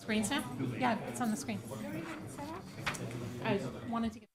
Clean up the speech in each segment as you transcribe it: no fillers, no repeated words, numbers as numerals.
Screen snap? Yeah, it's on the screen. I wanted to get.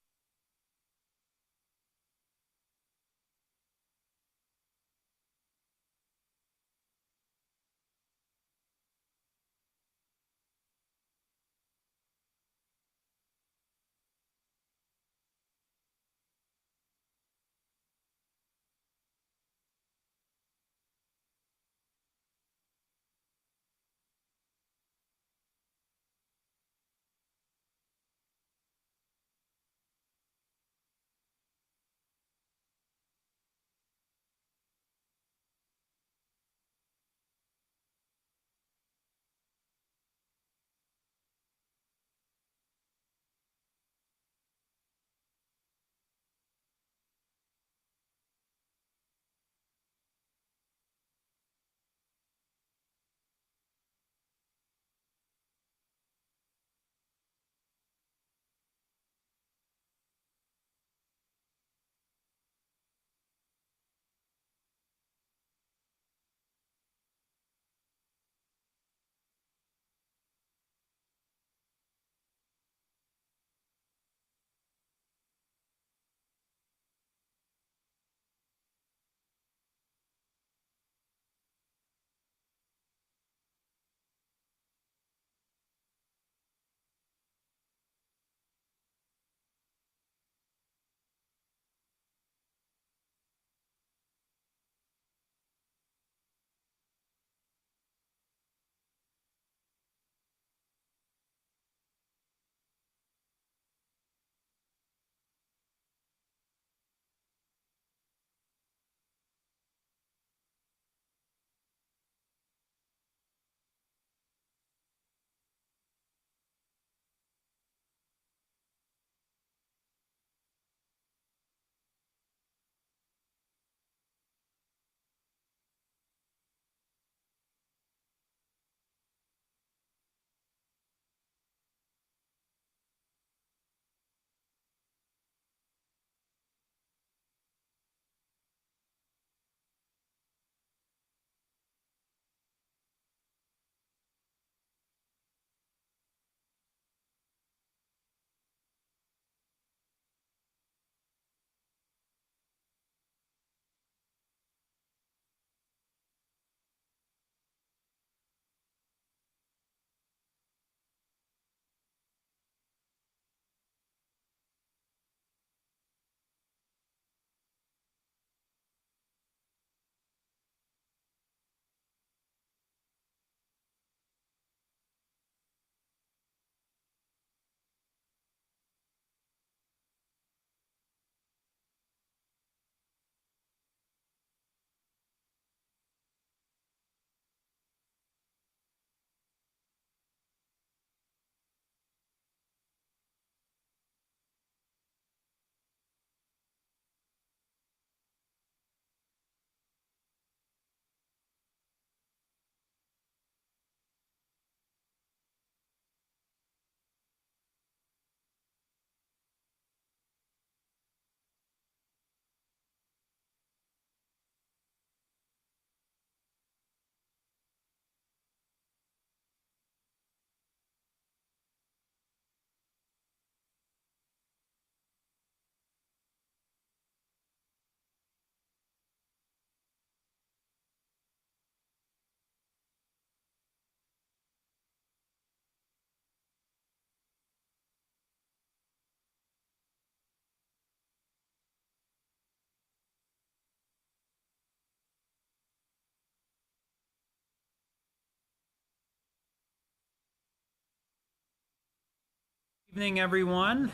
Evening, everyone.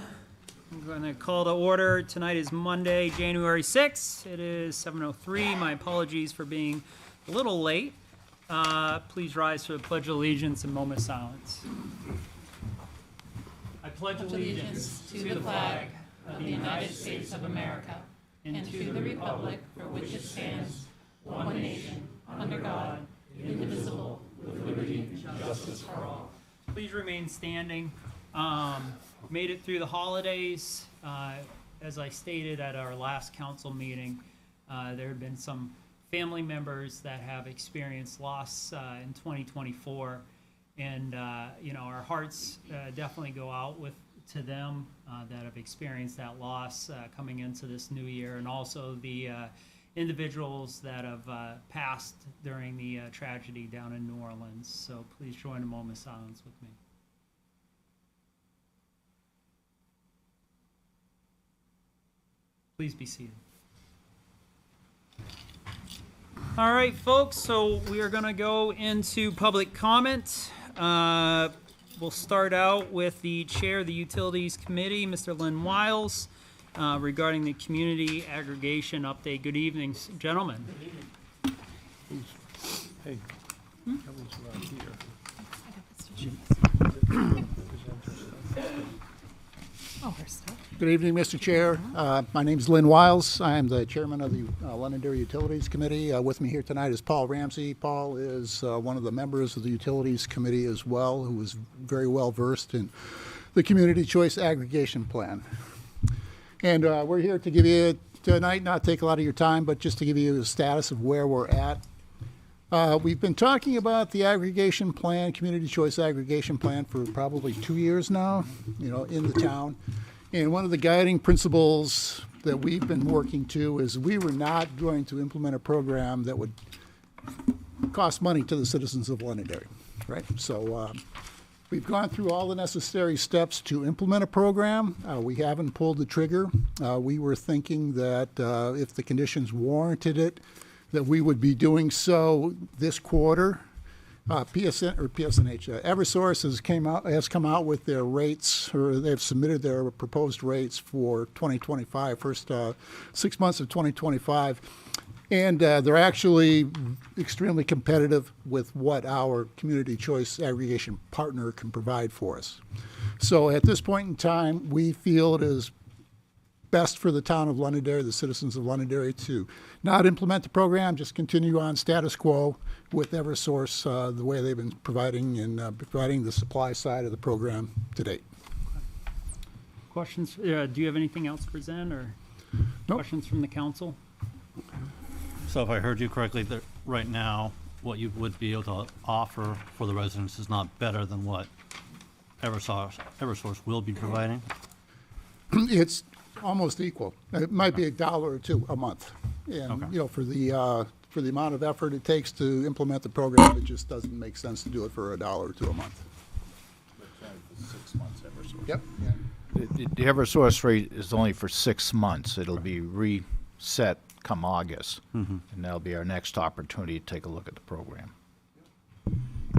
I'm going to call to order. Tonight is Monday, January 6th. It is 7:03. My apologies for being a little late. Please rise for the Pledge of Allegiance and moment of silence. I pledge allegiance To the flag of the United States of America and to the republic for which it stands, one nation, under God, indivisible, with liberty and justice for all. Please remain standing. Made it through the holidays. As I stated at our last council meeting, there have been some family members that have experienced loss in 2024, And, our hearts definitely go out to them that have experienced that loss coming into this new year, and also the individuals that have passed during the tragedy down in New Orleans. So please join a moment of silence with me. Please be seated. All right, folks, so we are going to go into public comment. We'll start out with the Chair of the Utilities Committee, Mr. Lynn Wiles, regarding the community aggregation update. Good evening, gentlemen. Hey, Kevin's not here. Oh, her stuff. Good evening, Mr. Chair. My name is Lynn Wiles. I am the chairman of the Londonderry Utilities Committee. With me here tonight is Paul Ramsey. Paul is one of the members of the Utilities Committee as well, who is very well versed in the Community Choice Aggregation Plan. And we're here to give you tonight, not take a lot of your time, but just to give you the status of where we're at. We've been talking about the aggregation plan, Community Choice Aggregation Plan, for probably 2 years now, in the town. And one of the guiding principles that we've been working to is we were not going to implement a program that would cost money to the citizens of Londonderry, right? So we've gone through all the necessary steps to implement a program. We haven't pulled the trigger. We were thinking that if the conditions warranted it, that we would be doing so this quarter. PSNH, Eversource has come out with their rates, or they've submitted their proposed rates for 2025, first 6 months of 2025, and they're actually extremely competitive with what our community choice aggregation partner can provide for us. So at this point in time, we feel it is best for the town of Londonderry, the citizens of Londonderry, to not implement the program, just continue on status quo with Eversource the way they've been providing the supply side of the program to date. Questions? Do you have anything else to present, or Nope. questions from the council? So if I heard you correctly, that right now, what you would be able to offer for the residents is not better than what Eversource will be providing? It's almost equal. It might be $1 or $2 a month. And, Okay. for the amount of effort it takes to implement the program, it just doesn't make sense to do it for $1 or $2 a month. For 6 months, Eversource. Yep. The Eversource rate is only for 6 months. It'll be reset come August, and that'll be our next opportunity to take a look at the program.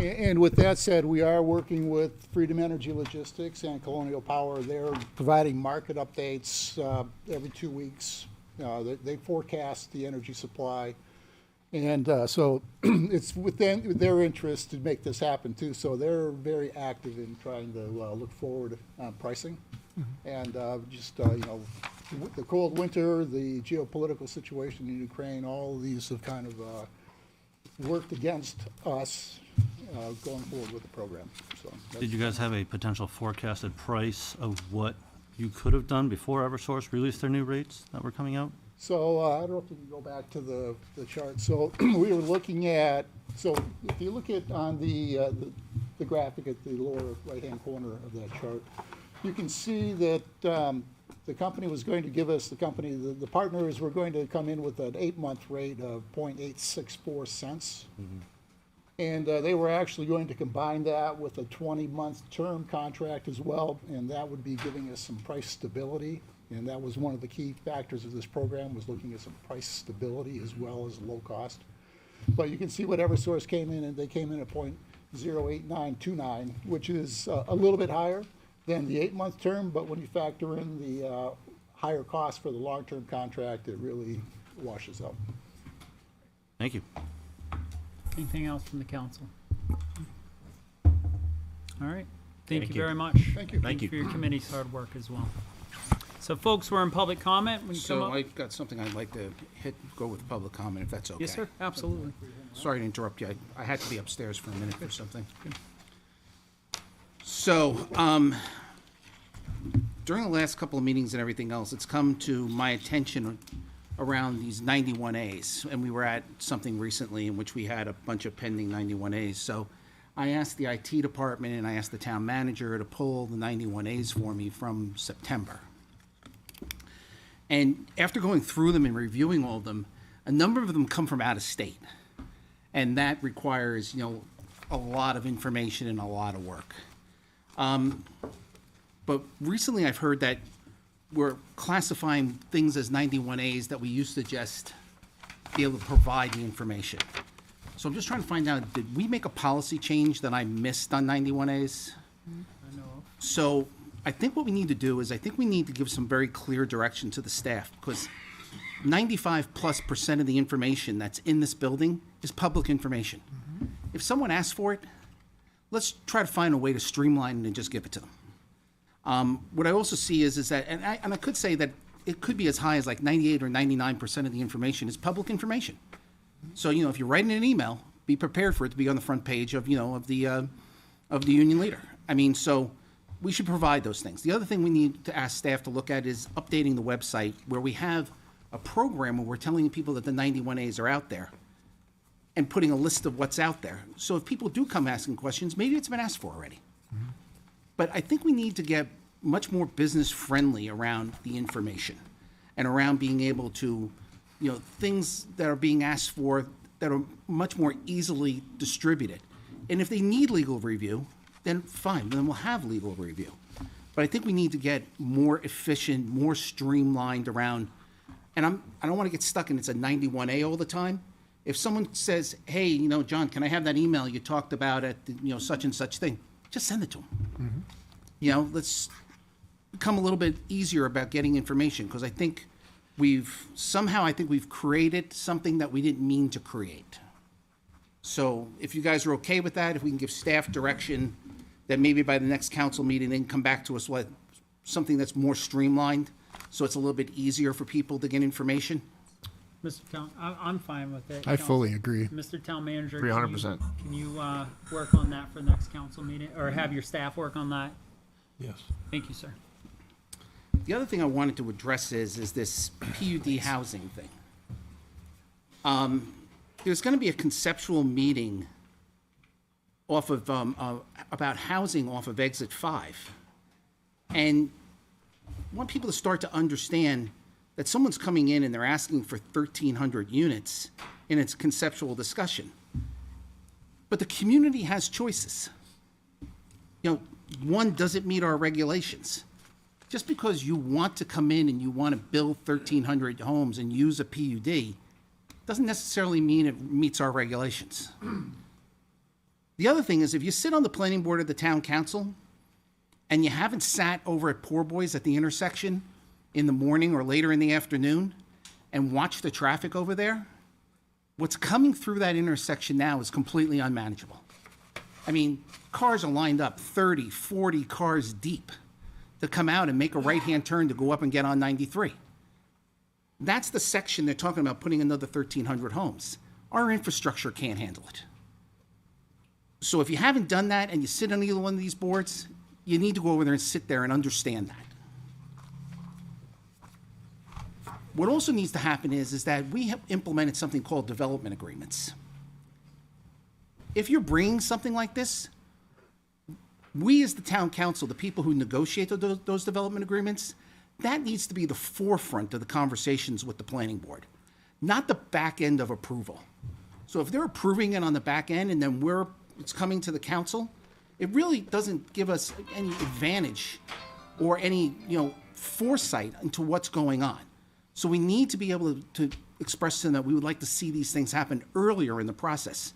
And with that said, we are working with Freedom Energy Logistics and Colonial Power. They're providing market updates every 2 weeks. They forecast the energy supply. And so it's within their interest to make this happen too. So they're very active in trying to look forward on pricing. And the cold winter, the geopolitical situation in Ukraine, all of these have kind of worked against us going forward with the program. So Did you guys have a potential forecasted price of what you could have done before Eversource released their new rates that were coming out? So I don't know if you can go back to the chart. So we were looking at, so if you look at on the graphic at the lower right-hand corner of that chart, you can see that the company was going to give us, the partners were going to come in with an 8-month rate of 0.864 cents. And they were actually going to combine that with a 20-month term contract as well, and that would be giving us some price stability. And that was one of the key factors of this program, was looking at some price stability as well as low cost. But you can see what Eversource came in, and they came in at 0.08929, which is a little bit higher than the 8-month term, but when you factor in the higher cost for the long-term contract, it really washes out. Thank you. Anything else from the council? All right. Thank you you. very much. Thank you. Thank you for your committee's hard work as well. So, folks, we're in public comment. When you come So up. I've got something I'd like to go with public comment, if that's okay. Yes, sir. Absolutely. Sorry to interrupt you. I had to be upstairs for a minute or something. So, during the last couple of meetings and everything else, it's come to my attention around these 91As, and we were at something recently in which we had a bunch of pending 91As. So I asked the IT department and I asked the town manager to pull the 91As for me from September. And after going through them and reviewing all of them, a number of them come from out of state. And that requires, a lot of information and a lot of work. But recently I've heard that we're classifying things as 91As that we used to just be able to provide the information. So I'm just trying to find out, did we make a policy change that I missed on 91As? So I think what we need to do is, I think we need to give some very clear direction to the staff, because 95+% of the information that's in this building is public information. If someone asks for it, let's try to find a way to streamline it and just give it to them. What I also see is that, and I could say that it could be as high as like 98 or 99% of the information is public information. So, if you're writing an email, be prepared for it to be on the front page of, of the union leader. So we should provide those things. The other thing we need to ask staff to look at is updating the website, where we have a program where we're telling people that the 91As are out there and putting a list of what's out there. So if people do come asking questions, maybe it's been asked for already. But I think we need to get much more business friendly around the information and around being able to, things that are being asked for that are much more easily distributed. And if they need legal review, then fine, then we'll have legal review. But I think we need to get more efficient, more streamlined around, and I don't want to get stuck in it's a 91A all the time. If someone says, hey, John, can I have that email you talked about at the, such and such thing, just send it to them. Let's become a little bit easier about getting information, because I think we've created something that we didn't mean to create. So if you guys are okay with that, if we can give staff direction that maybe by the next council meeting, they can come back to us with something that's more streamlined, so it's a little bit easier for people to get information. Mr. Town, I'm fine with it. I fully agree. Mr. Town Manager, 300%. Can you work on that for the next council meeting, or have your staff work on that? Yes. Thank you, sir. The other thing I wanted to address is this PUD housing thing. There's going to be a conceptual meeting off of, about housing off of Exit 5. And I want people to start to understand that someone's coming in and they're asking for 1,300 units in its conceptual discussion. But the community has choices. One doesn't meet our regulations. Just because you want to come in and you want to build 1,300 homes and use a PUD doesn't necessarily mean it meets our regulations. The other thing is, if you sit on the planning board of the town council and you haven't sat over at Poor Boys at the intersection in the morning or later in the afternoon and watched the traffic over there, what's coming through that intersection now is completely unmanageable. Cars are lined up 30, 40 cars deep to come out and make a right-hand turn to go up and get on 93. That's the section they're talking about putting another 1,300 homes. Our infrastructure can't handle it. So if you haven't done that and you sit on either one of these boards, you need to go over there and sit there and understand that. What also needs to happen is that we have implemented something called development agreements. If you're bringing something like this, we as the town council, the people who negotiate those development agreements, that needs to be the forefront of the conversations with the planning board, not the back end of approval. So if they're approving it on the back end and then it's coming to the council, it really doesn't give us any advantage or any, foresight into what's going on. So we need to be able to express to them that we would like to see these things happen earlier in the process.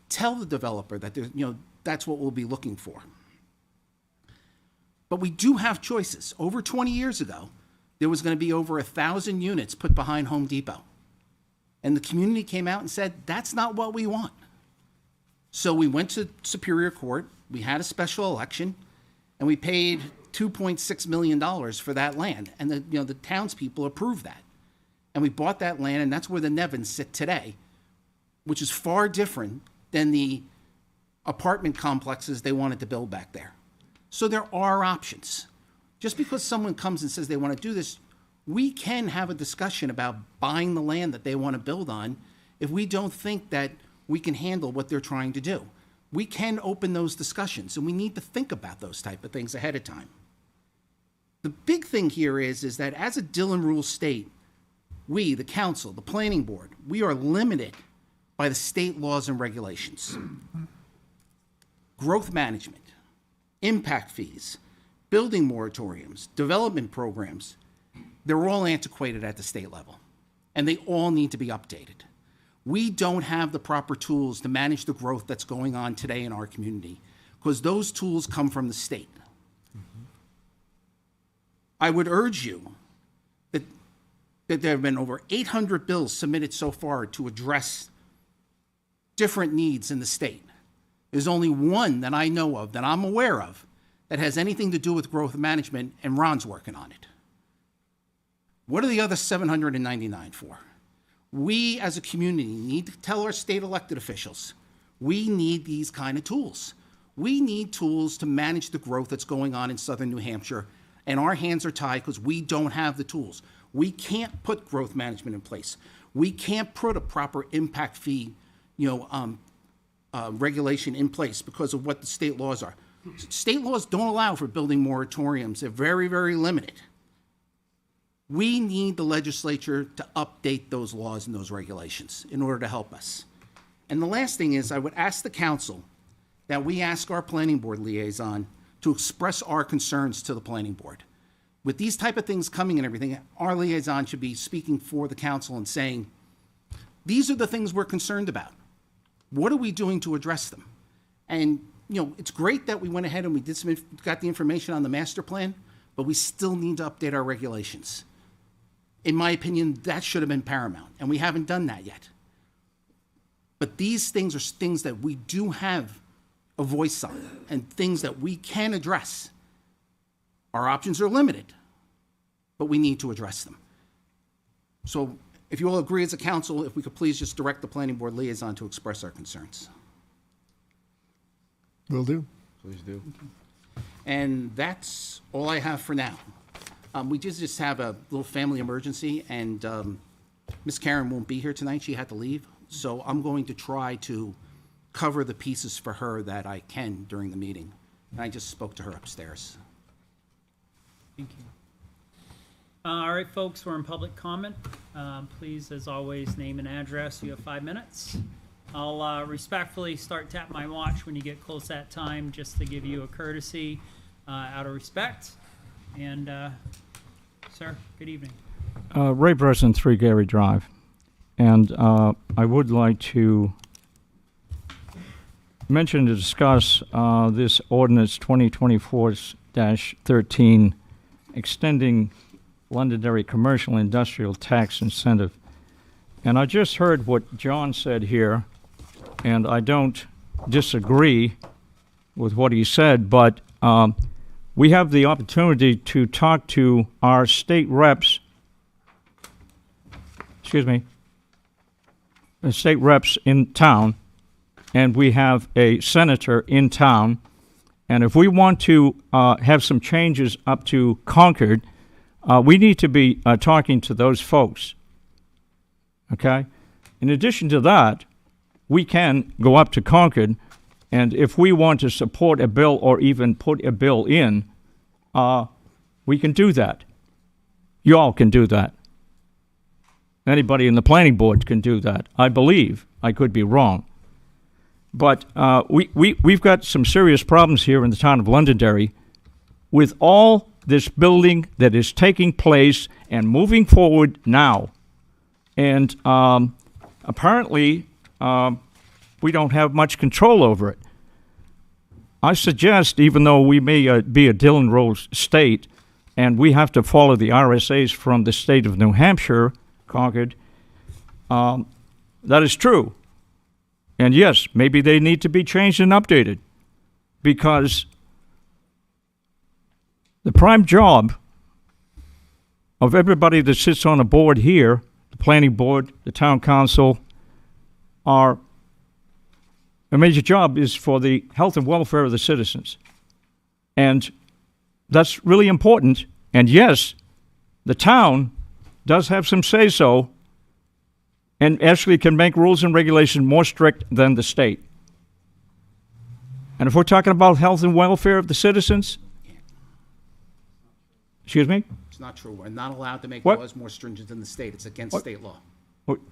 Tell the developer that that's what we'll be looking for. But we do have choices. Over 20 years ago, there was going to be over 1,000 units put behind Home Depot. And the community came out and said, that's not what we want. So we went to Superior Court, we had a special election, and we paid $2.6 million for that land. And the townspeople approved that. And we bought that land, and that's where the Nevins sit today, which is far different than the apartment complexes they wanted to build back there. So there are options. Just because someone comes and says they want to do this, we can have a discussion about buying the land that they want to build on if we don't think that we can handle what they're trying to do. we can open those discussions, and we need to think about those type of things ahead of time. The big thing here is that as a Dillon Rule state, we, the council, the planning board, we are limited by the state laws and regulations. Growth management, impact fees, building moratoriums, development programs, they're all antiquated at the state level, and they all need to be updated. We don't have the proper tools to manage the growth that's going on today in our community, because those tools come from the state. I would urge you that there have been over 800 bills submitted so far to address different needs in the state. There's only one that I know of, that I'm aware of, that has anything to do with growth management, and Ron's working on it. What are the other 799 for? We as a community need to tell our state elected officials, we need these kind of tools. We need tools to manage the growth that's going on in southern New Hampshire, and our hands are tied because we don't have the tools. We can't put growth management in place. We can't put a proper impact fee, regulation in place because of what the state laws are. State laws don't allow for building moratoriums. They're very, very limited. We need the legislature to update those laws and those regulations in order to help us. And the last thing is, I would ask the council that we ask our planning board liaison to express our concerns to the planning board. With these type of things coming and everything, our liaison should be speaking for the council and saying, these are the things we're concerned about. What are we doing to address them? And, it's great that we went ahead and we got the information on the master plan, but we still need to update our regulations. In my opinion, that should have been paramount, and we haven't done that yet. But these things are things that we do have a voice on, and things that we can address. Our options are limited, but we need to address them. So if you all agree as a council, if we could please just direct the planning board liaison to express our concerns. Will do. Please do. And that's all I have for now. We just have a little family emergency, and Miss Karen won't be here tonight. She had to leave. So I'm going to try to cover the pieces for her that I can during the meeting. And I just spoke to her upstairs. Thank you. All right, folks, we're in public comment. Please, as always, name and address. You have 5 minutes. I'll respectfully start tapping my watch when you get close that time, just to give you a courtesy out of respect. And, sir, good evening. Ray Bresson, 3 Gary Drive. And I would like to mention to discuss this ordinance 2024-13, extending Londonderry commercial industrial tax incentive. And I just heard what John said here, and I don't disagree with what he said, but we have the opportunity to talk to our state reps, the state reps in town, and we have a senator in town, and if we want to have some changes up to Concord, we need to be talking to those folks, okay? In addition to that, we can go up to Concord, and if we want to support a bill or even put a bill in, we can do that. You all can do that. Anybody in the planning board can do that. I believe. I could be wrong. But we've got some serious problems here in the town of Londonderry with all this building that is taking place and moving forward now. And apparently, we don't have much control over it. I suggest, even though we may be a Dillon Rule state, and we have to follow the RSAs from the state of New Hampshire, Concord, that is true. And yes, maybe they need to be changed and updated, because the prime job of everybody that sits on a board here, the planning board, the town council, a major job is for the health and welfare of the citizens. And that's really important. And yes, the town does have some say-so and actually can make rules and regulations more strict than the state. And if we're talking about health and welfare of the citizens, excuse me? It's not true. We're not allowed to make What? laws more stringent than the state. It's against state law.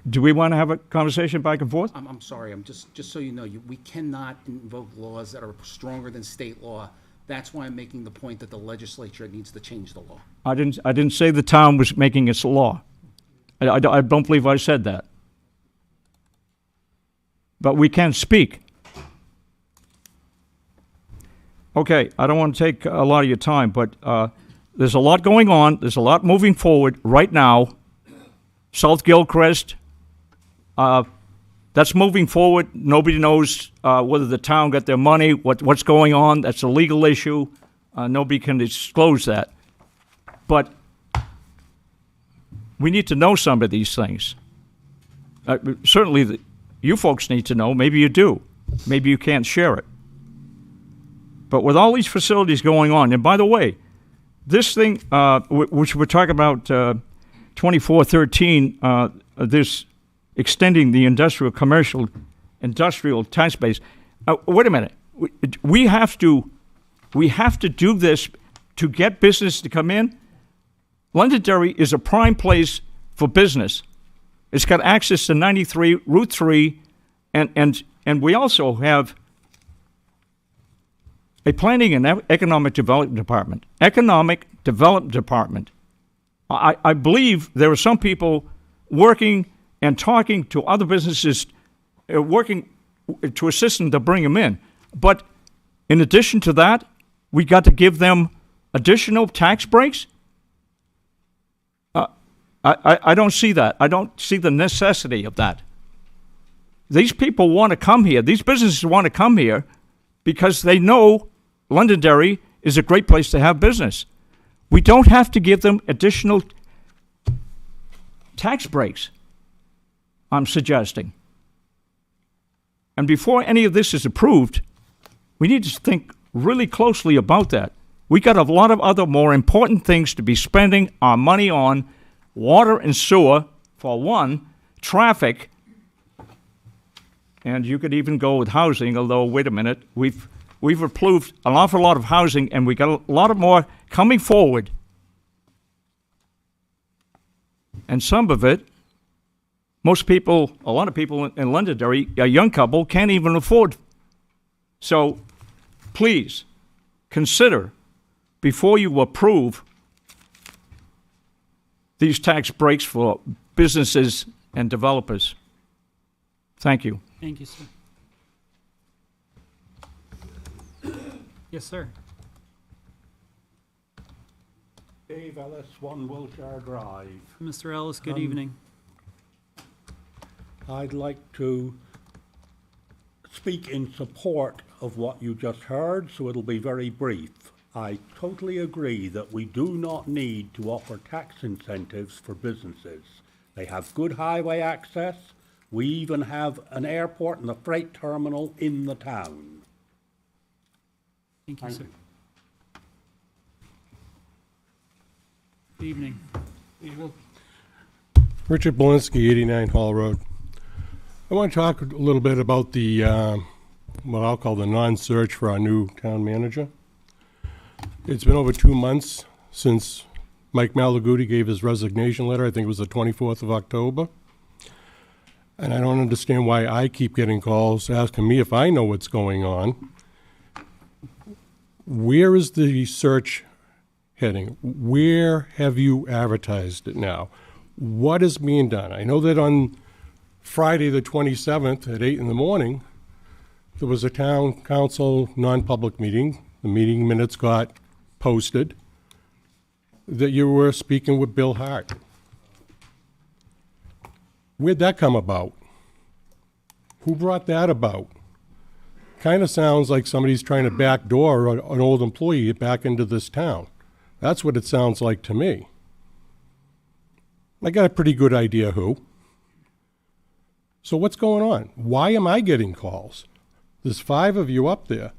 Do we want to have a conversation back and forth? I'm sorry, I'm just so you know, we cannot invoke laws that are stronger than state law. That's why I'm making the point that the legislature needs to change the law. I didn't say the town was making its law. I don't believe I said that. But we can speak. Okay, I don't want to take a lot of your time, but there's a lot going on. There's a lot moving forward right now. South Gilchrist, that's moving forward. Nobody knows whether the town got their money, what's going on. That's a legal issue. Nobody can disclose that. But we need to know some of these things. Certainly, you folks need to know. Maybe you do. Maybe you can't share it. But with all these facilities going on, and by the way, this thing, which we're talking about 2413, this extending the industrial tax base. Wait a minute. We have to do this to get business to come in. Londonderry is a prime place for business. It's got access to 93, Route 3, and we also have a planning and economic development department. Economic development department. I believe there are some people working and talking to other businesses, working to assist them to bring them in. But in addition to that, we got to give them additional tax breaks? I don't see that. I don't see the necessity of that. These people want to come here. These businesses want to come here because they know Londonderry is a great place to have business. We don't have to give them additional tax breaks, I'm suggesting. And before any of this is approved, we need to think really closely about that. We got a lot of other more important things to be spending our money on: water and sewer, for one, traffic, and you could even go with housing, although, wait a minute, we've approved an awful lot of housing, and we got a lot of more coming forward. And some of it, most people, a lot of people in Londonderry, a young couple, can't even afford. So please consider, before you approve these tax breaks for businesses and developers. Thank you. Thank you, sir. Yes, sir. Dave Ellis, 1 Wilshire Drive. Mr. Ellis, good evening. I'd like to speak in support of what you just heard, so it'll be very brief. I totally agree that we do not need to offer tax incentives for businesses. They have good highway access. We even have an airport and a freight terminal in the town. Thank you, sir. Good evening. Richard Belinsky, 89 Hall Road. I want to talk a little bit about the, what I'll call the non-search for our new town manager. It's been over 2 months since Mike Malaguti gave his resignation letter. I think it was the 24th of October. And I don't understand why I keep getting calls asking me if I know what's going on. Where is the search heading? Where have you advertised it now? What is being done? I know that on Friday the 27th at 8 in the morning, there was a town council non-public meeting. The meeting minutes got posted that you were speaking with Bill Hart. Where'd that come about? Who brought that about? Kind of sounds like somebody's trying to backdoor an old employee back into this town. That's what it sounds like to me. I got a pretty good idea who. So what's going on? Why am I getting calls? There's 5 of you up there.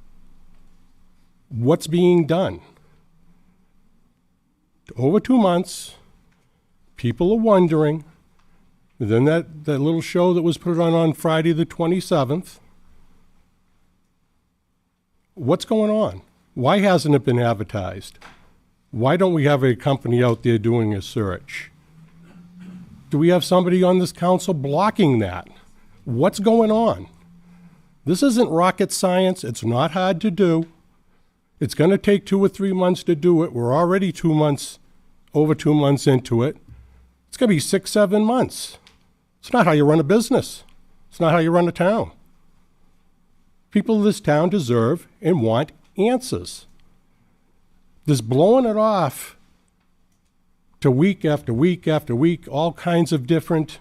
What's being done? Over 2 months, people are wondering. Then that little show that was put on Friday the 27th, What's going on? Why hasn't it been advertised? Why don't we have a company out there doing a search? Do we have somebody on this council blocking that? What's going on? This isn't rocket science. It's not hard to do. It's going to take 2 or 3 months to do it. We're already over 2 months into it. It's going to be 6, 7 months. It's not how you run a business. It's not how you run a town. People of this town deserve and want answers. This blowing it off to week after week after week, all kinds of different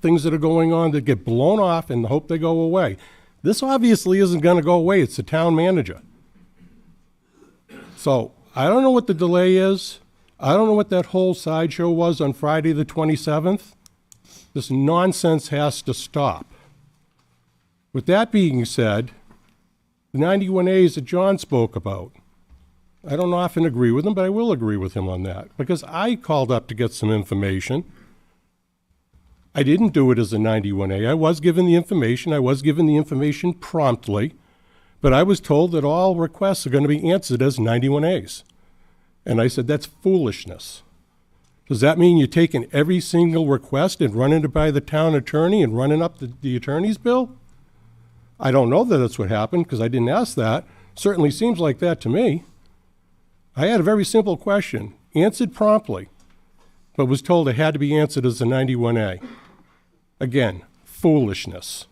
things that are going on that get blown off and hope they go away. This obviously isn't going to go away. It's the town manager. So I don't know what the delay is. I don't know what that whole sideshow was on Friday the 27th. This nonsense has to stop. With that being said, the 91As that John spoke about, I don't often agree with him, but I will agree with him on that because I called up to get some information. I didn't do it as a 91A. I was given the information. I was given the information promptly, but I was told that all requests are going to be answered as 91As. And I said, that's foolishness. Does that mean you're taking every single request and running it by the town attorney and running up the attorney's bill? I don't know that that's what happened because I didn't ask that. Certainly seems like that to me. I had a very simple question, answered promptly, but was told it had to be answered as a 91A. Again, foolishness.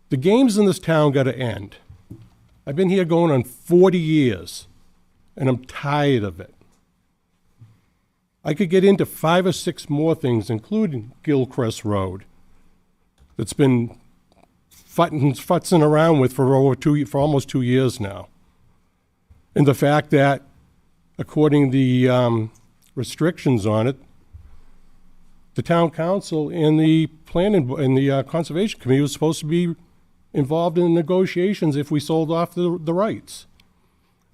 The games in this town got to end. I've been here going on 40 years, and I'm tired of it. I could get into 5 or 6 more things, including Gilchrist Road, that's been futzing around with for almost 2 years now. And the fact that, according to the restrictions on it, the town council and the planning and the conservation committee was supposed to be involved in negotiations if we sold off the rights.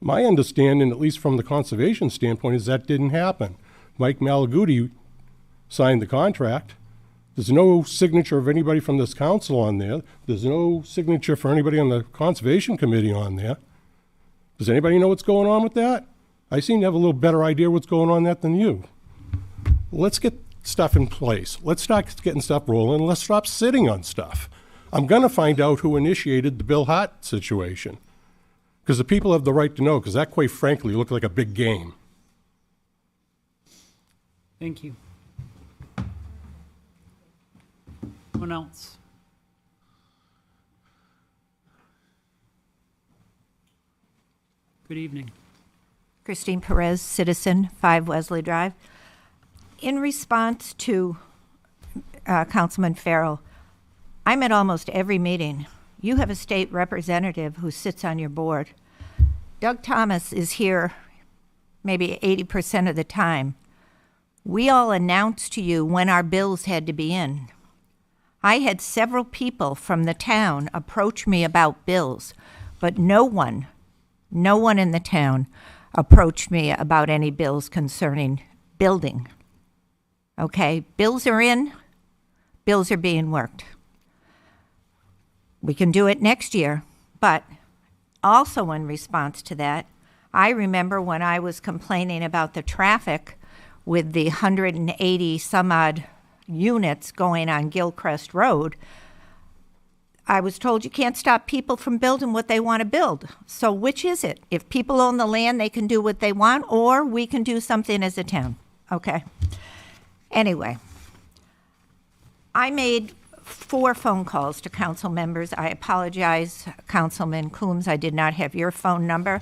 My understanding, at least from the conservation standpoint, is that didn't happen. Mike Malaguti signed the contract. There's no signature of anybody from this council on there. There's no signature for anybody on the conservation committee on there. Does anybody know what's going on with that? I seem to have a little better idea what's going on that than you. Let's get stuff in place. Let's start getting stuff rolling. Let's stop sitting on stuff. I'm going to find out who initiated the Bill Hart situation because the people have the right to know because that, quite frankly, looked like a big game. Thank you. Anyone else? Good evening. Christine Perez, citizen, 5 Wesley Drive. In response to Councilman Farrell, I'm at almost every meeting. You have a state representative who sits on your board. Doug Thomas is here maybe 80% of the time. We all announced to you when our bills had to be in. I had several people from the town approach me about bills, but no one in the town approached me about any bills concerning building. Okay, bills are in, bills are being worked. We can do it next year, but also in response to that, I remember when I was complaining about the traffic with the 180 some odd units going on Gilchrist Road, I was told you can't stop people from building what they want to build. So which is it? If people own the land, they can do what they want, or we can do something as a town, okay? Anyway, I made 4 phone calls to council members. I apologize, Councilman Coombs, I did not have your phone number.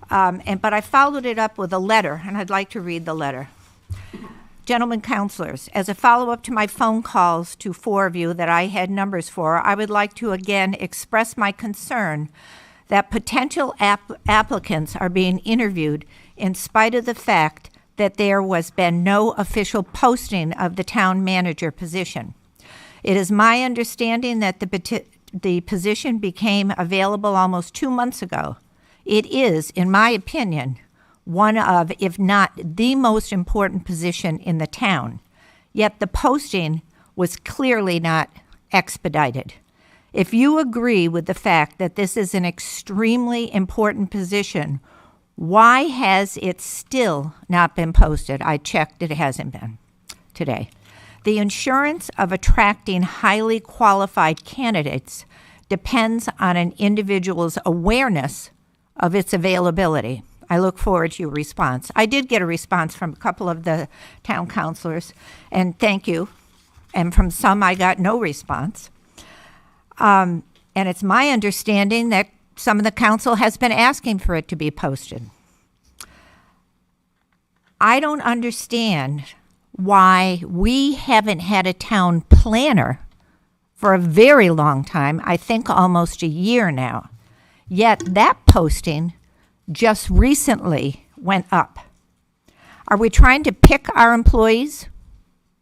But I followed it up with a letter, and I'd like to read the letter. Gentlemen councilors, as a follow-up to my phone calls to 4 of you that I had numbers for, I would like to again express my concern that potential applicants are being interviewed in spite of the fact that there was been no official posting of the town manager position. It is my understanding that the position became available almost 2 months ago. It is, in my opinion, one of, if not the most important position in the town. Yet the posting was clearly not expedited. If you agree with the fact that this is an extremely important position, why has it still not been posted? I checked, it hasn't been today. The assurance of attracting highly qualified candidates depends on an individual's awareness of its availability. I look forward to your response. I did get a response from a couple of the town councilors, and thank you. And from some, I got no response. And it's my understanding that some of the council has been asking for it to be posted. I don't understand why we haven't had a town planner for a very long time, I think almost a year now. Yet that posting just recently went up. Are we trying to pick our employees?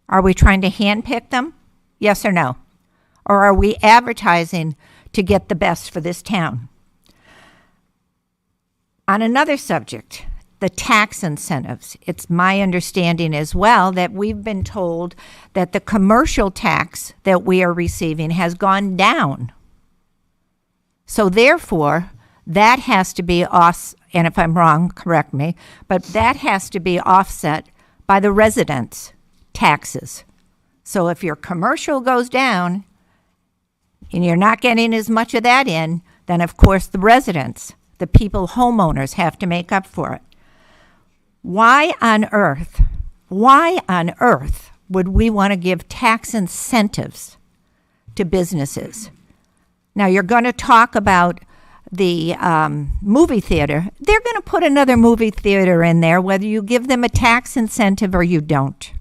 Are we trying to handpick them? Yes or no? Or are we advertising to get the best for this town? On another subject, the tax incentives. It's my understanding as well that we've been told that the commercial tax that we are receiving has gone down. So therefore, that has to be and if I'm wrong, correct me, but that has to be offset by the residents' taxes. So if your commercial goes down and you're not getting as much of that in, then of course the residents, the people, homeowners have to make up for it. Why on earth would we want to give tax incentives to businesses? Now you're going to talk about the movie theater. They're going to put another movie theater in there whether you give them a tax incentive or you don't.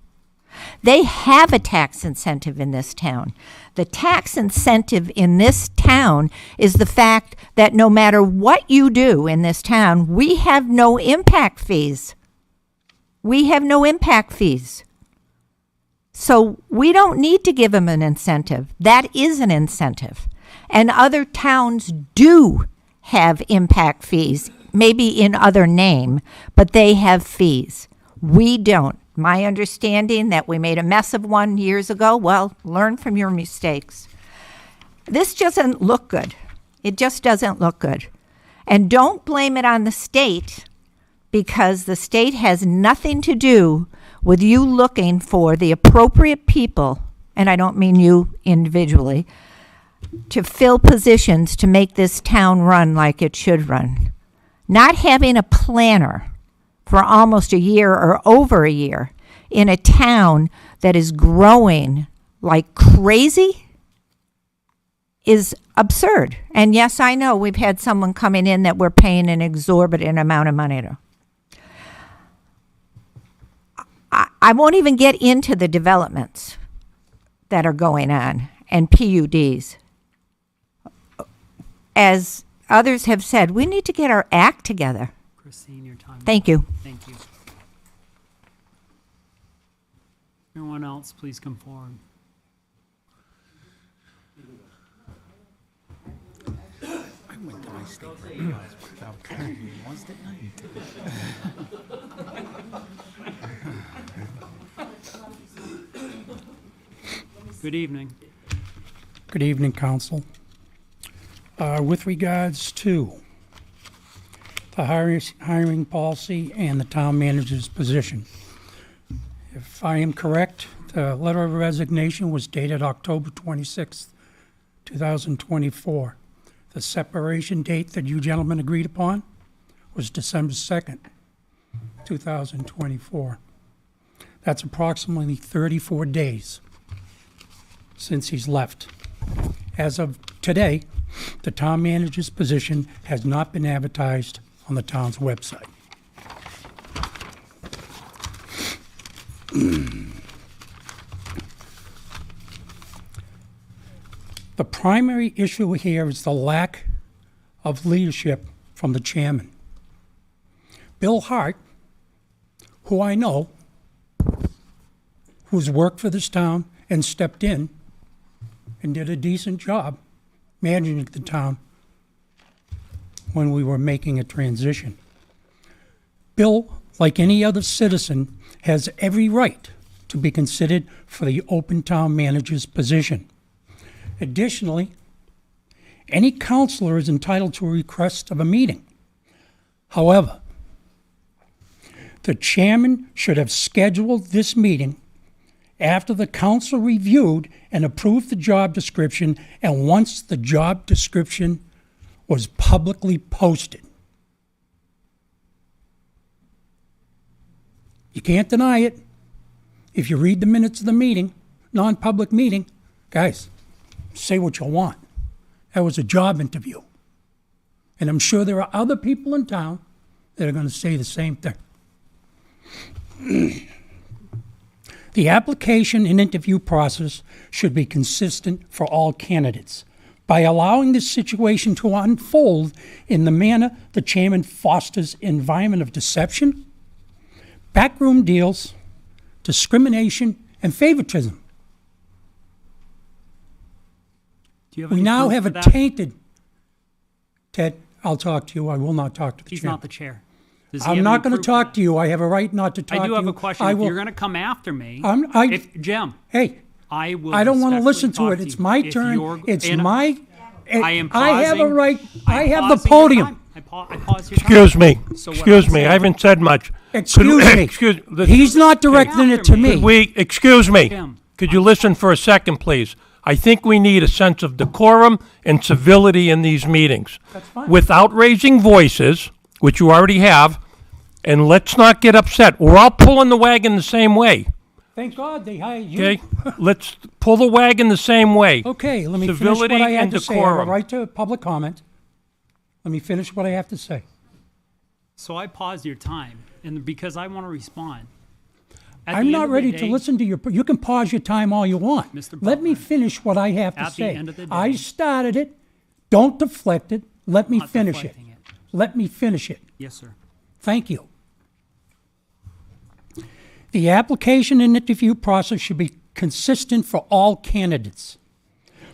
They have a tax incentive in this town. The tax incentive in this town is the fact that no matter what you do in this town, we have no impact fees. We have no impact fees. So we don't need to give them an incentive. That is an incentive. And other towns do have impact fees, maybe in other name, but they have fees. We don't. My understanding that we made a mess of one years ago, well, learn from your mistakes. This doesn't look good. It just doesn't look good. And don't blame it on the state, because the state has nothing to do with you looking for the appropriate people, and I don't mean you individually, to fill positions to make this town run like it should run. Not having a planner for almost a year or over a year in a town that is growing like crazy is absurd. And yes, I know we've had someone coming in that we're paying an exorbitant amount of money to. I won't even get into the developments that are going on and PUDs. As others have said, we need to get our act together. Christine, your time. Thank you. Thank you. Everyone else, please come forward. I went to my state without counting you once, didn't Good evening. Good evening, Council. With regards to the hiring policy and the town manager's position, if I am correct, the letter of resignation was dated October 26th, 2024. The separation date that you gentlemen agreed upon was December 2nd, 2024. That's approximately 34 days since he's left. As of today, the town manager's position has not been advertised on the town's website. The primary issue here is the lack of leadership from the chairman. Bill Hart, who I know, who's worked for this town and stepped in and did a decent job managing the town when we were making a transition. Bill, like any other citizen, has every right to be considered for the open town manager's position. Additionally, Any counselor is entitled to a request of a meeting. However, the chairman should have scheduled this meeting after the council reviewed and approved the job description and once the job description was publicly posted. You can't deny it. If you read the minutes of the meeting, non-public meeting, guys, say what you want. That was a job interview. And I'm sure there are other people in town that are going to say the same thing. The application and interview process should be consistent for all candidates. By allowing this situation to unfold in the manner the chairman fosters an environment of deception, backroom deals, discrimination, and favoritism. Do you have We any now proof have for a that? tainted, Ted, I'll talk to you. I will not talk to the He's chairman. not the chair. Does he I'm have not any going to proof talk of to you. I have a right not to talk to I you. do have a question. I If will, you're going to come after me, Jim, I I will. don't want to respectfully listen to talk it. It's my you. If turn. you're- It's and my. I am I have a pausing- right. I I'm have the pausing your podium. time. I pause your time. Excuse me. So what Excuse I'm me. saying- I haven't said much. Excuse me. Excuse. He's not directing it to me. Excuse me. Jim. Could you listen for a second, please? I think we need a sense of decorum and civility in these meetings. That's fine. Without raising voices, which you already have, and let's not get upset. We're all pulling the wagon the same way, Thank God they hired you. okay? Let's pull the wagon the same way. Okay, let me finish Civility what I had and to say. I have a decorum. right to public comment. Let me finish what I have to say. So I paused your time, and because I want to respond. At the I'm end not of the ready to day- listen to your. You can pause your time all you want. Mr. Let me Butler, finish what I have to at the say. end of the I day- started it. Don't deflect it. Let me Not finish it. deflecting it. Let me finish it. Yes, sir. Thank you. The application and interview process should be consistent for all candidates.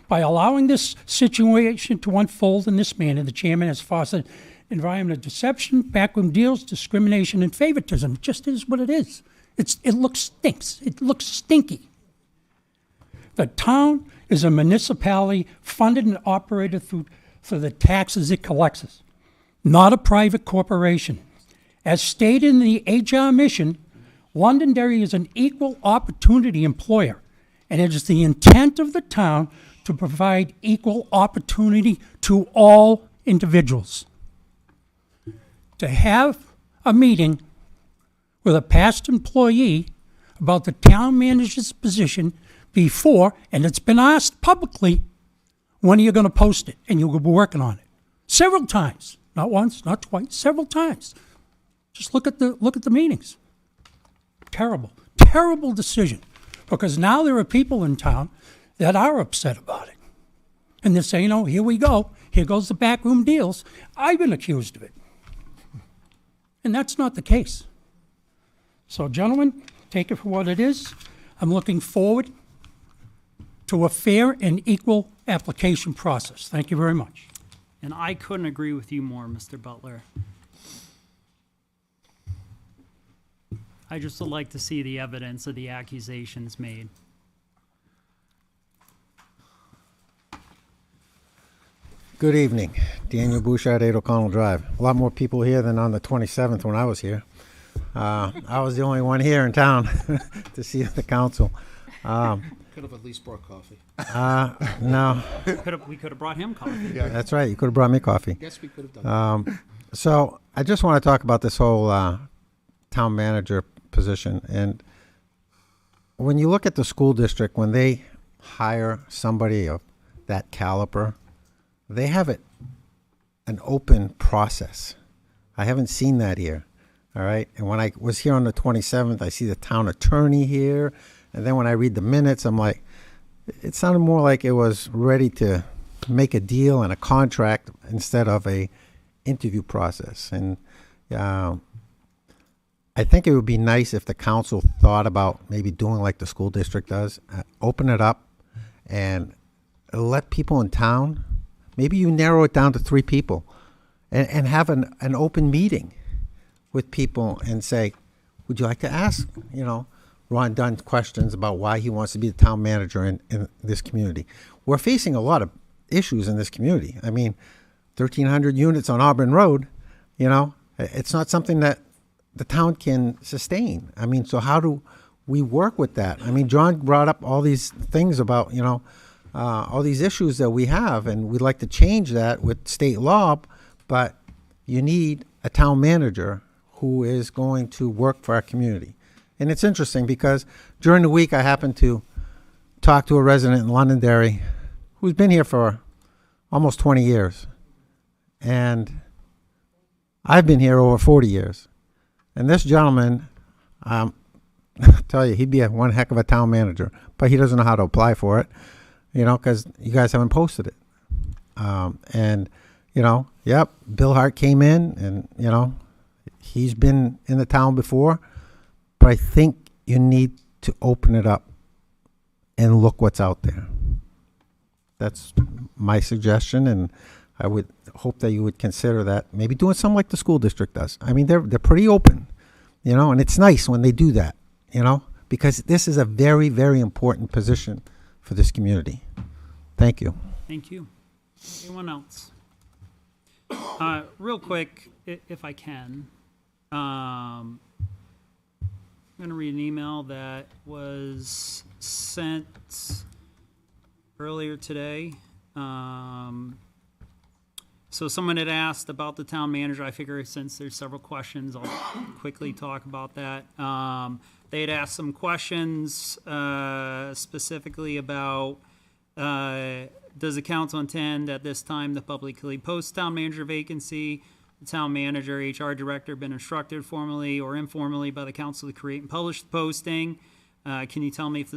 By allowing this situation to unfold in this manner, the chairman has fostered an environment of deception, backroom deals, discrimination, and favoritism. It just is what it is. It looks stinks. It looks stinky. The town is a municipality funded and operated through the taxes it collects, not a private corporation. As stated in the HR mission, Londonderry is an equal opportunity employer, and it is the intent of the town to provide equal opportunity to all individuals. To have a meeting with a past employee about the town manager's position before, and it's been asked publicly, when are you going to post it? And you'll be working on it. Several times. Not once, not twice, several times. Just look at the meetings. Terrible, terrible decision. Because now there are people in town that are upset about it. And they're saying, oh, here we go. Here goes the backroom deals. I've been accused of it. And that's not the case. So, gentlemen, take it for what it is. I'm looking forward to a fair and equal application process. Thank you very much. And I couldn't agree with you more, Mr. Butler. I just would like to see the evidence of the accusations made. Good evening. Daniel Bouchard, 8 O'Connell Drive. A lot more people here than on the 27th when I was here. I was the only one here in town to see the council. Could have at least brought coffee. No, We could have brought him coffee. that's right. You could have brought me coffee. Guess we could have done that. So I just want to talk about this whole town manager position. And when you look at the school district, when they hire somebody of that caliber, they have an open process. I haven't seen that here. All right. And when I was here on the 27th, I see the town attorney here. And then when I read the minutes, I'm like, it sounded more like it was ready to make a deal and a contract instead of a interview process. And I think it would be nice if the council thought about maybe doing like the school district does, open it up and let people in town, maybe you narrow it down to 3 people and have an open meeting with people and say, would you like to ask, Ron Dunn questions about why he wants to be the town manager in this community? We're facing a lot of issues in this community. I mean, 1,300 units on Auburn Road, you know, it's not something that the town can sustain. I mean, so how do we work with that? I mean, John brought up all these things about, you know, all these issues that we have, and we'd like to change that with state law, but you need a town manager who is going to work for our community. And it's interesting because during the week I happened to talk to a resident in Londonderry who's been here for almost 20 years. And I've been here over 40 years. And this gentleman, I tell you, he'd be one heck of a town manager, but he doesn't know how to apply for it, you know, because you guys haven't posted it. And, you know, yep, Bill Hart came in and, you know, he's been in the town before, but I think you need to open it up and look what's out there. That's my suggestion, and I would hope that you would consider that, maybe doing something like the school district does. I mean, they're pretty open, you know, and it's nice when they do that, you know, because this is a very, very important position for this community. Thank you. Thank you. Anyone else? Real quick, if I can, I'm going to read an email that was sent earlier today. So someone had asked about the town manager. I figure since there's several questions, I'll quickly talk about that. They had asked some questions specifically about does the council intend at this time to publicly post town manager vacancy? The town manager, HR director, been instructed formally or informally by the council to create and publish the posting. Can you tell me if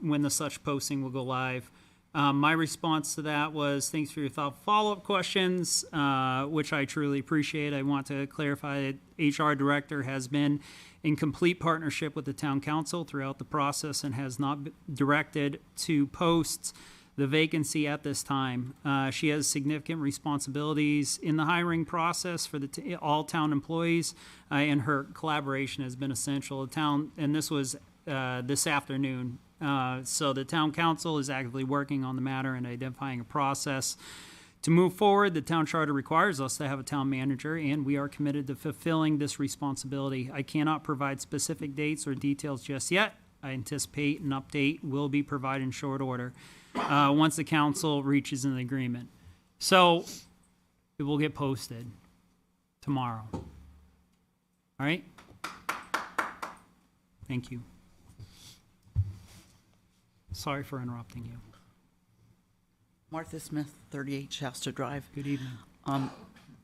when the such posting will go live? My response to that was, thanks for your thoughtful follow-up questions, which I truly appreciate. I want to clarify that HR director has been in complete partnership with the town council throughout the process and has not been directed to post the vacancy at this time. She has significant responsibilities in the hiring process for all town employees, and her collaboration has been essential. The town, and this was this afternoon, so the town council is actively working on the matter and identifying a process to move forward. The town charter requires us to have a town manager, and we are committed to fulfilling this responsibility. I cannot provide specific dates or details just yet. I anticipate an update will be provided in short order once the council reaches an agreement. So it will get posted tomorrow. All right? Thank you. Sorry for interrupting you. Martha Smith, 38 Shasta Drive. Good evening.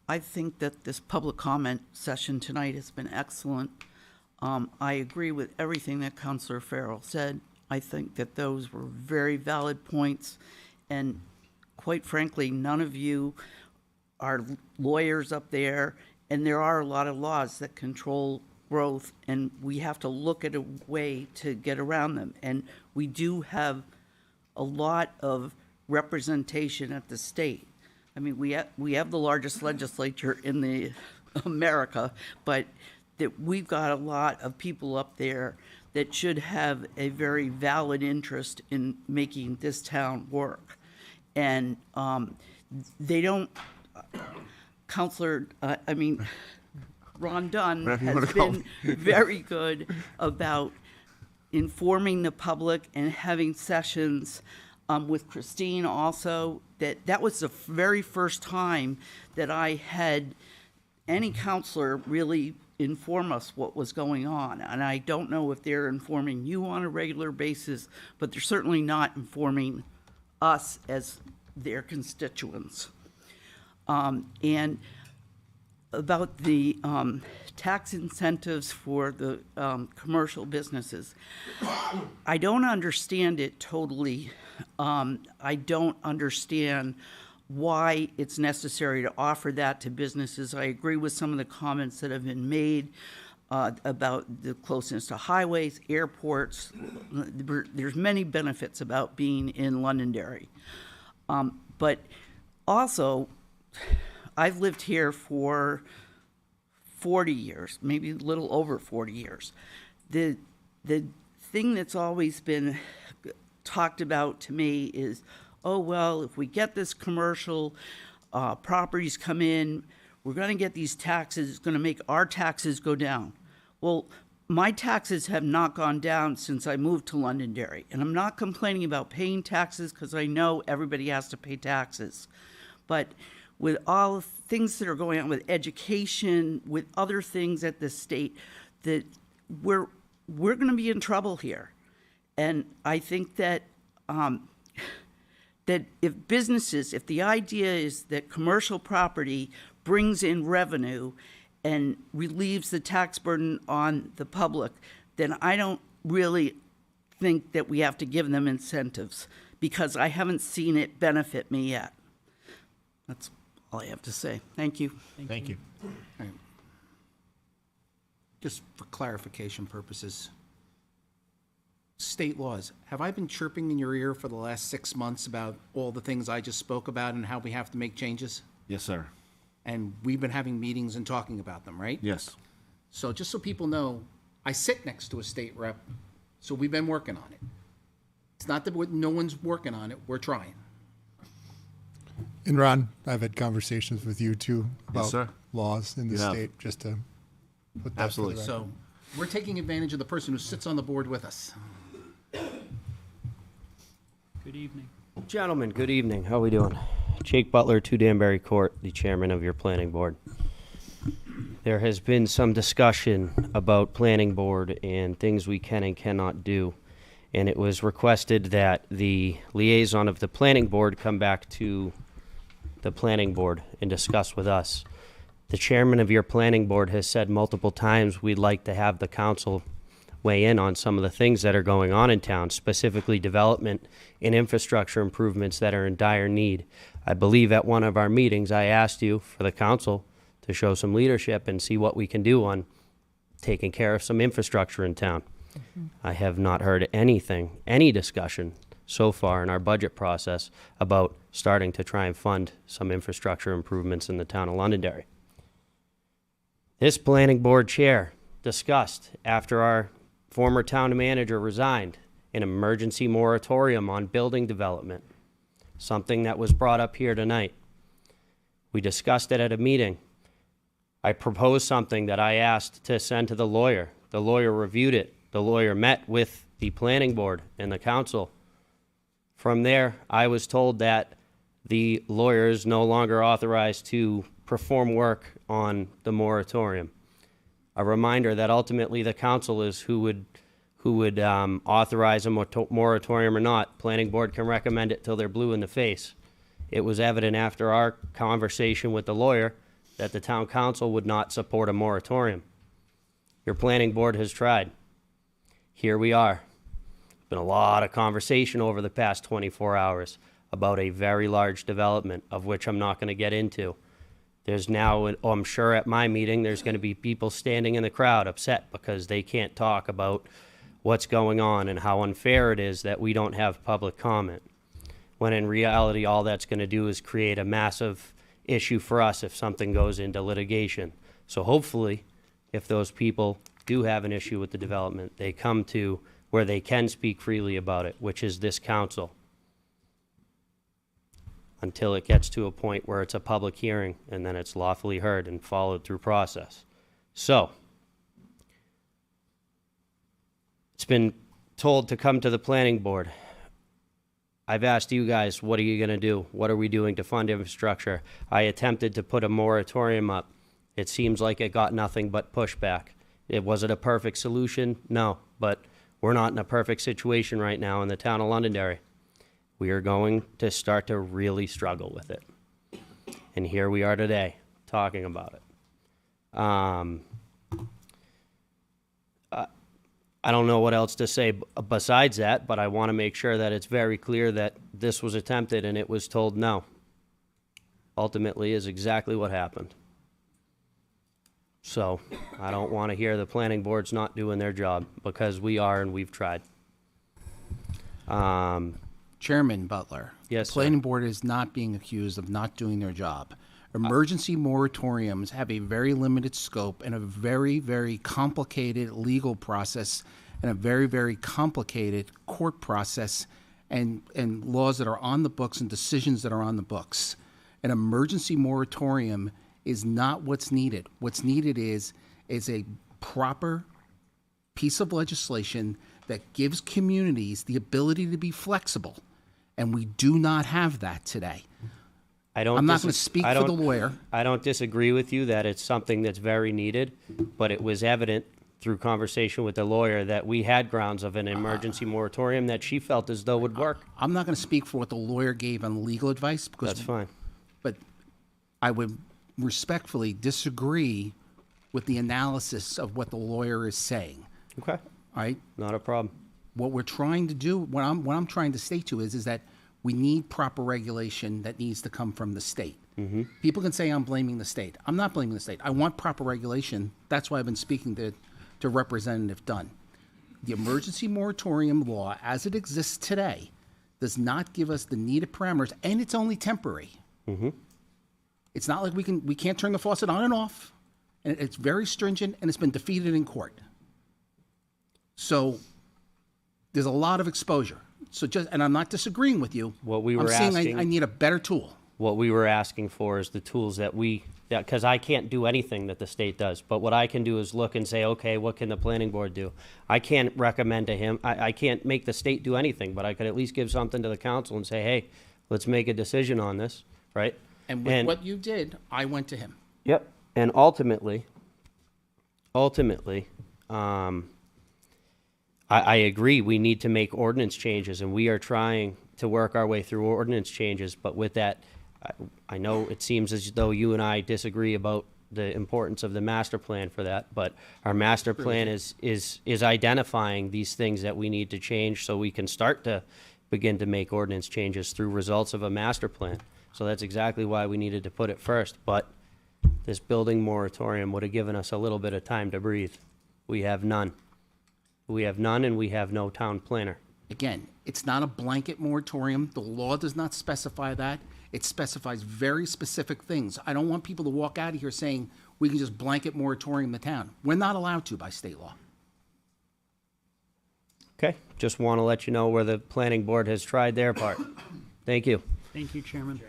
I think that this public comment session tonight has been excellent. I agree with everything that Councilor Farrell said. I think that those were very valid points, and quite frankly, none of you are lawyers up there, and there are a lot of laws that control growth, and we have to look at a way to get around them. And we do have a lot of representation at the state. I mean, we have the largest legislature in the America, but that we've got a lot of people up there that should have a very valid interest in making this town work. And they don't, Ron Dunn has been very good about informing the public and having sessions with Christine also. That was the very first time that I had any counselor really inform us what was going on. And I don't know if they're informing you on a regular basis, but they're certainly not informing us as their constituents. And about the tax incentives for the commercial businesses, I don't understand it totally. I don't understand why it's necessary to offer that to businesses. I agree with some of the comments that have been made about the closeness to highways, airports. There's many benefits about being in Londonderry. But also, I've lived here for 40 years, maybe a little over 40 years. The thing that's always been talked about to me is, oh, well, if we get this commercial properties come in, we're going to get these taxes, it's going to make our taxes go down. Well, my taxes have not gone down since I moved to Londonderry, and I'm not complaining about paying taxes because I know everybody has to pay taxes. But with all the things that are going on with education, with other things at the state, that we're going to be in trouble here. And I think that that if the idea is that commercial property brings in revenue and relieves the tax burden on the public, then I don't really think that we have to give them incentives, because I haven't seen it benefit me yet. That's all I have to say. Thank you. Thank you. All right. Just for clarification purposes, state laws, have I been chirping in your ear for the last 6 months about all the things I just spoke about and how we have to make changes? Yes, sir. And we've been having meetings and talking about them, right? Yes. So just so people know, I sit next to a state rep, so we've been working on it. It's not that no one's working on it, we're trying. And Ron, I've had conversations with you too about sir. laws in the You have. state, just to put that Absolutely. for the record. So we're taking advantage of the person who sits on the board with us. Good evening. Gentlemen, good evening. How are we doing? Jake Butler, 2 Danbury Court, the chairman of your planning board. There has been some discussion about planning board and things we can and cannot do. And it was requested that the liaison of the planning board come back to the planning board and discuss with us. The chairman of your planning board has said multiple times we'd like to have the council weigh in on some of the things that are going on in town, specifically development and infrastructure improvements that are in dire need. I believe at one of our meetings I asked you for the council to show some leadership and see what we can do on taking care of some infrastructure in town. I have not heard anything, any discussion so far in our budget process about starting to try and fund some infrastructure improvements in the town of Londonderry. This planning board chair discussed, after our former town manager resigned, an emergency moratorium on building development, something that was brought up here tonight. We discussed it at a meeting. I proposed something that I asked to send to the lawyer. The lawyer reviewed it. The lawyer met with the planning board and the council. From there, I was told that the lawyer is no longer authorized to perform work on the moratorium. A reminder that ultimately the council is who would authorize a moratorium or not. Planning board can recommend it till they're blue in the face. It was evident after our conversation with the lawyer that the town council would not support a moratorium. Your planning board has tried. Here we are. Been a lot of conversation over the past 24 hours about a very large development, of which I'm not going to get into. There's now, I'm sure at my meeting, there's going to be people standing in the crowd upset because they can't talk about what's going on and how unfair it is that we don't have public comment. When in reality, all that's going to do is create a massive issue for us if something goes into litigation. So hopefully, if those people do have an issue with the development, they come to where they can speak freely about it, which is this council, until it gets to a point where it's a public hearing and then it's lawfully heard and followed through process. So, it's been told to come to the planning board. I've asked you guys, what are you going to do? What are we doing to fund infrastructure? I attempted to put a moratorium up. It seems like it got nothing but pushback. Was it a perfect solution? No, but we're not in a perfect situation right now in the town of Londonderry. We are going to start to really struggle with it. And here we are today, talking about it. I don't know what else to say besides that, but I want to make sure that it's very clear that this was attempted and it was told no. Ultimately is exactly what happened. So I don't want to hear the planning board's not doing their job, because we are and we've tried. Chairman Butler. Yes, the planning board is not being accused of not doing their job. Emergency moratoriums have a very limited scope and a very, very complicated legal process and a very, very complicated court process and laws that are on the books and decisions that are on the books. An emergency moratorium is not what's needed. What's needed is a proper piece of legislation that gives communities the ability to be flexible, and we do not have that today. I'm not going to speak for the lawyer. I don't disagree with you that it's something that's very needed, but it was evident through conversation with the lawyer that we had grounds of an emergency moratorium that she felt as though would work. I'm not going to speak for what the lawyer gave on legal advice, because That's fine. but I would respectfully disagree with the analysis of what the lawyer is saying. Okay. All right? Not a problem. What we're trying to do, what I'm trying to state to is that we need proper regulation that needs to come from the state. Mm-hmm. People can say I'm blaming the state. I'm not blaming the state. I want proper regulation. That's why I've been speaking to Representative Dunn. The emergency moratorium law, as it exists today, does not give us the needed parameters, and it's only temporary. Mm-hmm. It's not like we can't turn the faucet on and off, and it's very stringent, and it's been defeated in court. So there's a lot of exposure. So and I'm not disagreeing with you. What we were I'm saying asking, I need a better tool. What we were asking for is the tools that because I can't do anything that the state does, but what I can do is look and say, okay, what can the planning board do? I can't recommend to him, I can't make the state do anything, but I could at least give something to the council and say, hey, let's make a decision on this, right? And with what you did, I went to him. Yep. And ultimately, I agree, we need to make ordinance changes, and we are trying to work our way through ordinance changes, but with that, I know it seems as though you and I disagree about the importance of the master plan for that, but our master plan is identifying these things that we need to change so we can start to begin to make ordinance changes through results of a master plan. So that's exactly why we needed to put it first, but this building moratorium would have given us a little bit of time to breathe. We have none. We have none, and we have no town planner. Again, it's not a blanket moratorium. The law does not specify that. It specifies very specific things. I don't want people to walk out of here saying we can just blanket moratorium the town. We're not allowed to by state law. Okay, just want to let you know where the planning board has tried their part. Thank you. Thank you, Chairman. For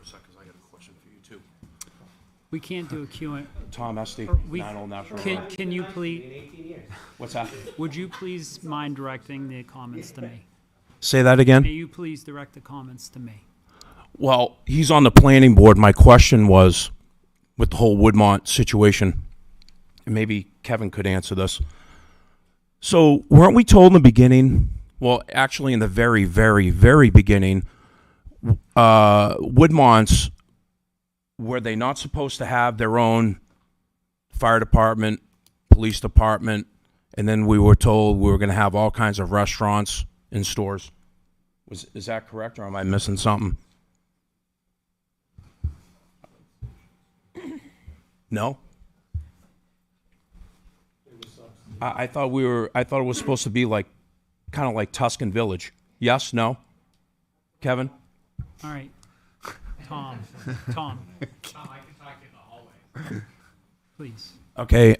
a second, 'cause I got a question for you too. We can't do a Q&A. Tom Esty, We- 9 Old National Can, Road. can you please, What's that? would you please mind directing the comments to me? Say that May again? you please direct the comments to me? Well, he's on the planning board. My question was, with the whole Woodmont situation, and maybe Kevin could answer this. So, weren't we told in the beginning, well, actually in the very, very, very beginning, Woodmonts, were they not supposed to have their own fire department, police department, and then we were told we were going to have all kinds of restaurants and stores? Is that correct, or am I missing something? No? I thought it was supposed to be like, kind of like Tuscan Village. Yes, no? Kevin? All right. Tom. Tom. I can talk in the hallway. Please. Okay,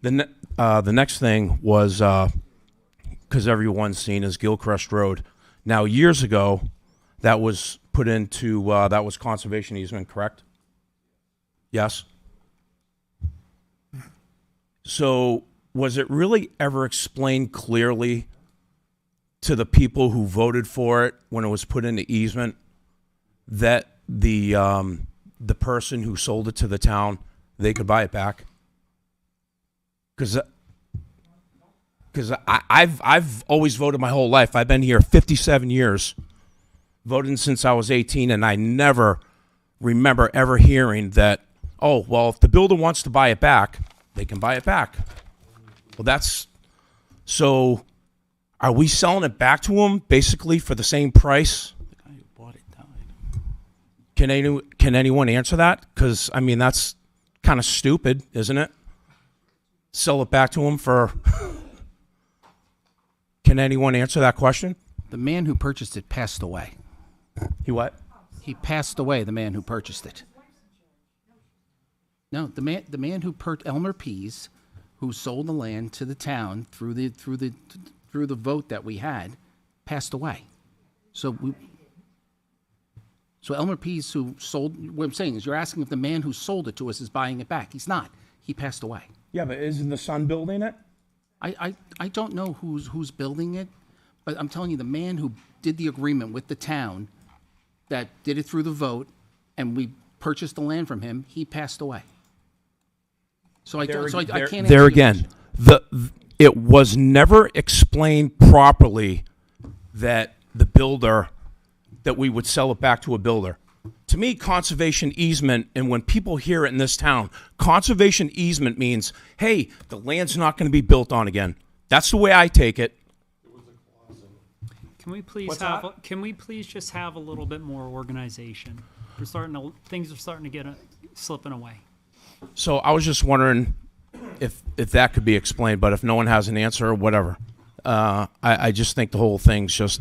the next thing was, because everyone's seen, is Gilcrest Road. Now, years ago, that was put into, that was conservation easement, correct? Yes? So, was it really ever explained clearly to the people who voted for it when it was put into easement that the person who sold it to the town, they could buy it back? Because I've always voted my whole life. I've been here 57 years, voting since I was 18, and I never remember ever hearing that, oh, well, if the builder wants to buy it back, they can buy it back. Well, that's, so are we selling it back to them basically for the same price? The guy who bought it died. Can anyone answer that? Because, I mean, that's kind of stupid, isn't it? Sell it back to them for... Can anyone answer that question? The man who purchased it passed away. He what? He passed away, the man who purchased it. No, the man who Elmer Pease, who sold the land to the town through the vote that we had, passed away. So Elmer Pease, who sold, what I'm saying is you're asking if the man who sold it to us is buying it back. He's not. He passed away. Yeah, but isn't the son building it? I don't know who's building it, but I'm telling you, the man who did the agreement with the town that did it through the vote, and we purchased the land from him, he passed away. So I can't answer There your again, question. it was never explained properly that the builder, that we would sell it back to a builder. To me, conservation easement, and when people hear it in this town, conservation easement means, hey, the land's not going to be built on again. That's the way I take it. Can we please What's have? that? Can we please just have a little bit more organization? Things are starting to get slipping away. So I was just wondering if that could be explained, but if no one has an answer or whatever. I just think the whole thing's just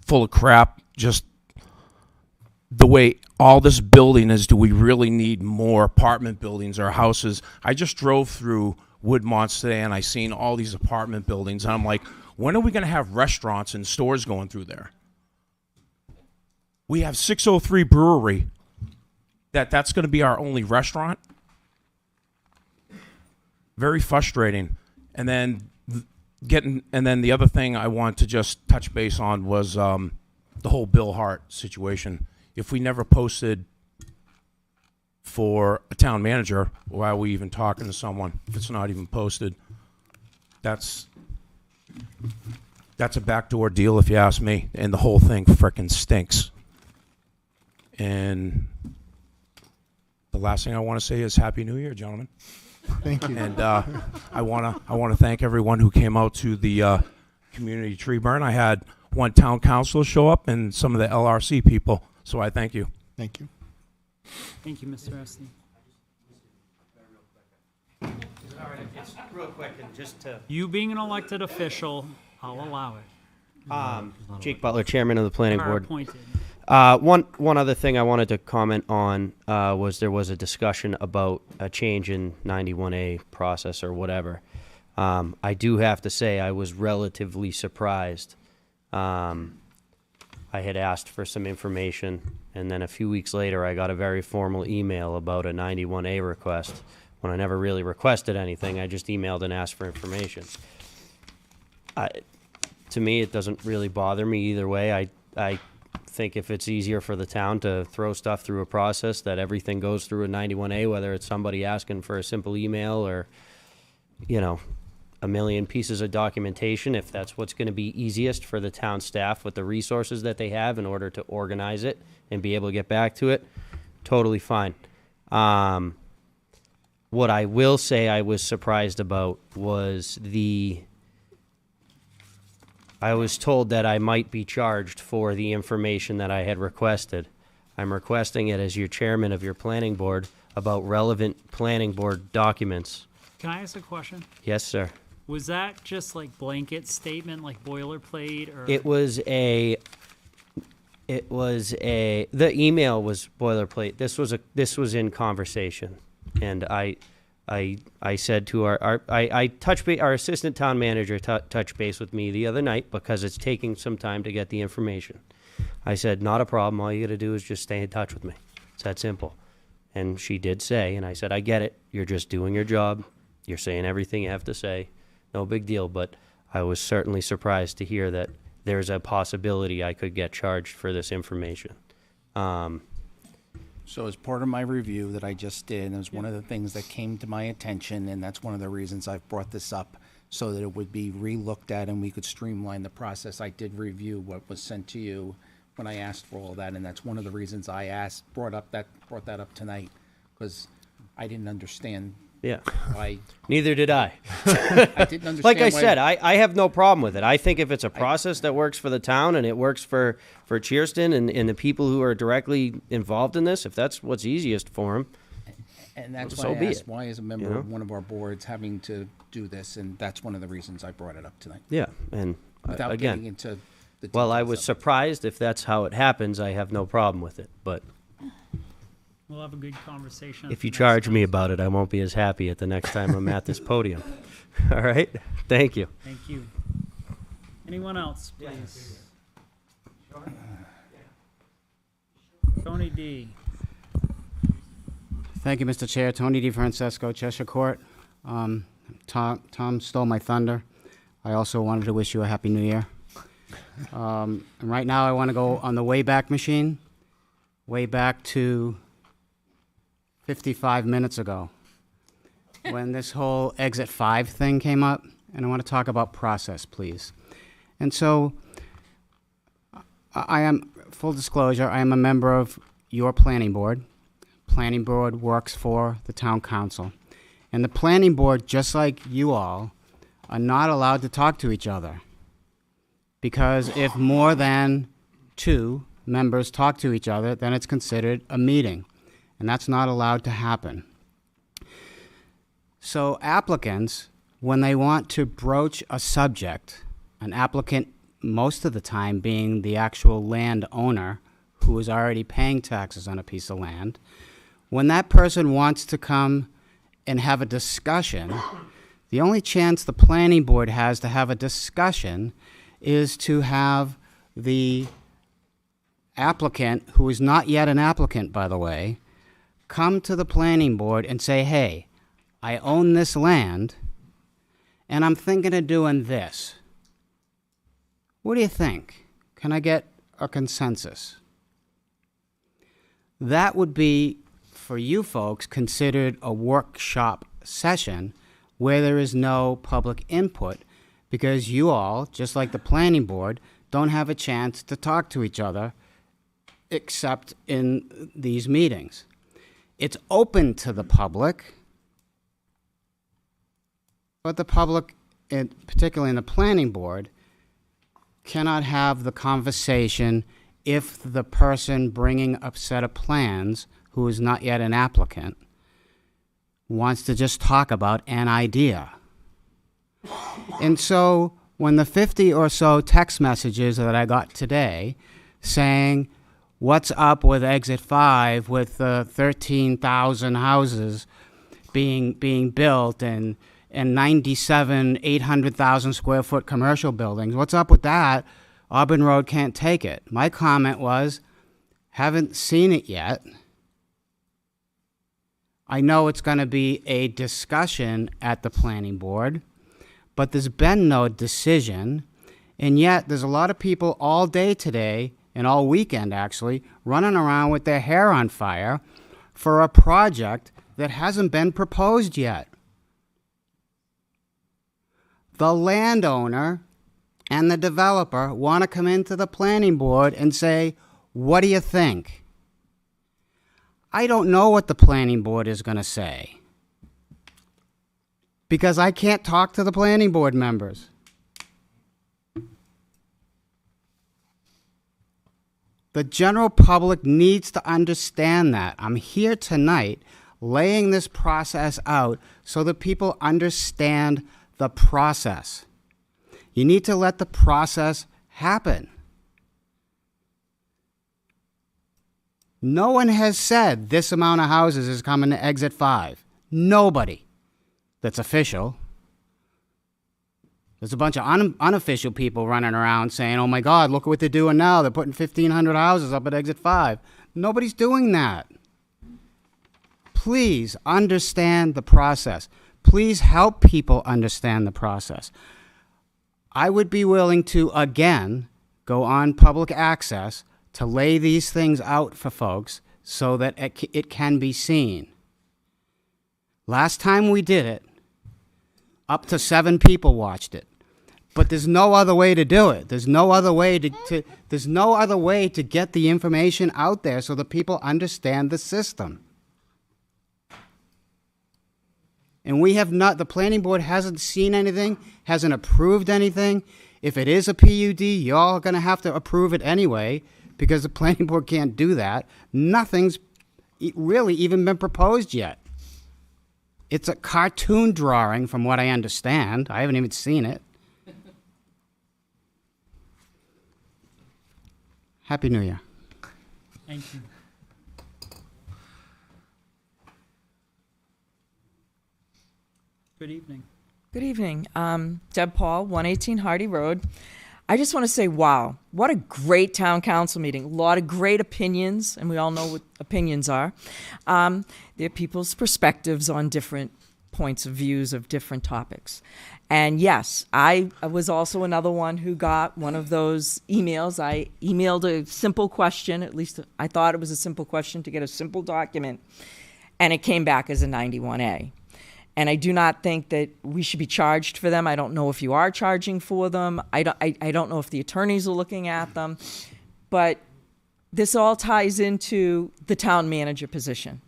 full of crap. Just the way all this building is, do we really need more apartment buildings or houses? I just drove through Woodmont today and I seen all these apartment buildings and I'm like, when are we going to have restaurants and stores going through there? We have 603 Brewery. That's going to be our only restaurant? Very frustrating. And then the other thing I want to just touch base on was the whole Bill Hart situation. If we never posted for a town manager, why are we even talking to someone if it's not even posted? That's a backdoor deal if you ask me, and the whole thing frickin' stinks. And the last thing I want to say is Happy New Year, gentlemen. Thank you. And I want to thank everyone who came out to the community tree burn. I had one town council show up and some of the LRC people, so I thank you. Thank you. Thank you, Mr. Esty. It's real quick and just to. You being an elected official, I'll allow it. Jake Butler, Chairman of the Planning Are Board. appointed. One other thing I wanted to comment on was there was a discussion about a change in 91A process or whatever. I do have to say I was relatively surprised. I had asked for some information, and then a few weeks later I got a very formal email about a 91A request when I never really requested anything. I just emailed and asked for information. To me, it doesn't really bother me either way. I think if it's easier for the town to throw stuff through a process, that everything goes through a 91A, whether it's somebody asking for a simple email or, a million pieces of documentation, if that's what's going to be easiest for the town staff with the resources that they have in order to organize it and be able to get back to it, totally fine. What I will say I was surprised about was I was told that I might be charged for the information that I had requested. I'm requesting it as your chairman of your planning board about relevant planning board documents. Can I ask a question? Yes, sir. Was that just like blanket statement, like boilerplate, or? The email was boilerplate. This was in conversation, and I said to our assistant town manager touched base with me the other night because it's taking some time to get the information. I said, not a problem. All you got to do is just stay in touch with me. It's that simple. And she did say, and I said, I get it. You're just doing your job. You're saying everything you have to say. No big deal. But I was certainly surprised to hear that there's a possibility I could get charged for this information. So as part of my review that I just did, it was one of the things that came to my attention, and that's one of the reasons I've brought this up, so that it would be re-looked at and we could streamline the process. I did review what was sent to you when I asked for all that, and that's one of the reasons I brought that up tonight, because I didn't understand. Yeah. Why. Neither did I. I didn't understand. Like I why- said, I have no problem with it. I think if it's a process that works for the town and it works for Cheerston and the people who are directly involved in this, if that's what's easiest for them, And that's so why be I asked, it, why is a member of one of our boards having to do this? And that's one of the reasons I brought it up tonight. Yeah, and Without again, getting into the well, I details was of it. surprised if that's how it happens. I have no problem with it, but We'll have a good conversation. at if the you next charge me council. about it, I won't be as happy at the next time I'm at this podium. All right, thank you. Thank you. Anyone else, please? Tony D. Thank you, Mr. Chair. Tony DeFrancesco, Cheshire Court. Tom stole my thunder. I also wanted to wish you a Happy New Year. And right now, I want to go on the Wayback Machine, way back to 55 minutes ago, when this whole Exit 5 thing came up, and I want to talk about process, please. And so, I am, full disclosure, I am a member of your planning board. Planning board works for the town council. And the planning board, just like you all, are not allowed to talk to each other. Because if more than 2 members talk to each other, then it's considered a meeting. And that's not allowed to happen. So applicants, when they want to broach a subject, an applicant most of the time being the actual landowner who is already paying taxes on a piece of land, when that person wants to come and have a discussion, the only chance the planning board has to have a discussion is to have the applicant, who is not yet an applicant, by the way, come to the planning board and say, hey, I own this land, and I'm thinking of doing this. What do you think? Can I get a consensus? That would be, for you folks, considered a workshop session where there is no public input, because you all, just like the planning board, don't have a chance to talk to each other except in these meetings. It's open to the public, but the public, particularly in the planning board, cannot have the conversation if the person bringing a set of plans, who is not yet an applicant, wants to just talk about an idea. And so when the 50 or so text messages that I got today saying, what's up with Exit 5 with 13,000 houses being built and 97 800,000 square foot commercial buildings, what's up with that? Auburn Road can't take it. My comment was, haven't seen it yet. I know it's going to be a discussion at the planning board, but there's been no decision, and yet there's a lot of people all day today, and all weekend actually, running around with their hair on fire for a project that hasn't been proposed yet. The landowner and the developer want to come into the planning board and say, what do you think? I don't know what the planning board is going to say, because I can't talk to the planning board members. The general public needs to understand that. I'm here tonight laying this process out so that people understand the process. You need to let the process happen. No one has said this amount of houses is coming to Exit 5. Nobody that's official. There's a bunch of unofficial people running around saying, oh my God, look at what they're doing now. They're putting 1,500 houses up at Exit 5. Nobody's doing that. Please understand the process. Please help people understand the process. I would be willing to, again, go on public access to lay these things out for folks so that it can be seen. Last time we did it, up to 7 people watched it. But there's no other way to do it. There's no other way there's no other way to get the information out there so that people understand the system. And we have not, the planning board hasn't seen anything, hasn't approved anything. If it is a PUD, y'all are going to have to approve it anyway, because the planning board can't do that. Nothing's really even been proposed yet. It's a cartoon drawing from what I understand. I haven't even seen it. Happy New Year. Thank you. Good evening. Good evening. Deb Paul, 118 Hardy Road. I just want to say, wow, what a great town council meeting. A lot of great opinions, and we all know what opinions are. They're people's perspectives on different points of views of different topics. And yes, I was also another one who got one of those emails. I emailed a simple question, at least I thought it was a simple question to get a simple document, and it came back as a 91A. And I do not think that we should be charged for them. I don't know if you are charging for them. I don't know if the attorneys are looking at them. But this all ties into the town manager position.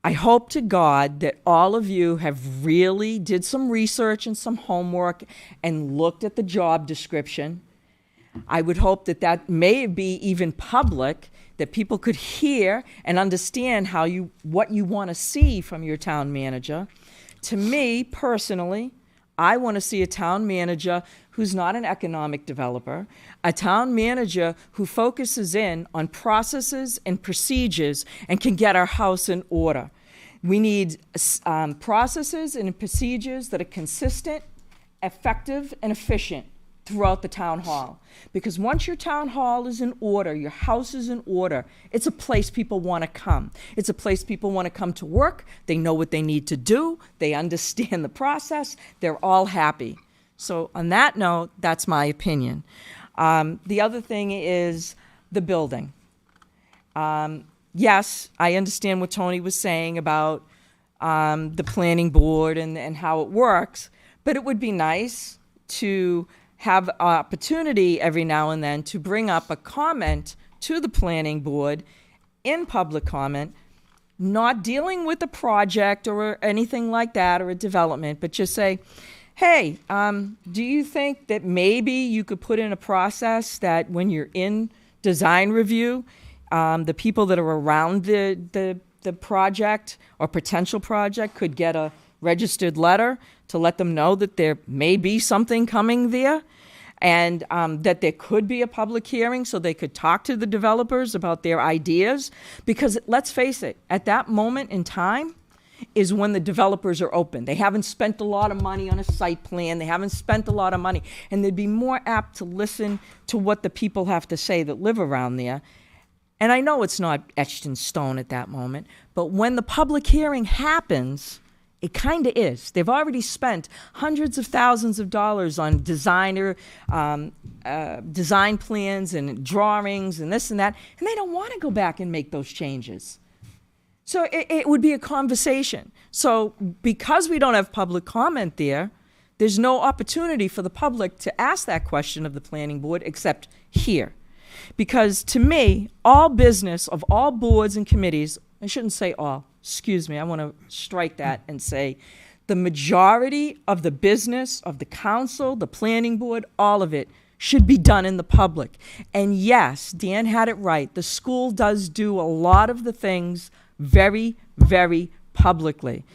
I hope to God that all of you have really did some research and some homework and looked at the job description. I would hope that that may be even public, that people could hear and understand what you want to see from your town manager. To me, personally, I want to see a town manager who's not an economic developer, a town manager who focuses in on processes and procedures and can get our house in order. We need processes and procedures that are consistent, effective, and efficient throughout the town hall. Because once your town hall is in order, your house is in order, it's a place people want to come. It's a place people want to come to work. They know what they need to do. They understand the process. They're all happy. So on that note, that's my opinion. The other thing is the building. Yes, I understand what Tony was saying about the planning board and how it works, but it would be nice to have an opportunity every now and then to bring up a comment to the planning board in public comment, not dealing with a project or anything like that or a development, but just say, hey, do you think that maybe you could put in a process that when you're in design review, the people that are around the project or potential project could get a registered letter to let them know that there may be something coming there, and that there could be a public hearing so they could talk to the developers about their ideas. Because let's face it, at that moment in time is when the developers are open. They haven't spent a lot of money on a site plan. They haven't spent a lot of money. And they'd be more apt to listen to what the people have to say that live around there. And I know it's not etched in stone at that moment, but when the public hearing happens, it kind of is. They've already spent hundreds of thousands of dollars on design plans and drawings and this and that, and they don't want to go back and make those changes. So it would be a conversation. So because we don't have public comment there, there's no opportunity for the public to ask that question of the planning board except here. Because to me, all business of all boards and committees, I shouldn't say all, excuse me, I want to strike that and say the majority of the business of the council, the planning board, all of it should be done in the public. And yes, Dan had it right. The school does do a lot of the things very, very publicly.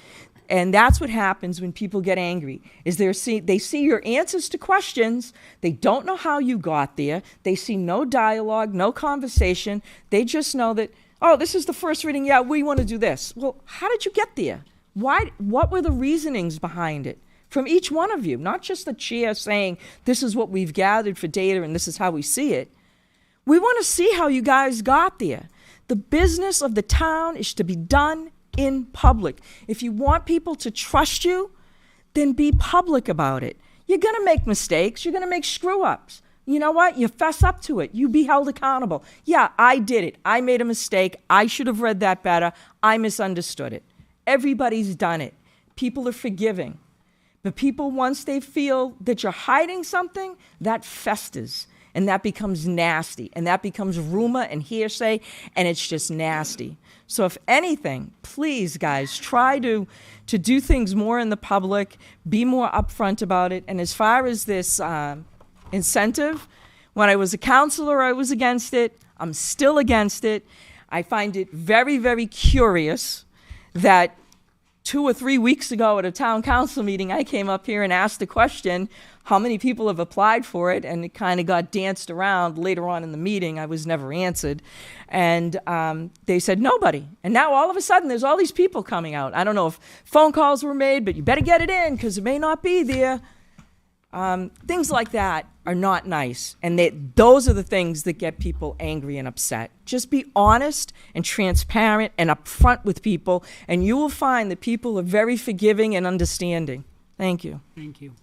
And that's what happens when people get angry, is they see your answers to questions. They don't know how you got there. They see no dialogue, no conversation. They just know that, oh, this is the first reading. Yeah, we want to do this. Well, how did you get there? Why? What were the reasonings behind it? From each one of you, not just the chair saying, this is what we've gathered for data and this is how we see it. We want to see how you guys got there. The business of the town is to be done in public. If you want people to trust you, then be public about it. You're going to make mistakes. You're going to make screw-ups. You know what? You fess up to it. You be held accountable. Yeah, I did it. I made a mistake. I should have read that better. I misunderstood it. Everybody's done it. People are forgiving. But people, once they feel that you're hiding something, that festers. And that becomes nasty. And that becomes rumor and hearsay. And it's just nasty. So if anything, please, guys, try to do things more in the public. Be more upfront about it. And as far as this incentive, when I was a counselor, I was against it. I'm still against it. I find it very, very curious that 2 or 3 weeks ago at a town council meeting, I came up here and asked a question, how many people have applied for it? And it kind of got danced around later on in the meeting. I was never answered. And they said, nobody. And now all of a sudden, there's all these people coming out. I don't know if phone calls were made, but you better get it in because it may not be there. Things like that are not nice, and those are the things that get people angry and upset. Just be honest and transparent and upfront with people, and you will find that people are very forgiving and understanding. Thank you. Thank you.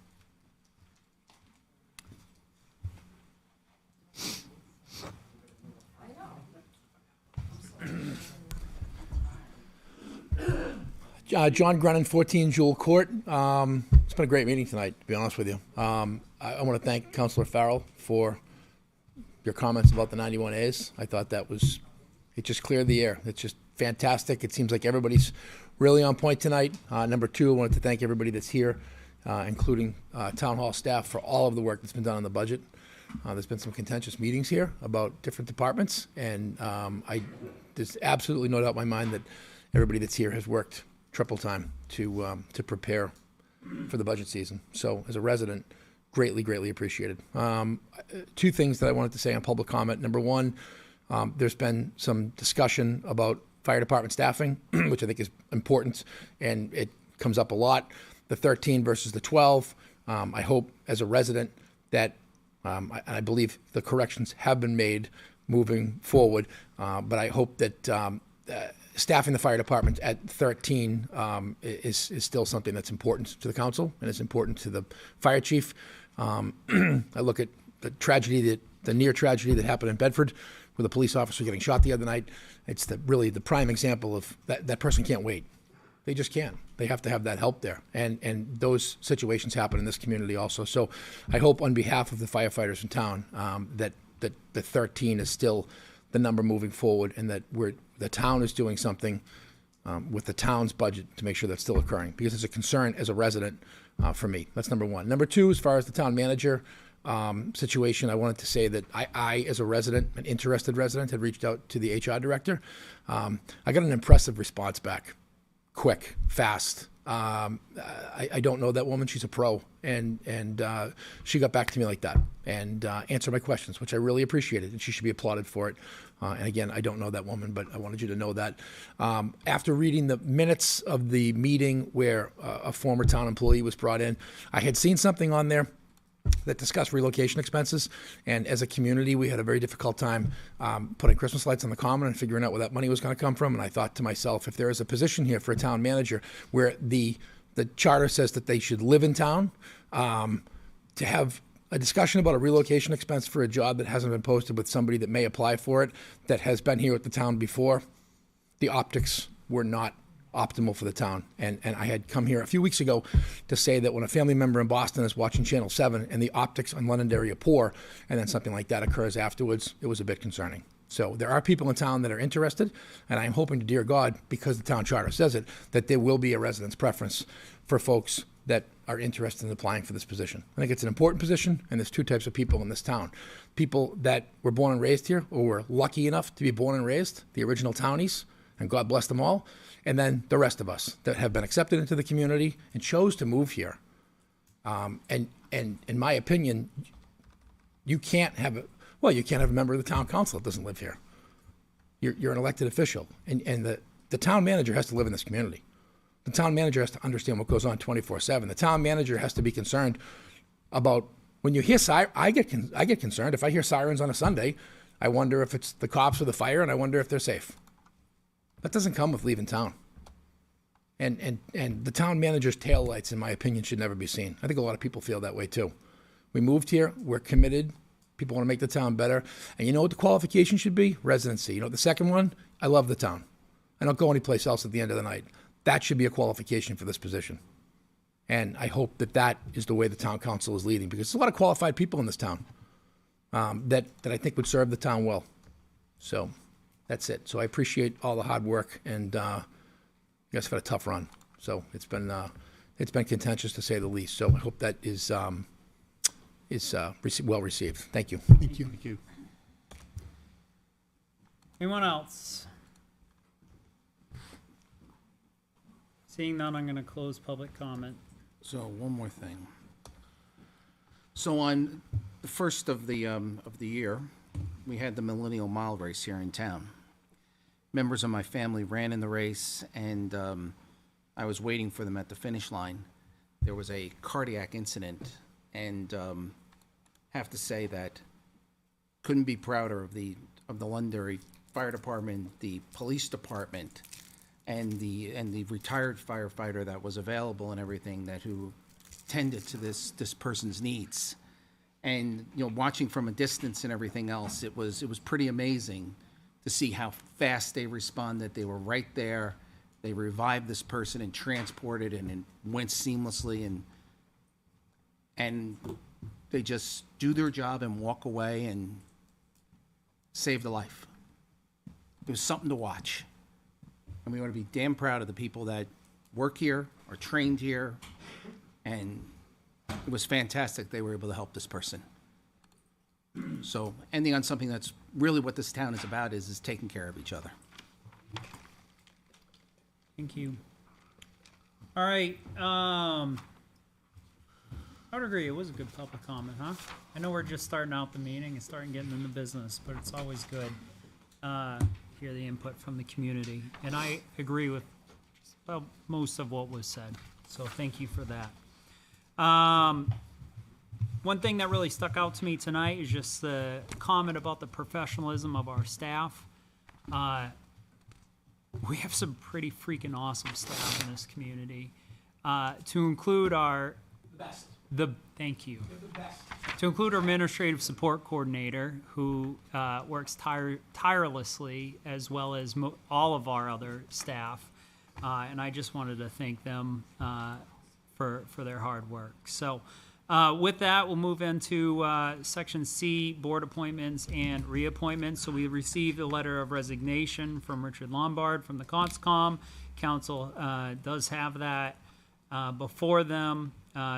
John Grennan, 14 Jewel Court. It's been a great meeting tonight, to be honest with you. I want to thank Councilor Farrell for your comments about the 91As. I thought it just cleared the air. It's just fantastic. It seems like everybody's really on point tonight. Number two, I wanted to thank everybody that's here, including Town Hall staff, for all of the work that's been done on the budget. There's been some contentious meetings here about different departments, and there's absolutely no doubt in my mind that everybody that's here has worked triple time to prepare for the budget season. So as a resident, greatly appreciated. Two things that I wanted to say on public comment. Number one, there's been some discussion about fire department staffing, which I think is important, and it comes up a lot. The 13 versus the 12. I hope as a resident that, I believe the corrections have been made moving forward, but I hope that staffing the fire department at 13 is still something that's important to the council, and it's important to the fire chief. I look at the near tragedy that happened in Bedford with a police officer getting shot the other night. It's really the prime example of that person can't wait. They just can't. They have to have that help there. And those situations happen in this community also. So I hope on behalf of the firefighters in town that the 13 is still the number moving forward, and that the town is doing something with the town's budget to make sure that's still occurring, because it's a concern as a resident for me. That's number one. Number two, as far as the town manager situation, I wanted to say that I, as a resident, an interested resident, had reached out to the HR director. I got an impressive response back. Quick, fast. I don't know that woman. She's a pro, and she got back to me like that and answered my questions, which I really appreciated, and she should be applauded for it. And again, I don't know that woman, but I wanted you to know that. After reading the minutes of the meeting where a former town employee was brought in, I had seen something on there that discussed relocation expenses, and as a community, we had a very difficult time putting Christmas lights on the common and figuring out where that money was going to come from. And I thought to myself, if there is a position here for a town manager where the charter says that they should live in town, to have a discussion about a relocation expense for a job that hasn't been posted with somebody that may apply for it, that has been here at the town before, the optics were not optimal for the town. And I had come here a few weeks ago to say that when a family member in Boston is watching Channel 7 and the optics on Londonderry are poor, and then something like that occurs afterwards, it was a bit concerning. So there are people in town that are interested, and I'm hoping to dear God, because the town charter says it, that there will be a residence preference for folks that are interested in applying for this position. I think it's an important position, and there's two types of people in this town. People that were born and raised here, or were lucky enough to be born and raised, the original townies, and God bless them all, and then the rest of us that have been accepted into the community and chose to move here. And in my opinion, you can't have a member of the town council that doesn't live here. You're an elected official, and the town manager has to live in this community. The town manager has to understand what goes on 24/7. The town manager has to be concerned about when you hear I get concerned if I hear sirens on a Sunday. I wonder if it's the cops or the fire, and I wonder if they're safe. That doesn't come with leaving town. And the town manager's taillights, in my opinion, should never be seen. I think a lot of people feel that way too. We moved here, we're committed, people want to make the town better. And you know what the qualification should be? Residency. You know what the second one? I love the town. I don't go anyplace else at the end of the night. That should be a qualification for this position. And I hope that is the way the town council is leading, because there's a lot of qualified people in this town that I think would serve the town well. So that's it. So I appreciate all the hard work, and you guys have had a tough run. So it's been contentious to say the least. So I hope that is well received. Thank you. Thank you. Thank you. Anyone else? Seeing none, I'm going to close public comment. So one more thing. So on the first of the year, we had the Millennial Mile race here in town. Members of my family ran in the race, and I was waiting for them at the finish line. There was a cardiac incident, and have to say that couldn't be prouder of the Londonderry Fire Department, the police department, and the retired firefighter that was available and everything that who tended to this person's needs. And watching from a distance and everything else, it was pretty amazing to see how fast they responded. They were right there. They revived this person and transported and it went seamlessly, and they just do their job and walk away and save the life. It was something to watch. And we want to be damn proud of the people that work here, are trained here, and it was fantastic they were able to help this person. So ending on something that's really what this town is about is taking care of each other. Thank you. All right. I would agree. It was a good public comment, huh? I know we're just starting out the meeting and starting getting into business, but it's always good to hear the input from the community. And I agree with about most of what was said. So thank you for that. One thing that really stuck out to me tonight is just the comment about the professionalism of our staff. We have some pretty freaking awesome staff in this community. To include our thank you. To include our administrative support coordinator, who works tirelessly, as well as all of our other staff, and I just wanted to thank them for their hard work. So, with that, we'll move into Section C, board appointments and reappointments. So we received a letter of resignation from Richard Lombard from the CONSCOM. Council does have that before them.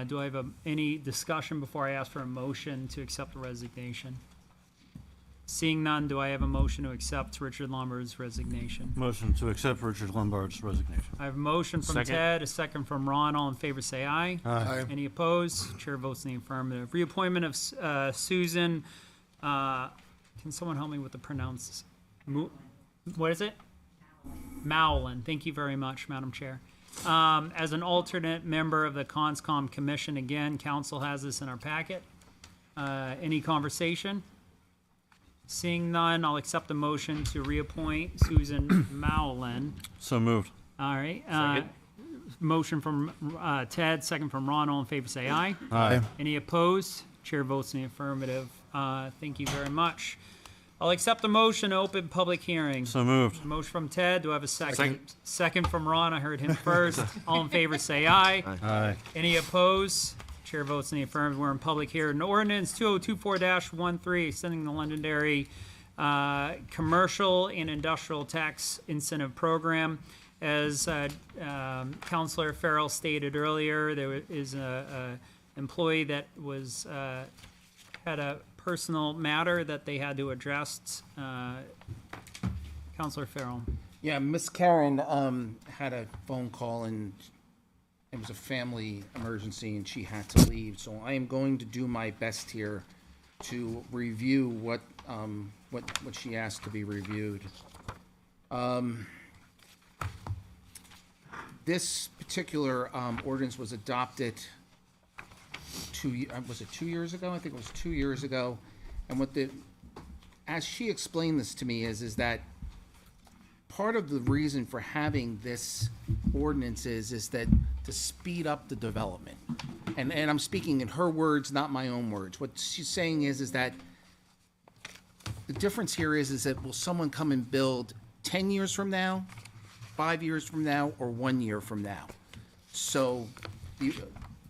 Do I have any discussion before I ask for a motion to accept the resignation? Seeing none, do I have a motion to accept Richard Lombard's resignation? Motion to accept Richard Lombard's resignation. I have a motion from Second. Ted, a second from Ron. All in favor say aye. Aye. Any opposed? Chair votes in the affirmative. Reappointment of Susan, can someone help me with the pronounce? What is it? Mowlin. Thank you very much, Madam Chair. As an alternate member of the CONSCOM Commission, again, council has this in our packet. Any conversation? Seeing none, I'll accept the motion to reappoint Susan Mowlin. So moved. All right. Second. Motion from Ted, second from Ron. All in favor say aye. Aye. Any opposed? Chair votes in the affirmative. Thank you very much. I'll accept the motion to open public hearing. So moved. Motion from Ted. Do I have a second? Second. Second from Ron. I heard him first. All in favor say aye. Aye. Any opposed? Chair votes in the affirmative. We're in public here. An ordinance 2024-13, extending the Londonderry commercial and industrial tax incentive program. As Councilor Farrell stated earlier, there is a employee that was had a personal matter that they had to address. Councilor Farrell. Yeah, Miss Karen had a phone call and it was a family emergency and she had to leave. So I am going to do my best here to review what she asked to be reviewed. This particular ordinance was adopted was it 2 years ago? I think it was 2 years ago. And as she explained this to me is that part of the reason for having this ordinance is that to speed up the development. And I'm speaking in her words, not my own words. What she's saying is that the difference here is that will someone come and build 10 years from now, 5 years from now, or 1 year from now? So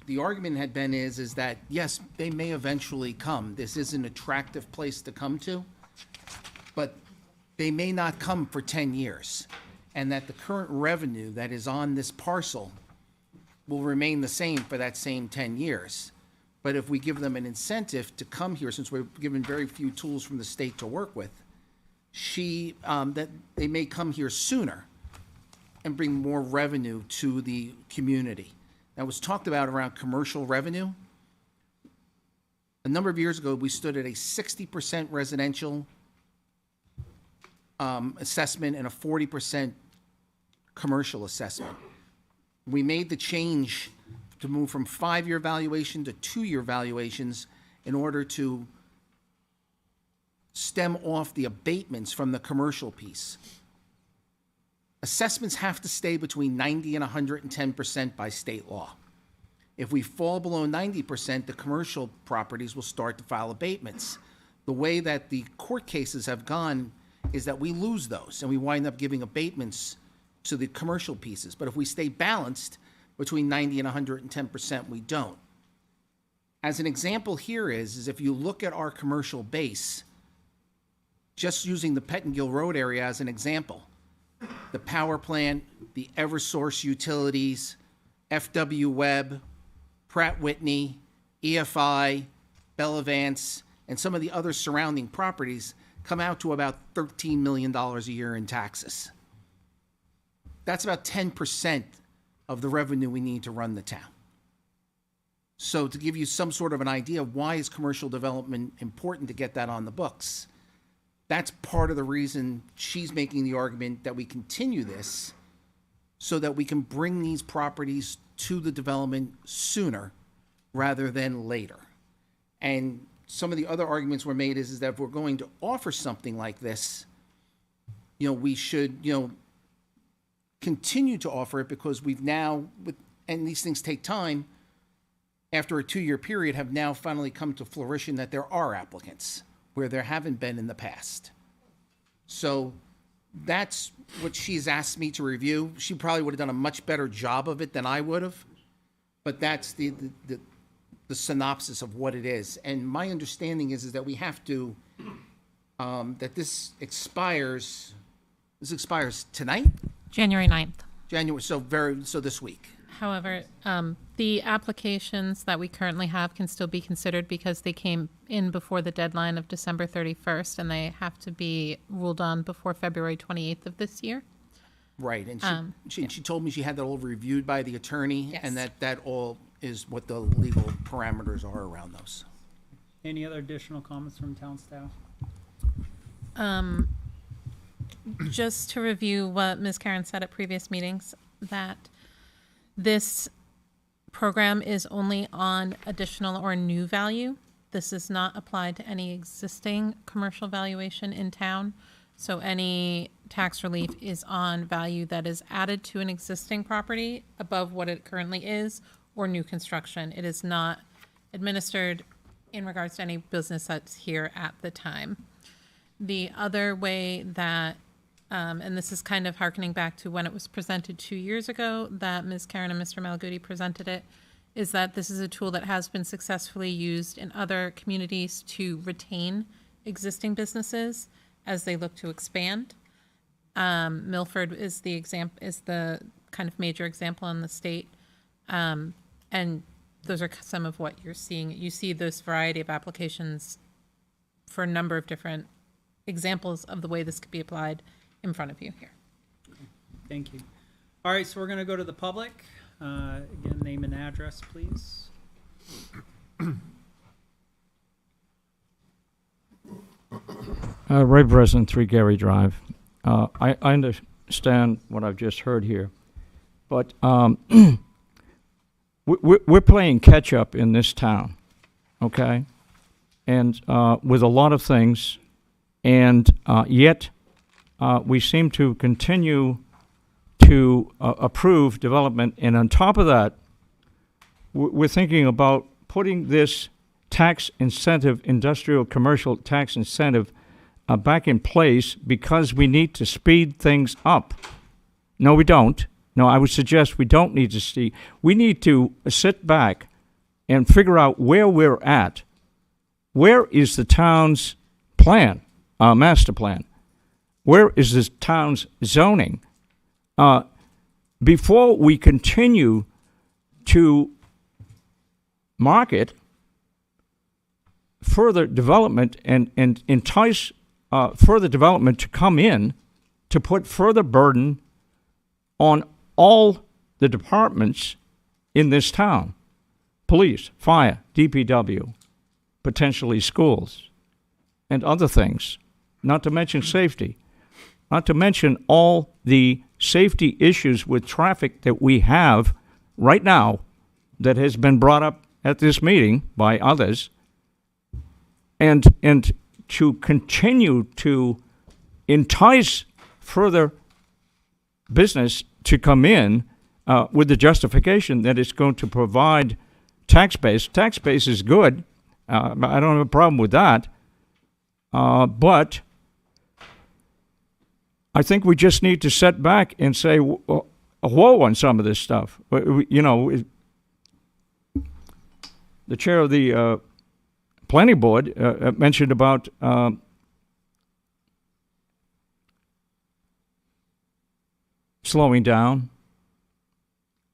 the argument had been is that, yes, they may eventually come. This is an attractive place to come to, but they may not come for 10 years, and that the current revenue that is on this parcel will remain the same for that same 10 years. But if we give them an incentive to come here, since we're given very few tools from the state to work with, that they may come here sooner and bring more revenue to the community. That was talked about around commercial revenue. A number of years ago, we stood at a 60% residential assessment and a 40% commercial assessment. We made the change to move from 5-year valuation to 2-year valuations in order to stem off the abatements from the commercial piece. Assessments have to stay between 90 and 110% by state law. If we fall below 90%, the commercial properties will start to file abatements. The way that the court cases have gone is that we lose those and we wind up giving abatements to the commercial pieces. But if we stay balanced between 90 and 110%, we don't. As an example here is if you look at our commercial base, just using the Pettingill Road area as an example, the power plant, the Eversource Utilities, FW Webb, Pratt Whitney, EFI, Bellavance, and some of the other surrounding properties come out to about $13 million a year in taxes. That's about 10% of the revenue we need to run the town. So to give you some sort of an idea of why is commercial development important to get that on the books, that's part of the reason she's making the argument that we continue this so that we can bring these properties to the development sooner rather than later. And some of the other arguments were made is that if we're going to offer something like this, we should, continue to offer it because we've now, and these things take time, after a 2-year period, have now finally come to fruition that there are applicants where there haven't been in the past. So that's what she's asked me to review. She probably would have done a much better job of it than I would have, but that's the synopsis of what it is. And my understanding is that we have to, that this expires tonight? January 9th. So this week. However, the applications that we currently have can still be considered because they came in before the deadline of December 31st, and they have to be ruled on before February 28th of this year. Right, and she told me she had that all reviewed by the attorney, and that all is what the legal parameters are around those. Any other additional comments from town staff? Just to review what Ms. Karen said at previous meetings, that this program is only on additional or new value. This is not applied to any existing commercial valuation in town. So any tax relief is on value that is added to an existing property above what it currently is, or new construction. It is not administered in regards to any business that's here at the time. The other way that and this is kind of hearkening back to when it was presented 2 years ago that Ms. Karen and Mr. Malguti presented it, is that this is a tool that has been successfully used in other communities to retain existing businesses as they look to expand. Milford is the kind of major example in the state. And those are some of what you're seeing. You see this variety of applications for a number of different examples of the way this could be applied in front of you here. Thank you. All right, so we're going to go to the public. Again, name and address, please. Ray Breslin, 3 Gary Drive. I understand what I've just heard here, but we're playing catch-up in this town, okay? And with a lot of things, and yet we seem to continue to approve development, and on top of that, we're thinking about putting this tax incentive, industrial commercial tax incentive, back in place because we need to speed things up. No, we don't. No, I would suggest we don't need to see. We need to sit back and figure out where we're at. Where is the town's plan, master plan? Where is this town's zoning? Before we continue to market further development and entice further development to come in to put further burden on all the departments in this town, police, fire, DPW, potentially schools, and other things, not to mention safety, not to mention all the safety issues with traffic that we have right now that has been brought up at this meeting by others, and to continue to entice further business to come in with the justification that it's going to provide tax base. Tax base is good. I don't have a problem with that. But I think we just need to set back and say, whoa on some of this stuff. You know, the chair of the planning board mentioned about slowing down,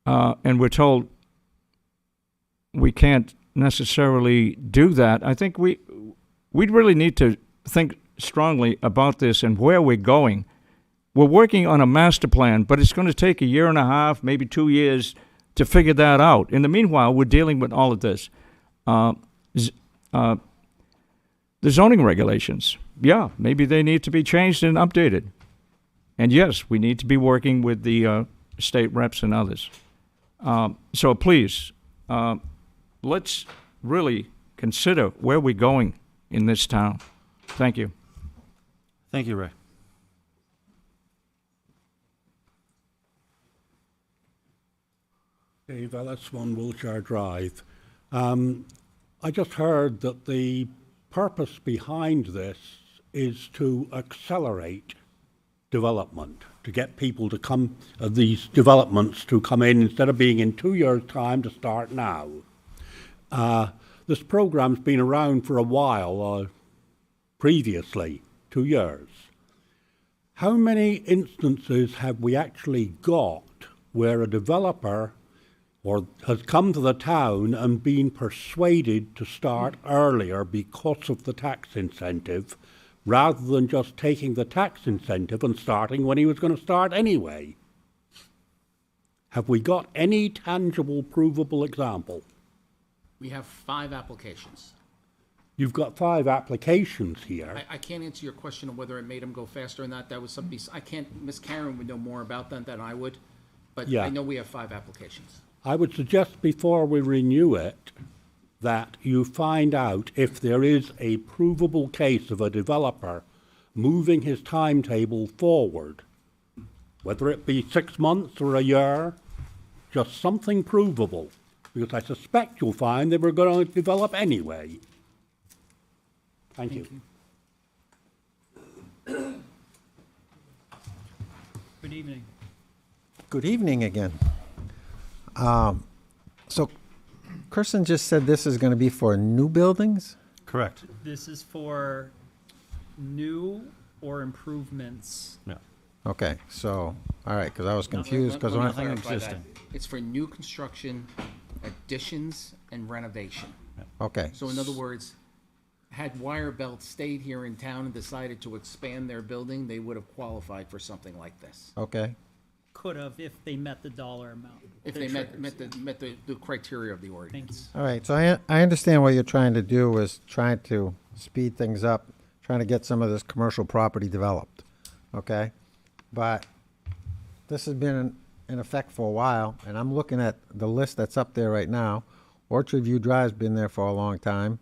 and we're told we can't necessarily do that. I think we'd really need to think strongly about this and where we're going. We're working on a master plan, but it's going to take a year and a half, maybe 2 years to figure that out. In the meanwhile, we're dealing with all of this. The zoning regulations, yeah, maybe they need to be changed and updated. And yes, we need to be working with the state reps and others. So please, let's really consider where we're going in this town. Thank you. Thank you, Ray. Dave Ellis, 1 Wilshire Drive. I just heard that the purpose behind this is to accelerate development, to get people to come, these developments to come in instead of being in 2 years' time to start now. This program's been around for a while, previously, 2 years. How many instances have we actually got where a developer has come to the town and been persuaded to start earlier because of the tax incentive, rather than just taking the tax incentive and starting when he was going to start anyway? Have we got any tangible, provable example? We have 5 applications. You've got 5 applications here. I can't answer your question of whether it made them go faster or not. That was something, I can't, Ms. Karen would know more about that than I would, but Yeah. I know we have 5 applications. I would suggest before we renew it that you find out if there is a provable case of a developer moving his timetable forward, whether it be 6 months or a year, just something provable, because I suspect you'll find they were going to develop anyway. Thank you. Good evening. Good evening again. So Kirsten just said this is going to be for new buildings? Correct. This is for new or improvements. Yeah. Okay, so, all right, because I was confused, because when I think Clarify that. It's for new construction, additions, and renovation. Okay. So in other words, had Wire Belt stayed here in town and decided to expand their building, they would have qualified for something like this. Okay. Could have if they met the dollar amount. If the they triggers. met the criteria of the ordinance. All right, so I understand what you're trying to do is trying to speed things up, trying to get some of this commercial property developed, okay? But this has been in effect for a while, and I'm looking at the list that's up there right now. Orchard View Drive's been there for a long time.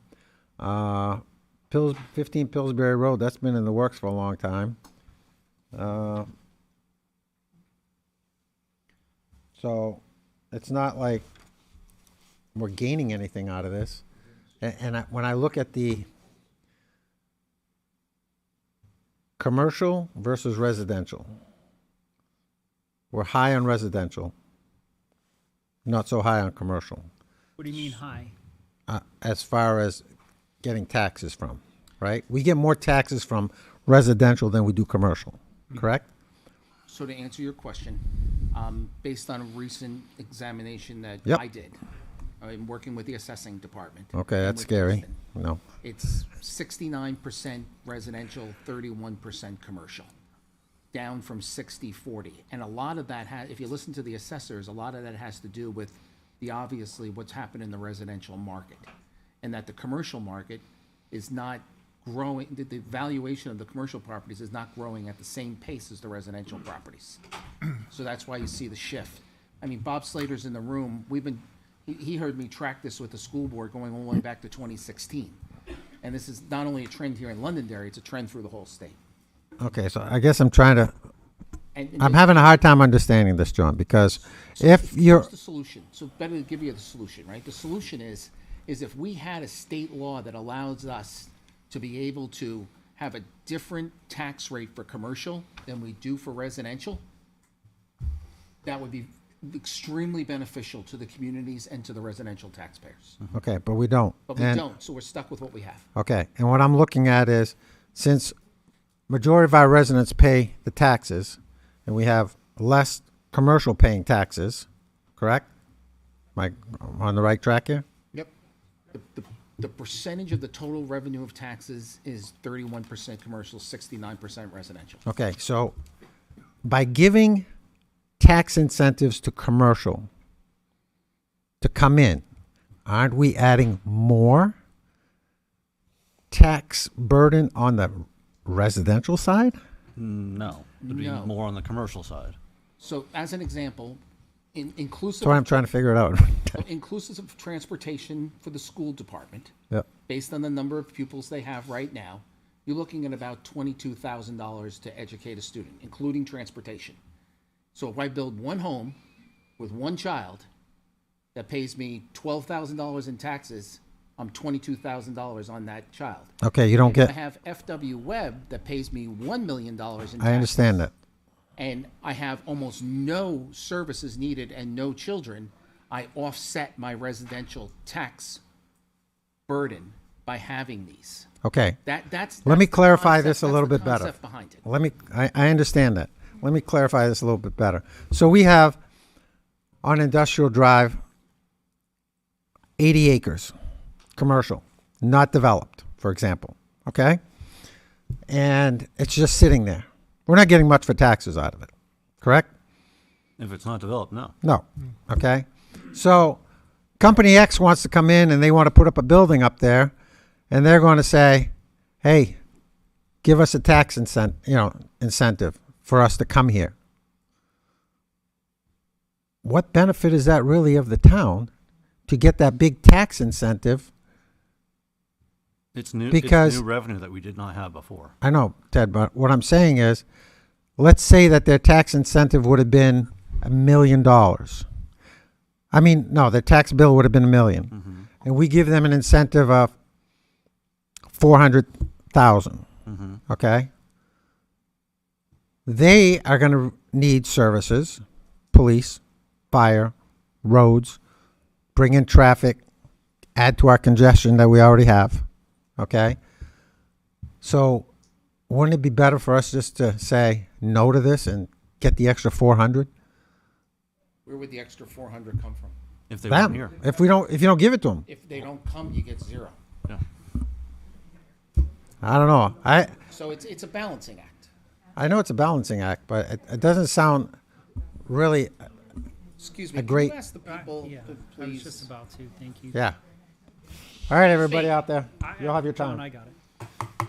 15 Pillsbury Road, that's been in the works for a long time. So it's not like we're gaining anything out of this. And when I look at the commercial versus residential, we're high on residential, not so high on commercial, What do you mean high? as far as getting taxes from, right? We get more taxes from residential than we do commercial, correct? So to answer your question, based on a recent examination that Yep. I did, I'm working with the assessing department. Okay, and that's with scary. Kristen. No. It's 69% residential, 31% commercial, down from 60-40. And a lot of that, if you listen to the assessors, a lot of that has to do with obviously what's happened in the residential market. And that the commercial market is not growing, the valuation of the commercial properties is not growing at the same pace as the residential properties. So that's why you see the shift. I mean, Bob Slater's in the room. he heard me track this with the school board going all the way back to 2016. And this is not only a trend here in Londonderry, it's a trend through the whole state. Okay, so I guess I'm trying to, And I'm having a hard time understanding this, John, because if you're, Here's the solution. So better to give you the solution, right? The solution is if we had a state law that allows us to be able to have a different tax rate for commercial than we do for residential, that would be extremely beneficial to the communities and to the residential taxpayers. okay, but we don't. But we And- don't, so we're stuck with what we have. Okay, and what I'm looking at is, since majority of our residents pay the taxes, and we have less commercial paying taxes, correct? Am I on the right track here? Yep. The percentage of the total revenue of taxes is 31% commercial, 69% residential. Okay, so by giving tax incentives to commercial to come in, aren't we adding more tax burden on the residential side? No, it'd be No. more on the commercial side. So as an example, inclusive. That's what I'm trying to figure it out. Inclusive of transportation for the school department. Yep. Based on the number of pupils they have right now, you're looking at about $22,000 to educate a student, including transportation. So if I build one home with one child that pays me $12,000 in taxes, I'm $22,000 on that child. Okay, you don't If get- I have FW Web that pays me $1 million in taxes. I understand that. And I have almost no services needed and no children, I offset my residential tax burden by having these. Okay. That's Let me the clarify concept- this a that's little the bit better. concept behind it. I understand that. Let me clarify this a little bit better. So we have on Industrial Drive 80 acres, commercial, not developed, for example. Okay? And it's just sitting there. We're not getting much for taxes out of it. Correct? If it's not developed, no. No. Okay? So Company X wants to come in and they want to put up a building up there, and they're going to say, hey, give us a tax incentive for us to come here. What benefit is that really of the town to get that big tax incentive? It's new, Because- it's new revenue that we did not have before. I know, Ted, but what I'm saying is, let's say that their tax incentive would have been $1 million. I mean, no, their tax bill would have been $1 million. And we give them an incentive of $400,000. Okay? They are going to need services, police, fire, roads, bring in traffic, add to our congestion that we already have. Okay? So wouldn't it be better for us just to say no to this and get the extra 400? Where would the extra 400 come from? If they Them. weren't here. If you don't give it to them. If they don't come, you get zero. Yeah. I don't know. So it's a balancing act. I know it's a balancing act, but it doesn't sound really Excuse me, a can great. you ask the people Yeah, to I was please? just about to, thank you. Yeah. All right, everybody out there, I- you'll have your John, time. I got it.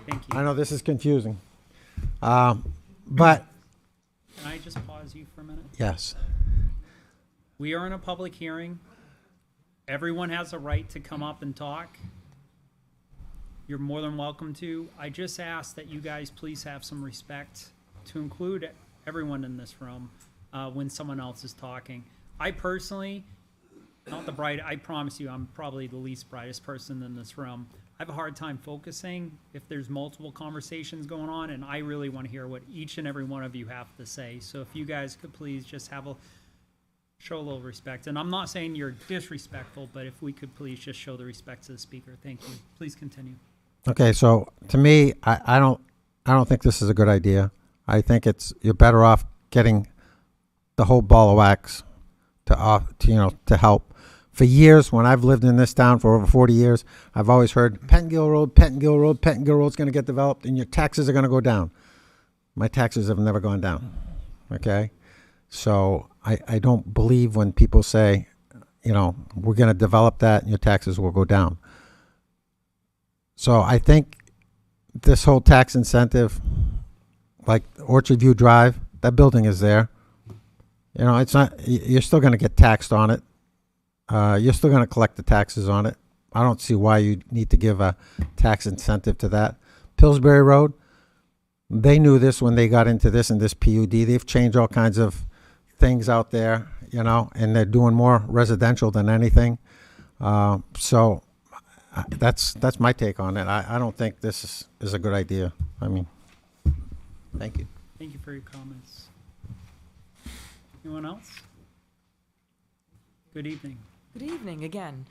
Thank you. I know this is confusing, but Can I just pause you for a minute? yes. We are in a public hearing. Everyone has a right to come up and talk. You're more than welcome to. I just ask that you guys please have some respect to include everyone in this room when someone else is talking. I personally, not the bright, I promise you, I'm probably the least brightest person in this room. I have a hard time focusing if there's multiple conversations going on, and I really want to hear what each and every one of you have to say. So if you guys could please just show a little respect. And I'm not saying you're disrespectful, but if we could please just show the respect to the speaker. Thank you. Please continue. Okay, so to me, I don't think this is a good idea. I think you're better off getting the whole ball of wax to help. For years, when I've lived in this town for over 40 years, I've always heard Pettingill Road, Pettingill Road, Pettingill Road's going to get developed, and your taxes are going to go down. My taxes have never gone down. Okay, so I don't believe when people say, we're going to develop that and your taxes will go down. So I think this whole tax incentive, like Orchard View Drive, that building is there. It's not, you're still going to get taxed on it. you're still going to collect the taxes on it. I don't see why you need to give a tax incentive to that. Pillsbury Road, they knew this when they got into this and this PUD. They've changed all kinds of things out there, and they're doing more residential than anything. So that's my take on it. I don't think this is a good idea. I mean, thank you. Thank you for your comments. Anyone else? Good evening. Good evening again.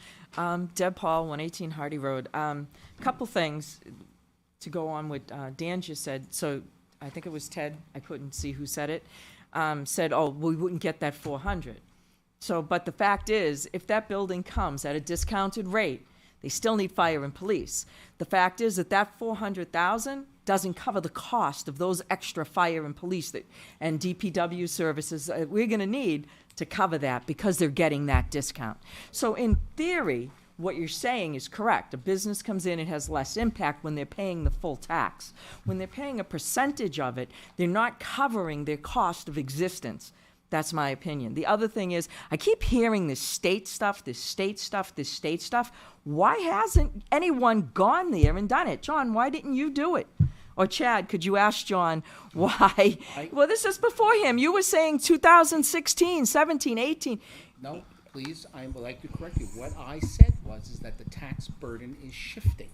Deb Paul, 118 Hardy Road. Couple things to go on what Dan just said. So I think it was Ted, I couldn't see who said it, said, oh, we wouldn't get that 400. So, but the fact is, if that building comes at a discounted rate, they still need fire and police. The fact is that 400,000 doesn't cover the cost of those extra fire and police and DPW services that we're going to need to cover that because they're getting that discount. So in theory, what you're saying is correct. A business comes in, it has less impact when they're paying the full tax. When they're paying a percentage of it, they're not covering their cost of existence. That's my opinion. The other thing is, I keep hearing this state stuff, this state stuff, this state stuff. Why hasn't anyone gone there and done it? John, why didn't you do it? Or Chad, could you ask John why? Well, this is before him. You were saying 2016, 17, 18. No, please, I would like to correct you. What I said is that the tax burden is shifting.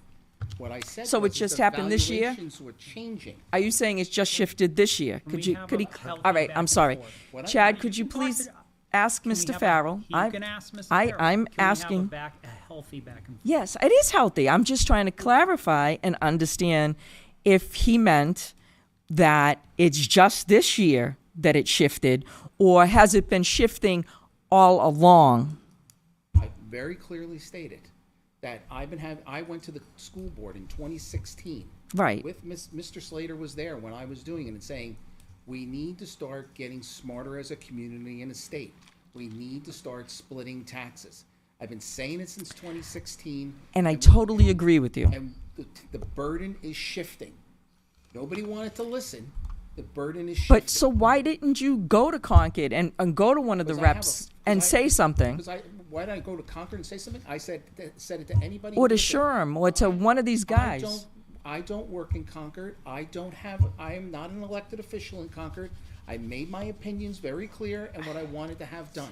What I said so was it just the happened this year? valuations were changing. Are you saying it's just shifted this year? Could he? All right, I'm sorry. Chad, could you please ask Mr. Farrell? You can ask Mr. Farrell. I'm Can we asking. have a healthy back and forth? Yes, it is healthy. I'm just trying to clarify and understand if he meant that it's just this year that it shifted, or has it been shifting all along? I very clearly stated that I went to the school board in 2016. Right. With Mr. Slater was there when I was doing it and saying, we need to start getting smarter as a community and a state. We need to start splitting taxes. I've been saying it since 2016. And I totally agree with you. And the burden is shifting. Nobody wanted to listen. The burden is shifting. But so why didn't you go to Concord and go to one of the reps and say something? Why did I go to Concord and say something? I said it to anybody. Or to Sherm, or to one of these guys. I don't work in Concord. I am not an elected official in Concord. I made my opinions very clear and what I wanted to have done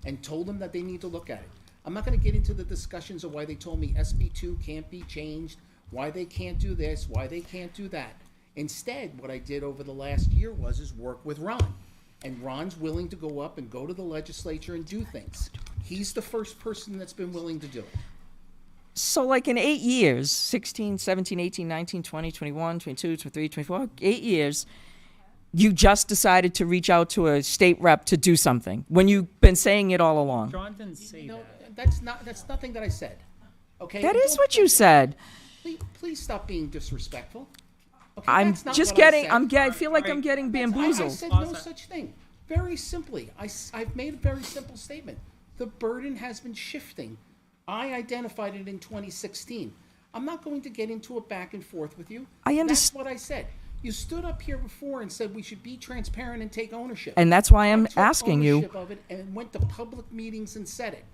and told them that they need to look at it. I'm not going to get into the discussions of why they told me SB2 can't be changed, why they can't do this, why they can't do that. Instead, what I did over the last year is work with Ron. And Ron's willing to go up and go to the legislature and do things. He's the first person that's been willing to do it. So like in 8 years, 16, 17, 18, 19, 20, 21, 22, 23, 24, 8 years, you just decided to reach out to a state rep to do something when you've been saying it all along. John didn't say that. That's nothing that I said. Okay? That is what you said. Please stop being disrespectful. Okay, I'm that's not just what I getting, said. I feel like I'm getting bamboozled. I said no such thing. Very simply, I've made a very simple statement. The burden has been shifting. I identified it in 2016. I'm not going to get into a back and forth with you. That's what I said. You stood up here before and said we should be transparent and take ownership. And that's why I'm asking you. Of it and went to public meetings and said it.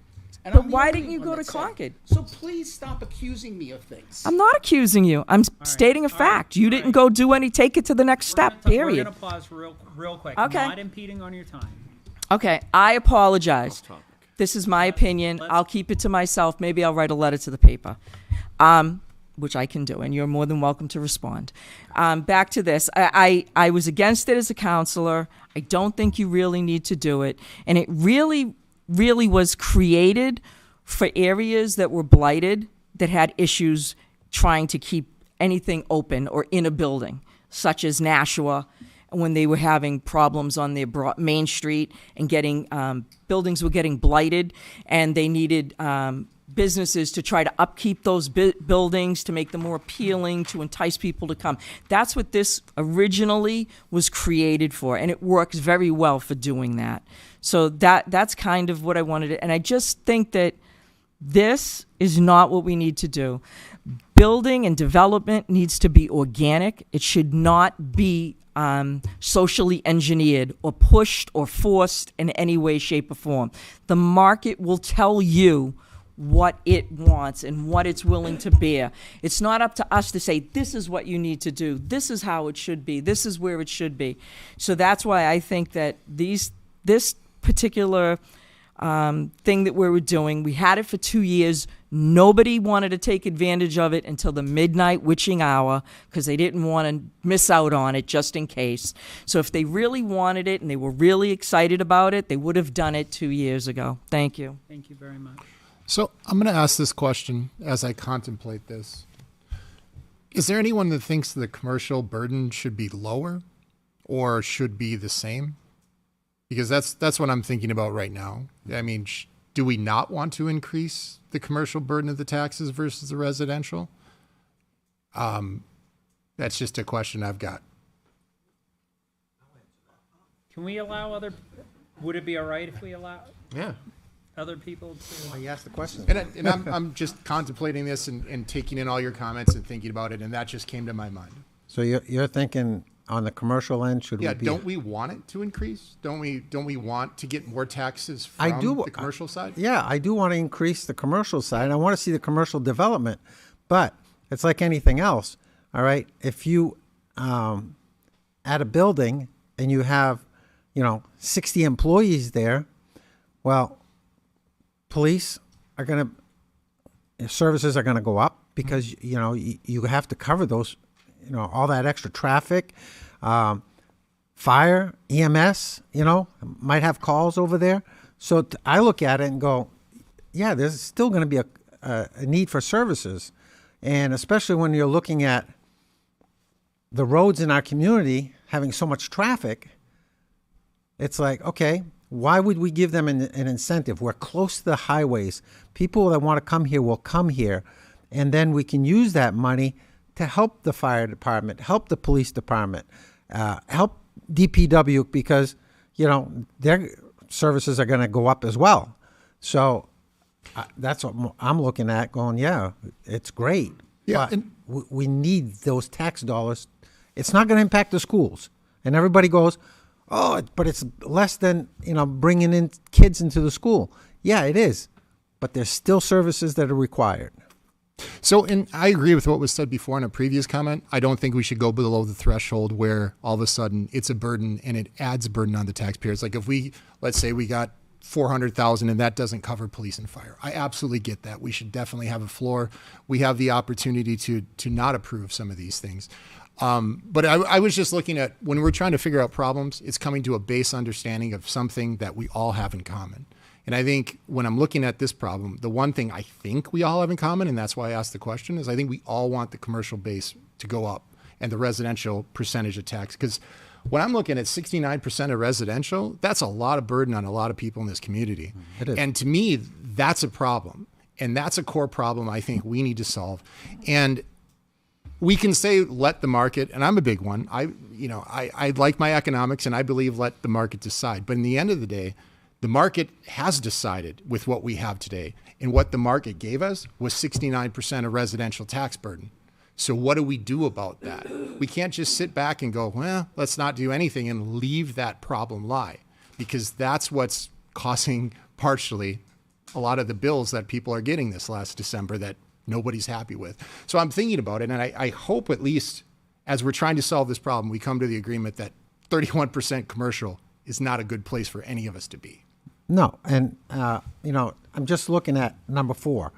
And But why didn't you go to Concord? So please stop accusing me of things. I'm not accusing you. I'm stating a fact. You didn't go take it to the next step, period. We're going to pause real quick. Okay. I'm not impeding on your time. Okay, I apologize. This is my opinion. I'll keep it to myself. Maybe I'll write a letter to the paper, which I can do, and you're more than welcome to respond. Back to this. I was against it as a counselor. I don't think you really need to do it. And it really was created for areas that were blighted, that had issues trying to keep anything open or in a building, such as Nashua, when they were having problems on their Main Street and getting buildings were getting blighted, and they needed businesses to try to upkeep those buildings to make them more appealing, to entice people to come. That's what this originally was created for, and it works very well for doing that. So that's kind of what I wanted to, and I just think that this is not what we need to do. Building and development needs to be organic. It should not be socially engineered or pushed or forced in any way, shape, or form. The market will tell you what it wants and what it's willing to bear. It's not up to us to say, this is what you need to do. This is how it should be. This is where it should be. So that's why I think that this particular thing that we were doing, we had it for 2 years. Nobody wanted to take advantage of it until the midnight witching hour because they didn't want to miss out on it just in case. So if they really wanted it and they were really excited about it, they would have done it 2 years ago. Thank you. Thank you very much. So I'm going to ask this question as I contemplate this. Is there anyone that thinks the commercial burden should be lower or should be the same? Because that's what I'm thinking about right now. I mean, do we not want to increase the commercial burden of the taxes versus the residential? That's just a question I've got. Can we allow other, would it be all right if we allow Yeah. other people to? You asked the question. And I'm just contemplating this and taking in all your comments and thinking about it, and that just came to my mind. So you're thinking on the commercial end, should we be? Don't we want it to increase? Don't we want to get more taxes from I do, the commercial side? Yeah, I do want to increase the commercial side. I want to see the commercial development, but it's like anything else. All right, if you at a building and you have 60 employees there, well, police are going to, services are going to go up because you have to cover those, all that extra traffic. Fire, EMS, might have calls over there. So I look at it and go, yeah, there's still going to be a need for services. And especially when you're looking at the roads in our community having so much traffic, it's like, okay, why would we give them an incentive? We're close to the highways. People that want to come here will come here. And then we can use that money to help the fire department, help the police department, help DPW because, their services are going to go up as well. So that's what I'm looking at going, yeah, it's great. Yeah, but we need those tax dollars. It's not going to impact the schools. And everybody goes, oh, but it's less than, bringing in kids into the school. Yeah, it is. But there's still services that are required. So, and I agree with what was said before in a previous comment. I don't think we should go below the threshold where all of a sudden it's a burden and it adds a burden on the taxpayers. Like if let's say we got $400,000 and that doesn't cover police and fire. I absolutely get that. We should definitely have a floor. We have the opportunity to not approve some of these things. But I was just looking at when we're trying to figure out problems, it's coming to a base understanding of something that we all have in common. And I think when I'm looking at this problem, the one thing I think we all have in common, and that's why I asked the question, is I think we all want the commercial base to go up and the residential percentage of tax. Because when I'm looking at 69% of residential, that's a lot of burden on a lot of people in this community. It is. And to me, that's a problem. And that's a core problem I think we need to solve. And we can say, let the market, and I'm a big one. I like my economics and I believe let the market decide. But in the end of the day, the market has decided with what we have today. And what the market gave us was 69% of residential tax burden. So what do we do about that? We can't just sit back and go, well, let's not do anything and leave that problem lie. Because that's what's causing partially a lot of the bills that people are getting this last December that nobody's happy with. So I'm thinking about it, and I hope at least as we're trying to solve this problem, we come to the agreement that 31% commercial is not a good place for any of us to be. No, and I'm just looking at number 4,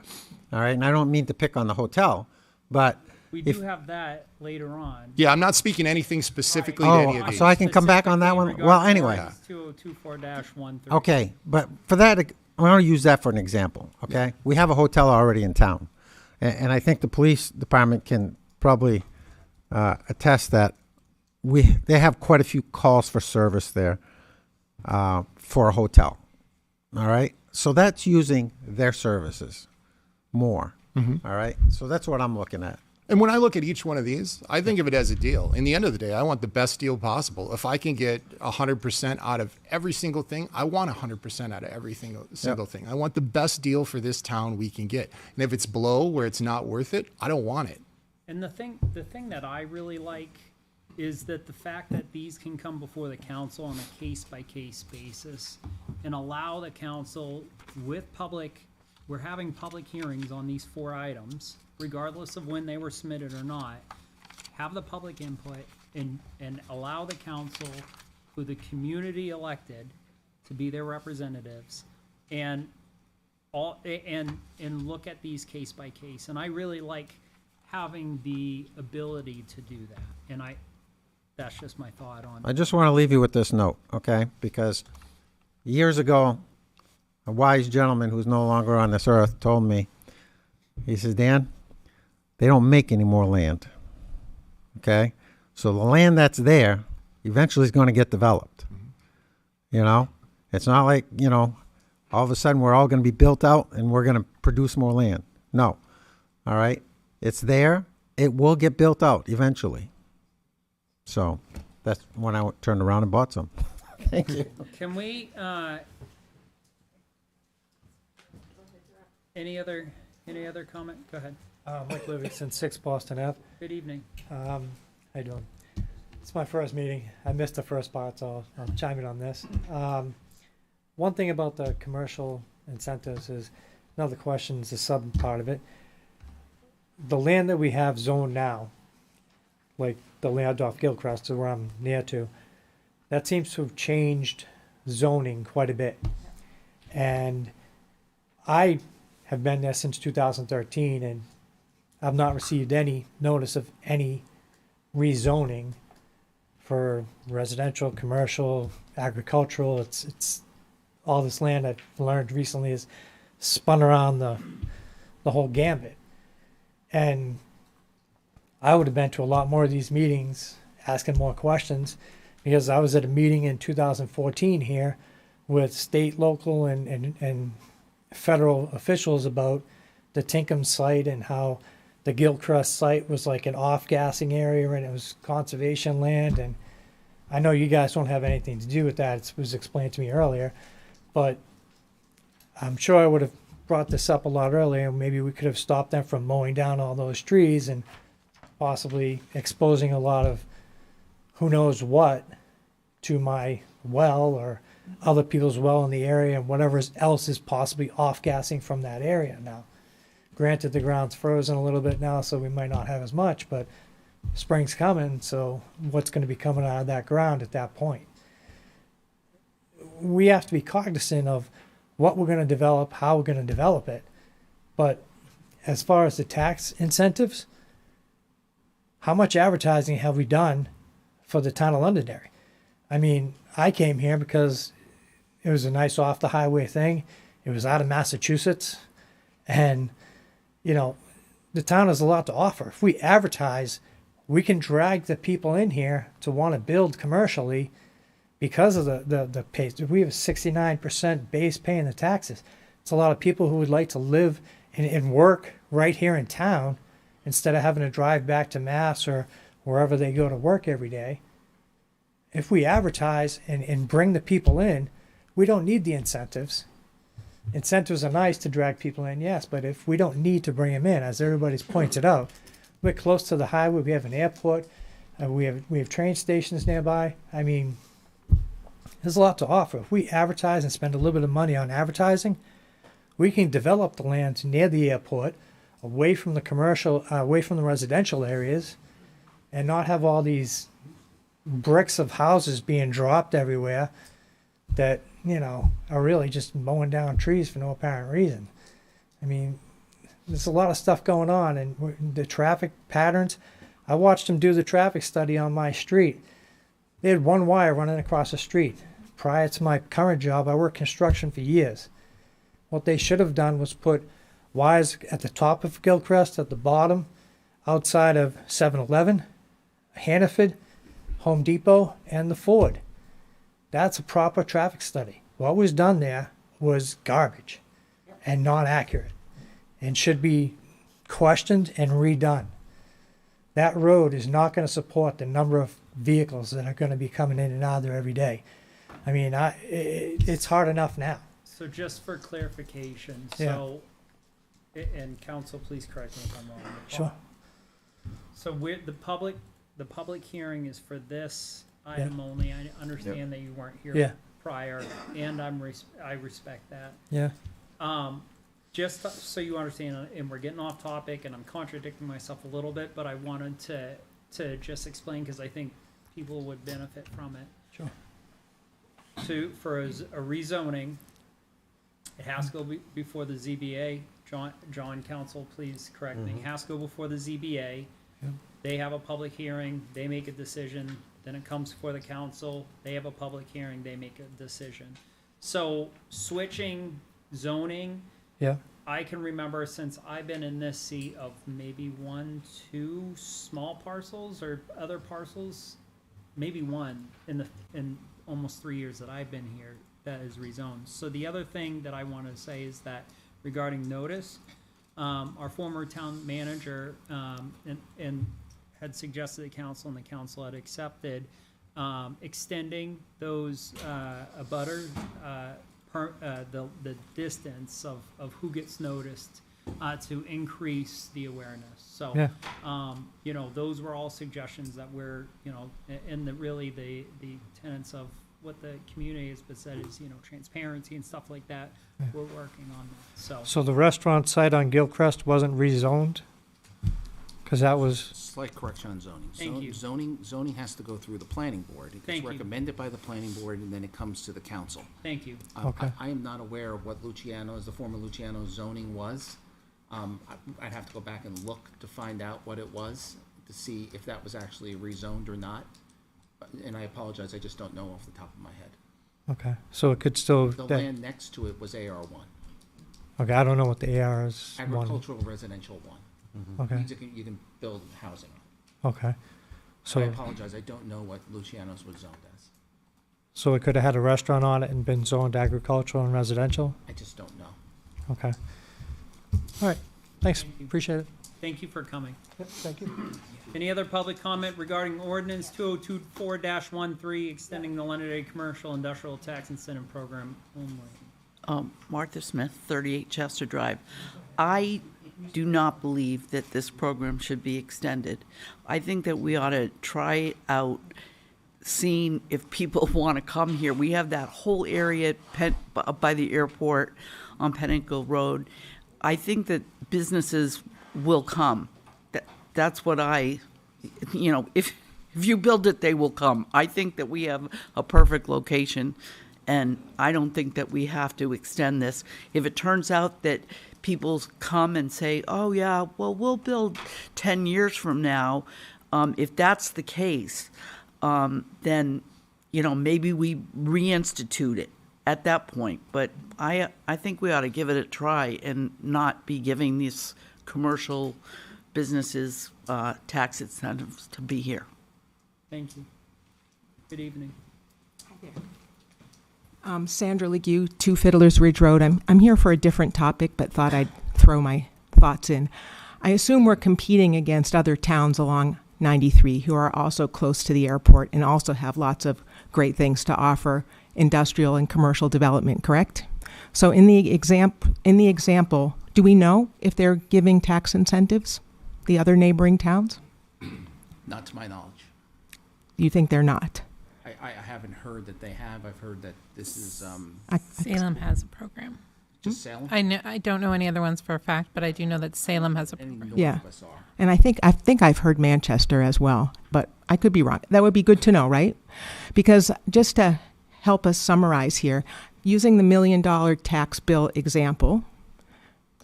all right? And I don't mean to pick on the hotel, but We do have that later on. Yeah, I'm not speaking anything specifically to Oh, any of these. so I can come back on that one? Well, anyway. 2024-13. Okay, but for that, I want to use that for an example, okay? We have a hotel already in town, and I think the police department can probably attest that they have quite a few calls for service there for a hotel, all right? So that's using their services more, all right? So that's what I'm looking at. And when I look at each one of these, I think of it as a deal. In the end of the day, I want the best deal possible. If I can get 100% out of every single thing, I want 100% out of every single thing. I want the best deal for this town we can get. And if it's below where it's not worth it, I don't want it. And the thing that I really like is that the fact that these can come before the council on a case-by-case basis and allow the council with public, we're having public hearings on these 4 items, regardless of when they were submitted or not, have the public input and allow the council, who the community elected, to be their representatives, and look at these case by case. And I really like having the ability to do that. And that's just my thought on I just want to leave you with this note, okay? Because years ago, a wise gentleman who's no longer on this earth told me, he says, Dan, they don't make any more land, okay? So the land that's there eventually is going to get developed. You know, it's not like, you know, all of a sudden we're all going to be built out and we're going to produce more land. No. All right? It's there. It will get built out eventually. So that's when I turned around and bought some. Thank you. Can we, any other comment? Go ahead. Mike Livingston, 6 Boston Ave. Good evening. How you doing? It's my first meeting. I missed the first part, so I'll chime in on this. One thing about the commercial incentives is, another question is the sub part of it. The land that we have zoned now, like the land off Gilchrist, where I'm near to, that seems to have changed zoning quite a bit. And I have been there since 2013, and I've not received any notice of any rezoning for residential, commercial, agricultural. It's all this land I've learned recently is spun around the whole gambit. And I would have been to a lot more of these meetings asking more questions, because I was at a meeting in 2014 here with state, local, and federal officials about the Tinkham site and how the Gilchrist site was like an off-gassing area and it was conservation land. And I know you guys don't have anything to do with that. It was explained to me earlier, but I'm sure I would have brought this up a lot earlier. Maybe we could have stopped them from mowing down all those trees and possibly exposing a lot of who knows what to my well or other people's well in the area, and whatever else is possibly off-gassing from that area. Now, granted, the ground's frozen a little bit now, so we might not have as much, but spring's coming, so what's going to be coming out of that ground at that point? We have to be cognizant of what we're going to develop, how we're going to develop it. But as far as the tax incentives, how much advertising have we done for the town of Londonderry? I mean, I came here because it was a nice off-the-highway thing. It was out of Massachusetts. And, you know, the town has a lot to offer. If we advertise, we can drag the people in here to want to build commercially because of the pay. We have a 69% base pay in the taxes. It's a lot of people who would like to live and work right here in town instead of having to drive back to Mass or wherever they go to work every day. If we advertise and bring the people in, we don't need the incentives. Incentives are nice to drag people in, yes, but if we don't need to bring them in, as everybody's pointed out, we're close to the highway, we have an airport, we have train stations nearby. I mean, there's a lot to offer. If we advertise and spend a little bit of money on advertising, we can develop the land near the airport, away from the commercial, away from the residential areas, and not have all these bricks of houses being dropped everywhere that, you know, are really just mowing down trees for no apparent reason. I mean, there's a lot of stuff going on, and the traffic patterns. I watched them do the traffic study on my street. They had one wire running across the street. Prior to my current job, I worked construction for years. What they should have done was put wires at the top of Gilchrist, at the bottom, outside of 7-Eleven, Hannaford, Home Depot, and the Ford. That's a proper traffic study. What was done there was garbage and not accurate and should be questioned and redone. That road is not going to support the number of vehicles that are going to be coming in and out of there every day. I mean, it's hard enough now. So just for clarification, so, and council, please correct me if I'm wrong. Sure. So the public the public hearing is for this item only. I understand that you weren't here Yeah. prior, and I respect that. Yeah. Just so you understand, and we're getting off topic, and I'm contradicting myself a little bit, but I wanted to just explain, because I think people would benefit from it. Sure. For a rezoning, it has to go before the ZBA. John Council, please correct me. It has to go before the ZBA. Yeah. They have a public hearing, they make a decision, then it comes before the council, they have a public hearing, they make a decision. So switching zoning, Yeah. I can remember since I've been in this seat of maybe 1, 2 small parcels or other parcels, maybe one in almost 3 years that I've been here that is rezoned. So the other thing that I want to say is that regarding notice, our former town manager and had suggested to the council, and the council had accepted extending those abutter the distance of who gets noticed to increase the awareness. So, Yeah. you know, those were all suggestions that we're, you know, and really the tenets of what the community has said is, you know, transparency and stuff like that. Yeah. We're working on that. So, So the restaurant site on Gilcrest wasn't rezoned? Because that was, Slight correction on zoning. Thank you. Zoning has to go through the planning board. It Thank gets you. recommended by the planning board, and then it comes to the council. thank you. Okay. I am not aware of what Luciano's, the former Luciano's zoning was. I'd have to go back and look to find out what it was, to see if that was actually rezoned or not. And I apologize, I just don't know off the top of my head. okay, so it could still, The land next to it was AR1, okay, I don't know what the AR is. one. agricultural residential 1. Okay, You can build housing on. okay. I So, apologize, I don't know what Luciano's was zoned as. so it could have had a restaurant on it and been zoned agricultural and residential? I just don't know. Okay. All right, thanks, Thank you. appreciate it. Thank you for coming. Thank you. Any other public comment regarding ordinance 2024-13, extending the Londonderry Commercial Industrial Tax Incentive Program only? Martha Smith, 38 Chester Drive. I do not believe that this program should be extended. I think that we ought to try out seeing if people want to come here. We have that whole area up by the airport on Peninsula Road. I think that businesses will come. That's what if you build it, they will come. I think that we have a perfect location, and I don't think that we have to extend this. If it turns out that people come and say, oh yeah, well, we'll build 10 years from now, if that's the case, then, you know, maybe we reinstitute it at that point. But I think we ought to give it a try and not be giving these commercial businesses tax incentives to be here. Thank you. Good evening. Sandra Legue, 2 Fiddlers Ridge Road. I'm here for a different topic, but thought I'd throw my thoughts in. I assume we're competing against other towns along 93 who are also close to the airport and also have lots of great things to offer, industrial and commercial development, correct? So in the example, do we know if they're giving tax incentives, the other neighboring towns? Not to my knowledge. You think they're not? I haven't heard that they have. I've heard that this is, Salem has a program. just Salem? I don't know any other ones for a fact, but I do know that Salem has a program. Yeah. And I think I've heard Manchester as well, but I could be wrong. That would be good to know, right? Because just to help us summarize here, using the $1 million tax bill example,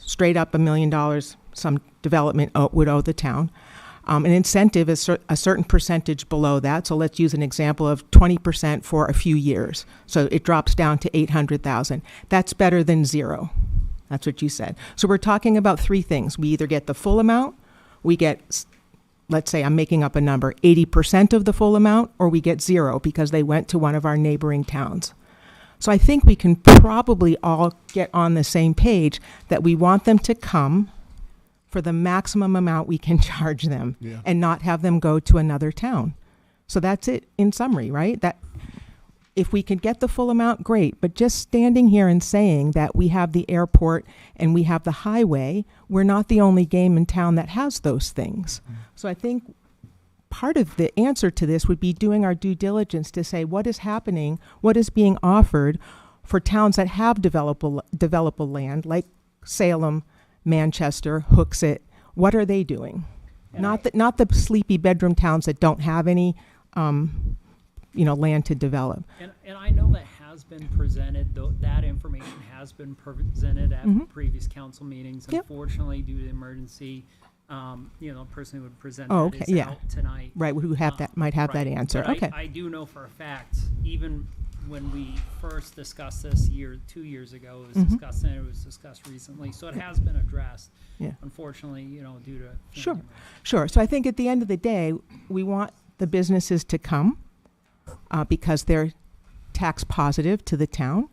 straight up $1 million some development would owe the town. An incentive is a certain percentage below that. So let's use an example of 20% for a few years. So it drops down to $800,000. That's better than zero. That's what you said. So we're talking about 3 things. We either get the full amount, we get, let's say I'm making up a number, 80% of the full amount, or we get 0 because they went to one of our neighboring towns. So I think we can probably all get on the same page that we want them to come for the maximum amount we can charge them and not have them go to another town. So that's it in summary, right? That if we could get the full amount, great. But just standing here and saying that we have the airport and we have the highway, we're not the only game in town that has those things. So I think part of the answer to this would be doing our due diligence to say what is happening, what is being offered for towns that have developable land, like Salem, Manchester, Hooksett. What are they doing? Not the sleepy bedroom towns that don't have any, land to develop. And I know that has been presented, though, that information has been presented at previous council meetings. Yep. Unfortunately, due to emergency, the person who would present Oh, that okay, is yeah. out tonight. Right, who have that might have that Right. answer. But Okay. I do know for a fact, even when we first discussed this 2 years ago, it was discussed, and it was discussed recently, so it has been addressed. Yeah. Unfortunately, due to Sure, sure. So I think at the end of the day, we want the businesses to come because they're tax positive to the town.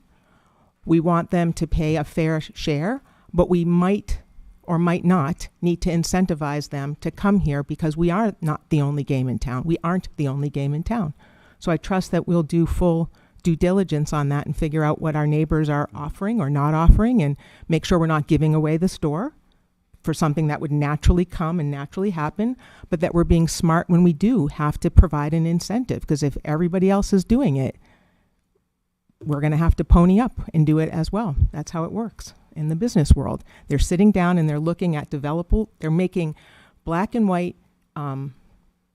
We want them to pay a fair share, but we might or might not need to incentivize them to come here because we are not the only game in town. We aren't the only game in town. So I trust that we'll do full due diligence on that and figure out what our neighbors are offering or not offering and make sure we're not giving away the store for something that would naturally come and naturally happen, but that we're being smart when we do have to provide an incentive, because if everybody else is doing it, we're going to have to pony up and do it as well. That's how it works in the business world. They're sitting down and they're looking at they're making black and white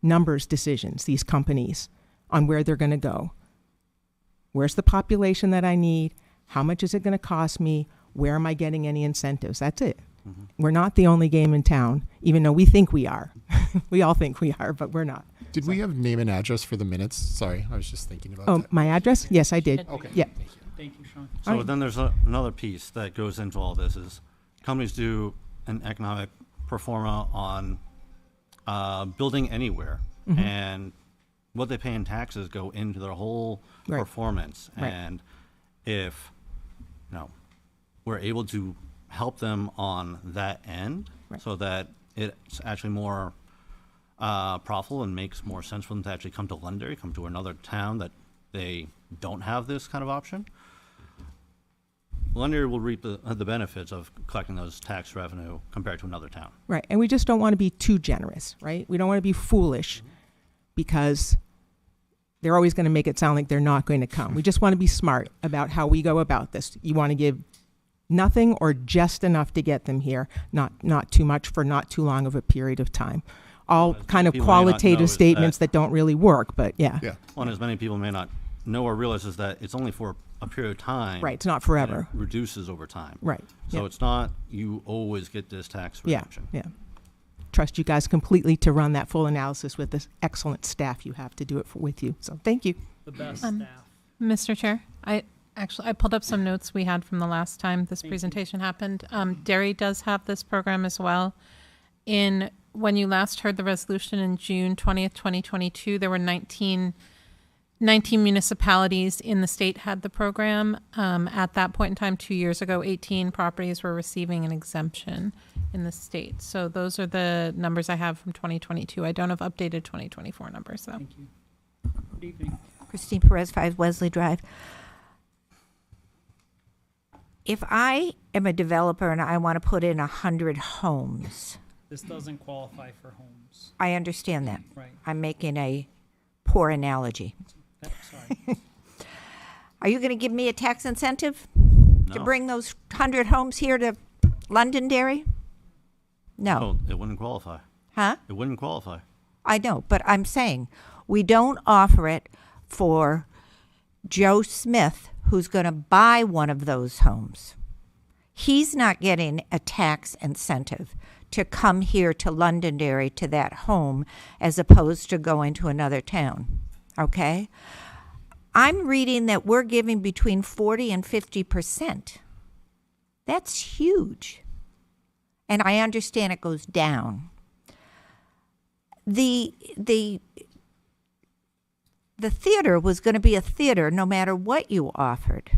numbers decisions, these companies, on where they're going to go. Where's the population that I need? How much is it going to cost me? Where am I getting any incentives? That's it. We're not the only game in town, even though we think we are. We all think we are, but we're not. Did we have name and address for the minutes? Sorry, I was just thinking about Oh, that. my address? Yes, I did. Okay. Yeah. Thank you, Sean. So All right. then there's another piece that goes into all this is companies do an economic pro forma on building anywhere, and what they pay in taxes go into their whole Right. performance. Right. And if we're able to help them on that end, so that it's actually more profitable and makes more sense for them to actually come to Londonderry, come to another town that they don't have this kind of option. Londonderry will reap the benefits of collecting those tax revenue compared to another town. Right. And we just don't want to be too generous, right? We don't want to be foolish because they're always going to make it sound like they're not going to come. We just want to be smart about how we go about this. You want to give nothing or just enough to get them here, not too much for not too long of a period of time. All kind of people may not know qualitative is statements that don't really work, but yeah. One, as many people may not know or realize, is that it's only for a period of time. Right, it's not and forever. it reduces over time. Right, So yeah. it's not you always get this tax reduction. Yeah. Trust you guys completely to run that full analysis with this excellent staff you have to do it with you. So thank you. The best Um, staff. Mr. Chair, I pulled up some notes we had from the last time this presentation happened. Derry does have this program as well. When you last heard the resolution in June 20th, 2022, there were 19 municipalities in the state had the program. At that point in time, 2 years ago, 18 properties were receiving an exemption in the state. So those are the numbers I have from 2022. I don't have updated 2024 numbers, though. Thank you. Good evening. Christine Perez, 5 Wesley Drive. If I am a developer and I want to put in 100 homes, This doesn't qualify for homes. I understand that. Right. I'm making a poor analogy. Sorry. Are you going to give me a tax incentive to No. bring those 100 homes here to Londonderry? No. Oh, it wouldn't qualify. Huh? It wouldn't qualify. I know, but I'm saying we don't offer it for Joe Smith, who's going to buy one of those homes. He's not getting a tax incentive to come here to Londonderry to that home as opposed to going to another town. Okay? I'm reading that we're giving between 40 and 50%. That's huge. And I understand it goes down. The theater was going to be a theater no matter what you offered.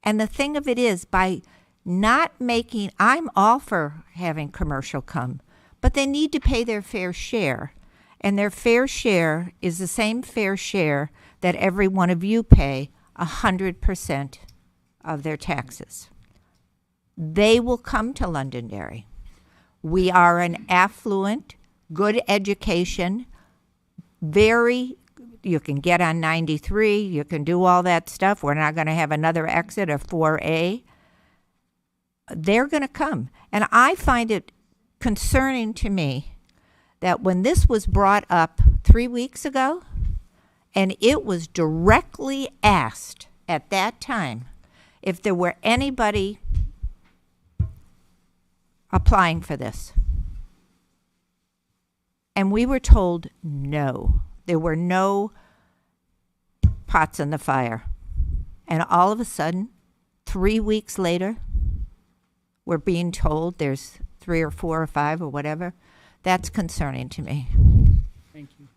And the thing of it is, by not making, I'm all for having commercial come, but they need to pay their fair share. And their fair share is the same fair share that every one of you pay, 100% of their taxes. They will come to Londonderry. We are an affluent, good education, You can get on 93, you can do all that stuff. We're not going to have another exit of 4A. They're going to come. And I find it concerning to me that when this was brought up 3 weeks ago, and it was directly asked at that time if there were anybody applying for this. And we were told no. There were no pots in the fire. And all of a sudden, 3 weeks later, we're being told there's 3 or 4 or 5 or whatever. That's concerning to me. Thank you.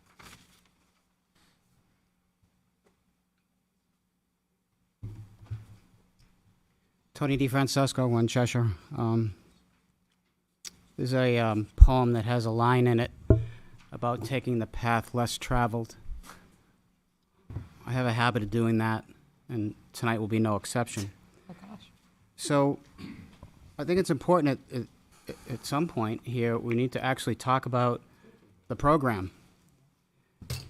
Tony DeFrancesco, One Cheshire. There's a poem that has a line in it about taking the path less traveled. I have a habit of doing that, and tonight will be no exception. Oh, gosh. So I think it's important at some point here, we need to actually talk about the program.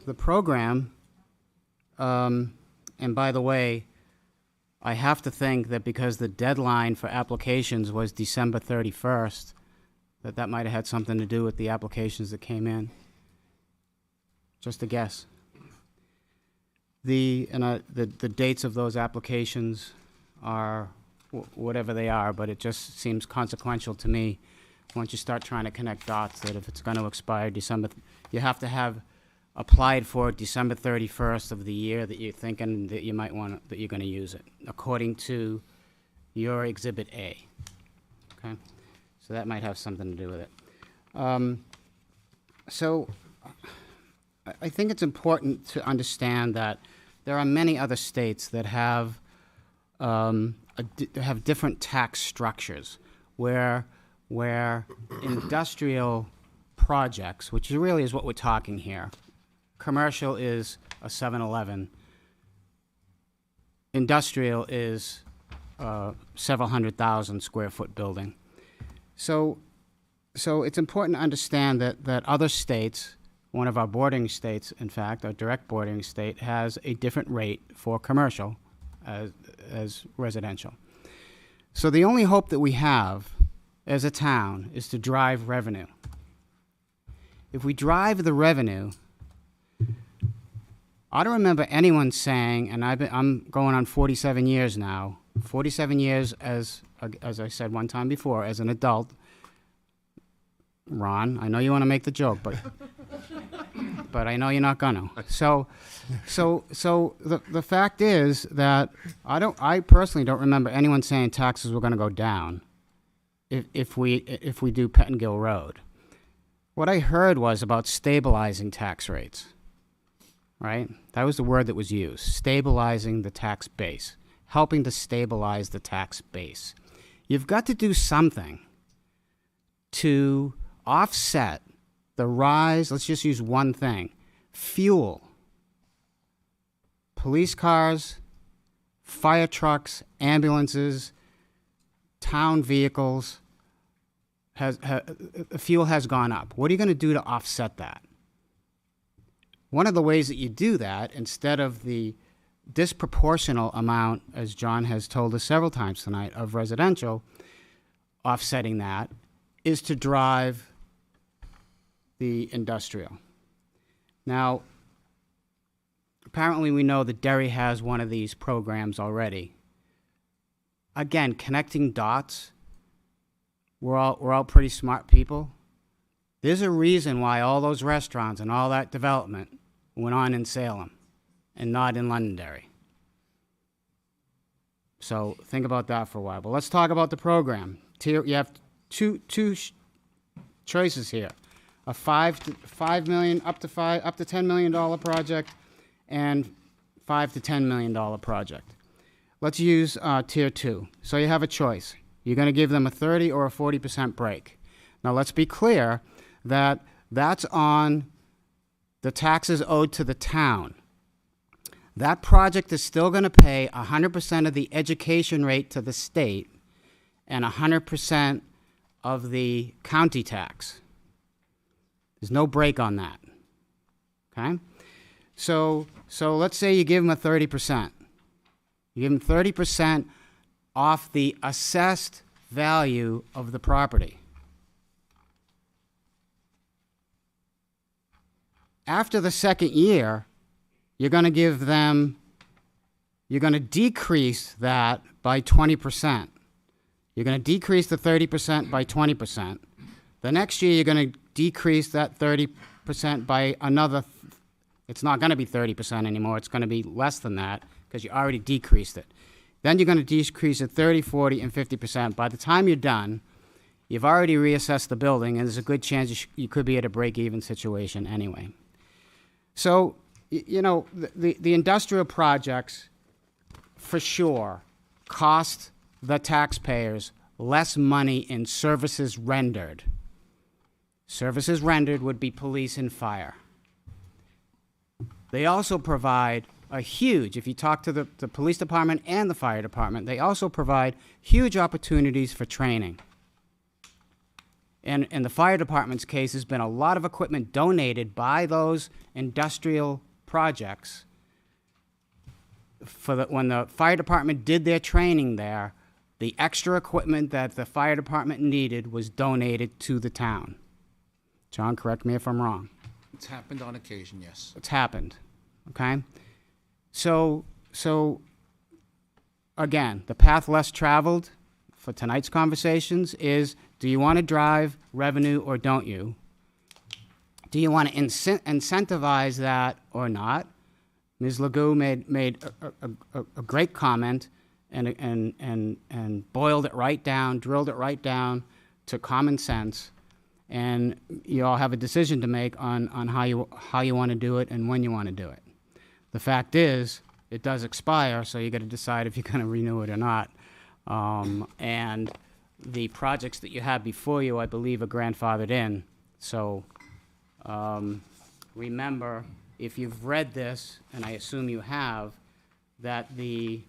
The program, and by the way, I have to think that because the deadline for applications was December 31st, that might have had something to do with the applications that came in. Just a guess. The dates of those applications are whatever they are, but it just seems consequential to me once you start trying to connect dots that if it's going to expire December, you have to have applied for it December 31st of the year that you're thinking that you might want that you're going to use it, according to your Exhibit A. Okay, so that might have something to do with it. So I think it's important to understand that there are many other states that have different tax structures where industrial projects, which really is what we're talking here, commercial is a 7-Eleven, industrial is several 100,000 square foot building. So it's important to understand that other states, one of our bordering states, in fact, our direct bordering state, has a different rate for commercial as residential. So the only hope that we have as a town is to drive revenue. If we drive the revenue, I don't remember anyone saying, and I'm going on 47 years now, 47 years as I said one time before, as an adult. Ron, I know you want to make the joke, but I know you're not gonna. So the fact is that I personally don't remember anyone saying taxes were going to go down if we do Pettingill Road. What I heard was about stabilizing tax rates. Right? That was the word that was used. Stabilizing the tax base, helping to stabilize the tax base. You've got to do something to offset the rise. Let's just use one thing: fuel. Police cars, fire trucks, ambulances, town vehicles. Fuel has gone up. What are you going to do to offset that? One of the ways that you do that, instead of the disproportional amount, as John has told us several times tonight, of residential, offsetting that, is to drive the industrial. Now, apparently we know that Derry has one of these programs already. Again, connecting dots, we're all pretty smart people. There's a reason why all those restaurants and all that development went on in Salem and not in Londonderry. So think about that for a while. But let's talk about the program. You have two choices here: a $5 million up to $10 million project, and $5 to $10 million project. Let's use tier 2. So you have a choice. You're going to give them a 30 or a 40% break. Now let's be clear that that's on the taxes owed to the town. That project is still going to pay 100% of the education rate to the state and 100% of the county tax. There's no break on that. Okay? So let's say you give them a 30%. You give them 30% off the assessed value of the property. After the second year, you're going to decrease that by 20%. You're going to decrease the 30% by 20%. The next year, you're going to decrease that 30% by another. It's not going to be 30% anymore. It's going to be less than that because you already decreased it. Then you're going to decrease it 30, 40, and 50%. By the time you're done, you've already reassessed the building, and there's a good chance you could be at a break-even situation anyway. So, the industrial projects, for sure, cost the taxpayers less money in services rendered. Services rendered would be police and fire. They also provide a huge, if you talk to the police department and the fire department, they also provide huge opportunities for training. And in the fire department's case, there's been a lot of equipment donated by those industrial projects. When the fire department did their training there, the extra equipment that the fire department needed was donated to the town. John, correct me if I'm wrong. It's happened on occasion, yes. It's happened, okay? So again, the path less traveled for tonight's conversations is, do you want to drive revenue or don't you? Do you want to incentivize that or not? Ms. Legault made a great comment and boiled it right down, drilled it right down to common sense. And you all have a decision to make on how you want to do it and when you want to do it. The fact is, it does expire, so you got to decide if you're going to renew it or not. And the projects that you have before you, I believe, are grandfathered in. So remember, if you've read this, and I assume you have, that you've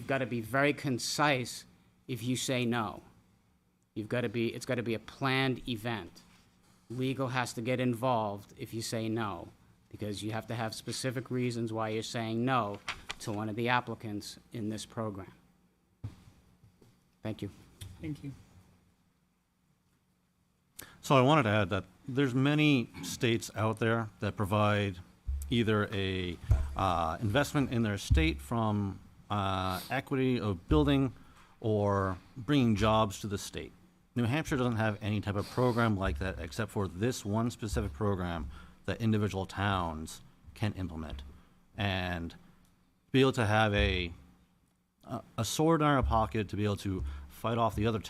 got to be very concise if you say no. It's got to be a planned event. Legal has to get involved if you say no, because you have to have specific reasons why you're saying no to one of the applicants in this program. Thank you. Thank you. So I wanted to add that there's many states out there that provide either a investment in their state from equity of building or bringing jobs to the state. New Hampshire doesn't have any type of program like that except for this one specific program that individual towns can implement. And be able to have a sword in our pocket to be able to fight off the other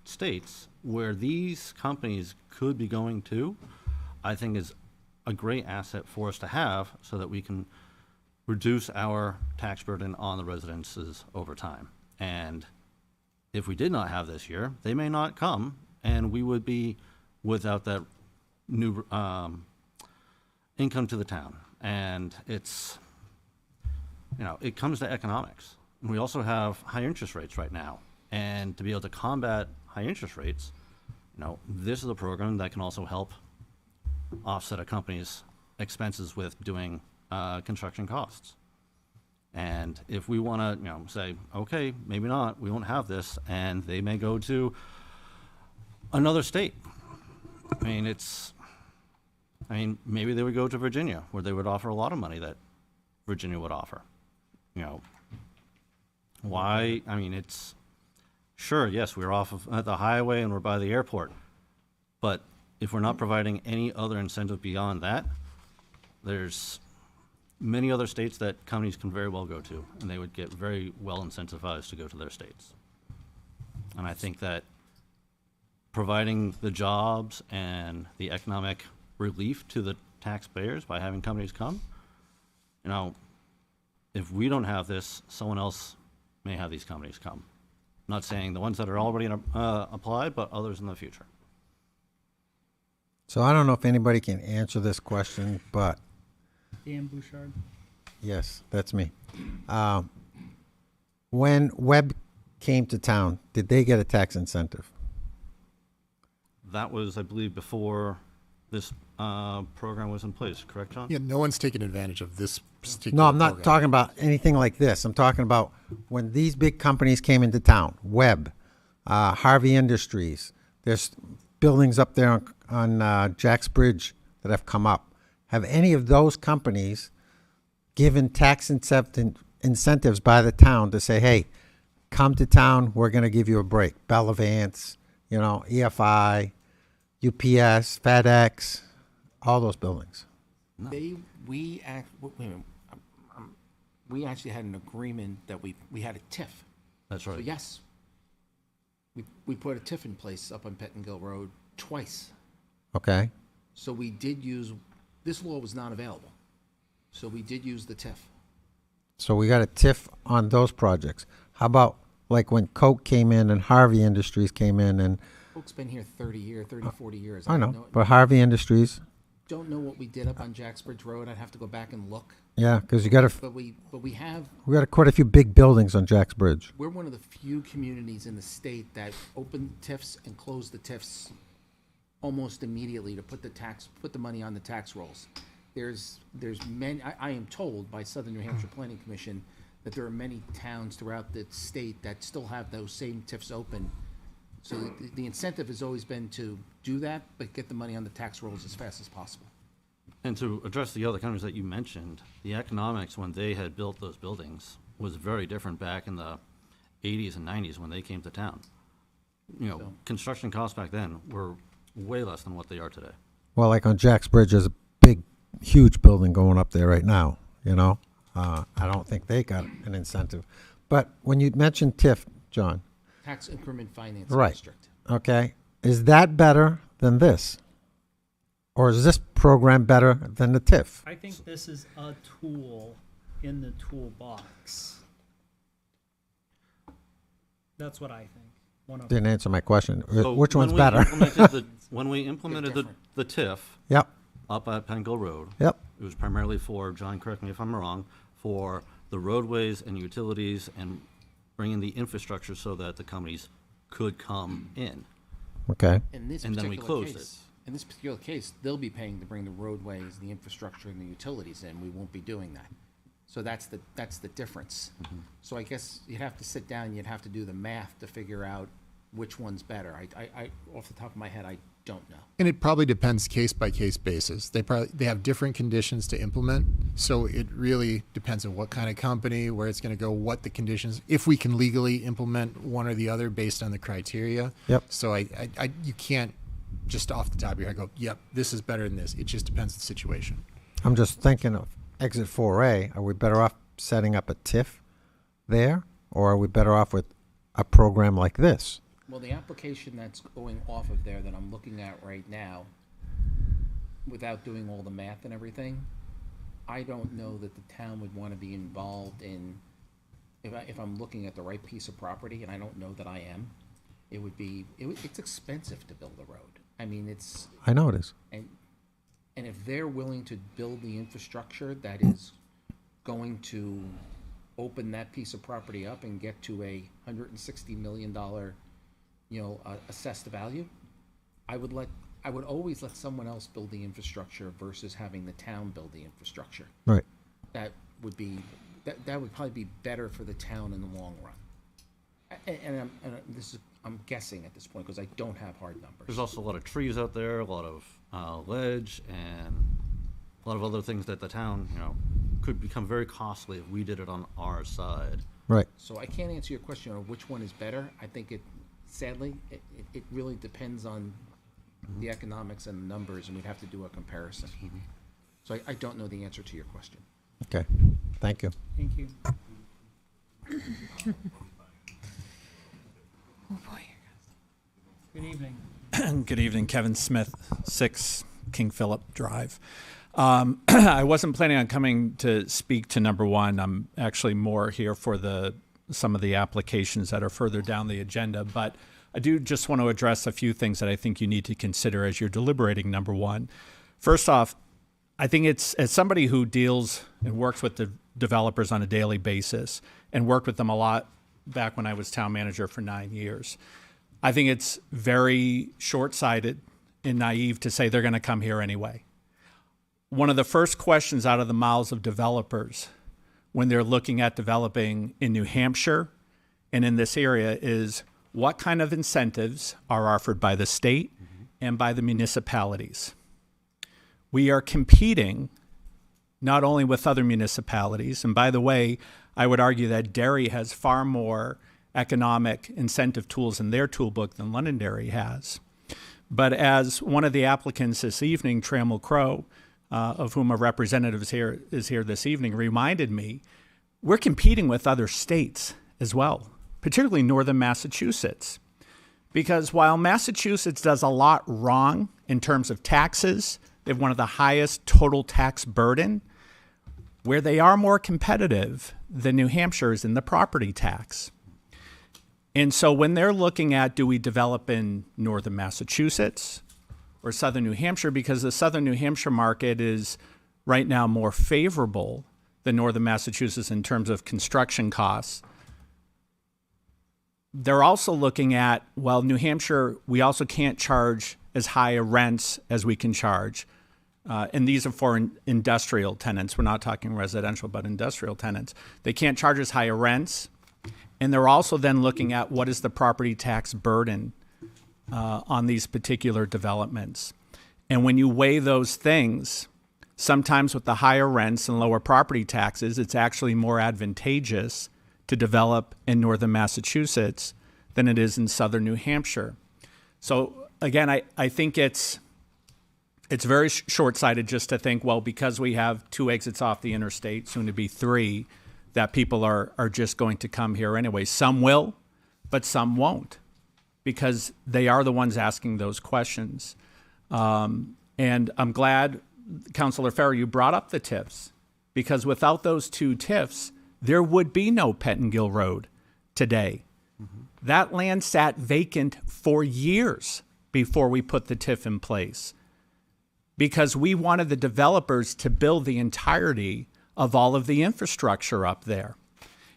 states where these companies could be going to, I think is a great asset for us to have so that we can reduce our tax burden on the residences over time. And if we did not have this year, they may not come, and we would be without that new income to the town. And it's, it comes to economics. And we also have high interest rates right now. And to be able to combat high interest rates, this is a program that can also help offset a company's expenses with doing construction costs. And if we want to, say, okay, maybe not, we won't have this, and they may go to another state. Maybe they would go to Virginia, where they would offer a lot of money that Virginia would offer. Why? It's sure, yes, we're off of the highway and we're by the airport, but if we're not providing any other incentive beyond that, there's many other states that companies can very well go to, and they would get very well incentivized to go to their states. And I think that providing the jobs and the economic relief to the taxpayers by having companies come, if we don't have this, someone else may have these companies come. I'm not saying the ones that are already applied, but others in the future. So I don't know if anybody can answer this question, but Dan Bouchard. yes, that's me. When Webb came to town, did they get a tax incentive? That was, I believe, before this program was in place, correct, John? Yeah, no one's taken advantage of this particular No, I'm not program. talking about anything like this. I'm talking about when these big companies came into town, Webb, Harvey Industries. There's buildings up there on Jack's Bridge that have come up. Have any of those companies given tax incentives by the town to say, hey, come to town, we're going to give you a break? Bellavance, EFI, UPS, FedEx, all those buildings. We actually had an agreement that we had a TIF. That's right. So yes, we put a TIF in place up on Pettingill Road twice. Okay. So we did use, this law was not available. So we did use the TIF. So we got a TIF on those projects. How about like when Coke came in and Harvey Industries came in and... Folks been here 40 years. I know, but Harvey Industries... Don't know what we did up on Jacksbridge Road. I'd have to go back and look. Yeah, because you got to... But we have... We got quite a few big buildings on Jack's Bridge. We're one of the few communities in the state that opened TIFs and closed the TIFs almost immediately to put the money on the tax rolls. There's many. I am told by Southern New Hampshire Planning Commission that there are many towns throughout the state that still have those same TIFs open. So the incentive has always been to do that, but get the money on the tax rolls as fast as possible. And to address the other companies that you mentioned, the economics when they had built those buildings was very different back in the 80s and 90s when they came to town. Construction costs back then were way less than what they are today. Well, like on Jack's Bridge, there's a big, huge building going up there right now, I don't think they got an incentive. But when you mentioned TIF, John. Tax increment financing Right. district. Okay. Is that better than this? Or is this program better than the TIF? I think this is a tool in the toolbox. That's what I think. One of Didn't answer my question. So Which when one's we better? When we implemented the TIF Yep. up at Pettingill Road, Yep. it was primarily for, John, correct me if I'm wrong, for the roadways and utilities and bringing the infrastructure so that the companies could come in. Okay. In this And then we particular closed case, in this particular case, they'll be paying to bring the roadways, the infrastructure, and the utilities in. We won't be doing that. So that's the difference. So I guess you'd have to sit down, you'd have to do the math to figure out which one's better. I off the top of my head, I don't know. And it probably depends case by case basis. They have different conditions to implement, so it really depends on what kind of company, where it's going to go, what the conditions. If we can legally implement one or the other based on the criteria. Yep. So you can't just off the top of your head go, yep, this is better than this. It just depends on the situation. I'm just thinking of Exit 4A. Are we better off setting up a TIF there? Or are we better off with a program like this? Well, the application that's going off of there that I'm looking at right now, without doing all the math and everything, I don't know that the town would want to be involved in, if I'm looking at the right piece of property, and I don't know that I am, it's expensive to build a road. I mean, it's... I know it is. And if they're willing to build the infrastructure that is going to open that piece of property up and get to a $160 million, assessed value, I would always let someone else build the infrastructure versus having the town build the infrastructure. Right. That would probably be better for the town in the long run. And I'm guessing at this point because I don't have hard numbers. There's also a lot of trees out there, a lot of ledge, and a lot of other things that the town, could become very costly if we did it on our side. Right. So I can't answer your question on which one is better. I think sadly, it really depends on the economics and the numbers, and we'd have to do a comparison. So I don't know the answer to your question. Okay. Thank you. Thank you. Oh, boy. Good evening. Good evening, Kevin Smith, 6 King Philip Drive. I wasn't planning on coming to speak to number 1. I'm actually more here for some of the applications that are further down the agenda, but I do just want to address a few things that I think you need to consider as you're deliberating number 1. First off, I think it's, as somebody who deals and works with the developers on a daily basis and worked with them a lot back when I was town manager for 9 years, I think it's very short-sighted and naive to say they're going to come here anyway. One of the first questions out of the mouths of developers when they're looking at developing in New Hampshire and in this area is what kind of incentives are offered by the state and by the municipalities. We are competing not only with other municipalities, and by the way, I would argue that Derry has far more economic incentive tools in their toolbook than Londonderry has. But as one of the applicants this evening, Trammell Crow, of whom a representative is here this evening, reminded me, we're competing with other states as well, particularly northern Massachusetts. Because while Massachusetts does a lot wrong in terms of taxes, they have one of the highest total tax burden, where they are more competitive than New Hampshire is in the property tax. And so when they're looking at, do we develop in northern Massachusetts or southern New Hampshire, because the southern New Hampshire market is right now more favorable than northern Massachusetts in terms of construction costs. They're also looking at, well, New Hampshire, we also can't charge as high a rents as we can charge. And these are for industrial tenants. We're not talking residential, but industrial tenants. They can't charge as high a rents. And they're also then looking at what is the property tax burden on these particular developments. And when you weigh those things, sometimes with the higher rents and lower property taxes, it's actually more advantageous to develop in northern Massachusetts than it is in southern New Hampshire. So again, I think it's very short-sighted just to think, well, because we have 2 exits off the interstate, soon to be 3, that people are just going to come here anyway. Some will, but some won't, because they are the ones asking those questions. And I'm glad, Councilor Farrow, you brought up the TIFs, because without those 2 TIFs, there would be no Pettingill Road today. That land sat vacant for years before we put the TIF in place, because we wanted the developers to build the entirety of all of the infrastructure up there.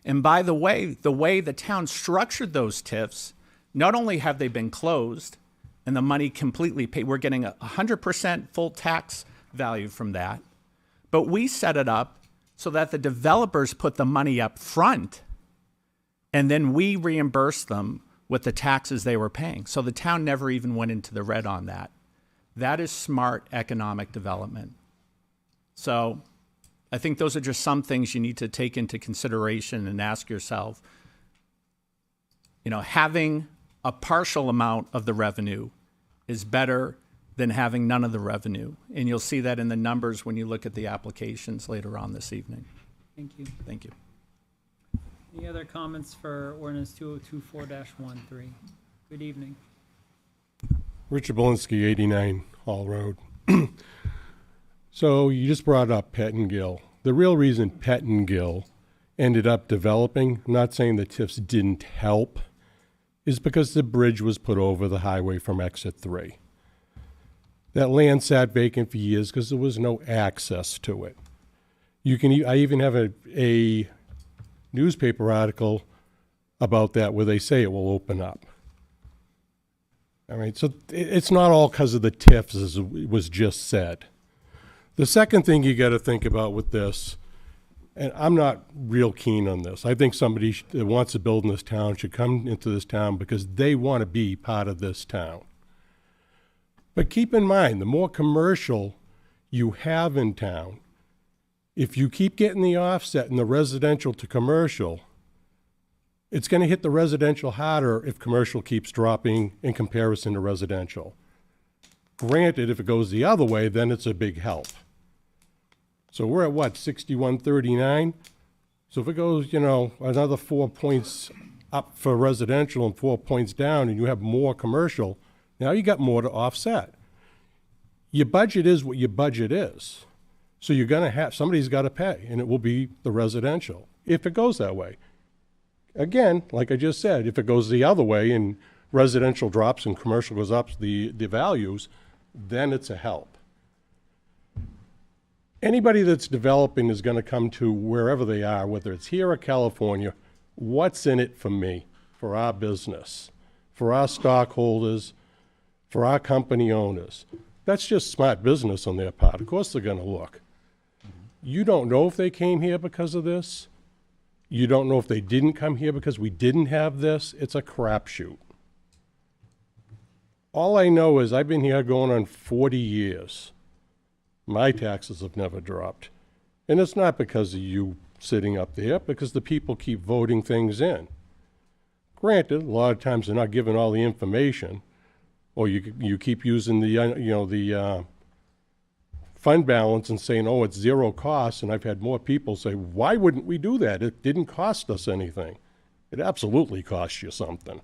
And by the way the town structured those TIFs, not only have they been closed and the money completely paid, we're getting 100% full tax value from that, but we set it up so that the developers put the money up front and then we reimburse them with the taxes they were paying. So the town never even went into the red on that. That is smart economic development. So I think those are just some things you need to take into consideration and ask yourself, having a partial amount of the revenue is better than having none of the revenue. And you'll see that in the numbers when you look at the applications later on this evening. Thank you. Thank you. Any other comments for ordinance 2024-13? Good evening. Richard Belinsky, 89 Hall Road. So you just brought up Pettingill. The real reason Pettingill ended up developing, I'm not saying the TIFs didn't help, is because the bridge was put over the highway from exit 3. That land sat vacant for years because there was no access to it. I even have a newspaper article about that where they say it will open up. All right, so it's not all because of the TIFs, as was just said. The second thing you got to think about with this, and I'm not real keen on this, I think somebody that wants to build in this town should come into this town because they want to be part of this town. But keep in mind, the more commercial you have in town, if you keep getting the offset in the residential to commercial, it's going to hit the residential harder if commercial keeps dropping in comparison to residential. Granted, if it goes the other way, then it's a big help. So we're at what, 6139? So if it goes, another 4 points up for residential and 4 points down, and you have more commercial, now you got more to offset. Your budget is what your budget is. So you're going to have, somebody's got to pay, and it will be the residential, if it goes that way. Again, like I just said, if it goes the other way and residential drops and commercial goes up the values, then it's a help. Anybody that's developing is going to come to wherever they are, whether it's here or California, what's in it for me, for our business, for our stockholders, for our company owners. That's just smart business on their part. Of course they're gonna look. You don't know if they came here because of this. You don't know if they didn't come here because we didn't have this. It's a crapshoot. All I know is I've been here going on 40 years. My taxes have never dropped. And it's not because of you sitting up there, because the people keep voting things in. Granted, a lot of times they're not given all the information, or you keep using the fund balance and saying, oh, it's zero cost, and I've had more people say, why wouldn't we do that? It didn't cost us anything. It absolutely cost you something.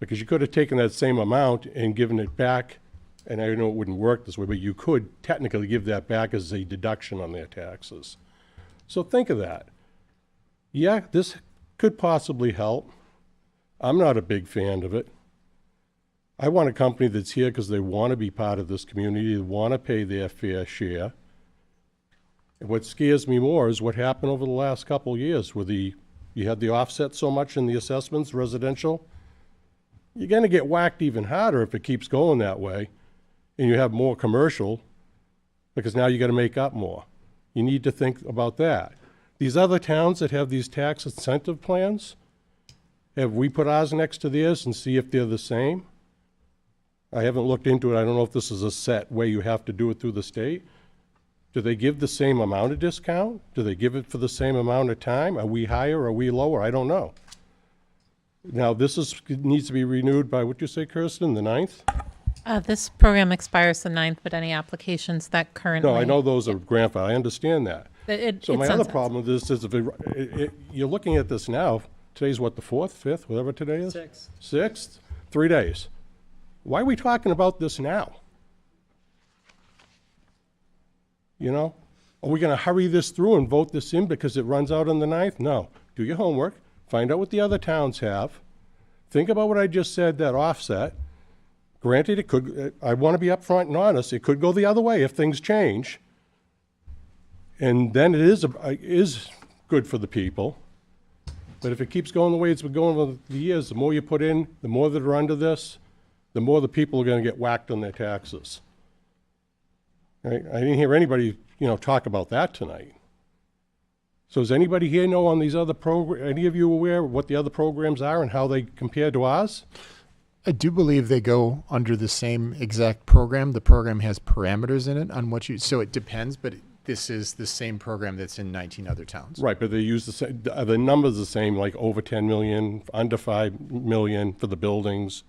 Because you could have taken that same amount and given it back, and I know it wouldn't work this way, but you could technically give that back as a deduction on their taxes. So think of that. Yeah, this could possibly help. I'm not a big fan of it. I want a company that's here because they want to be part of this community, they want to pay their fair share. And what scares me more is what happened over the last couple of years where you had the offset so much in the assessments, residential. You're going to get whacked even harder if it keeps going that way, and you have more commercial, because now you got to make up more. You need to think about that. These other towns that have these tax incentive plans, have we put ours next to theirs and see if they're the same? I haven't looked into it. I don't know if this is a set way you have to do it through the state. Do they give the same amount of discount? Do they give it for the same amount of time? Are we higher? Are we lower? I don't know. Now, needs to be renewed by, what you say, Kirsten, the 9th? This program expires the 9th, but any applications that currently... No, I know those are grandfathered. I understand that. So my other problem with this is you're looking at this now. Today's what, the 4th, 5th, whatever today is? 6th. 3 days. Why are we talking about this now? You know? Are we going to hurry this through and vote this in because it runs out on the 9th? No. Do your homework. Find out what the other towns have. Think about what I just said, that offset. Granted, it could, I want to be upfront and honest, it could go the other way if things change. And then it is good for the people. But if it keeps going the way it's been going over the years, the more you put in, the more that are under this, the more the people are going to get whacked on their taxes. Right? I didn't hear anybody, talk about that tonight. So does anybody here know on these other any of you aware of what the other programs are and how they compare to ours? I do believe they go under the same exact program. The program has parameters in it on so it depends, but this is the same program that's in 19 other towns. Right, but they use the same, are the numbers the same, like over 10 million, under 5 million for the buildings?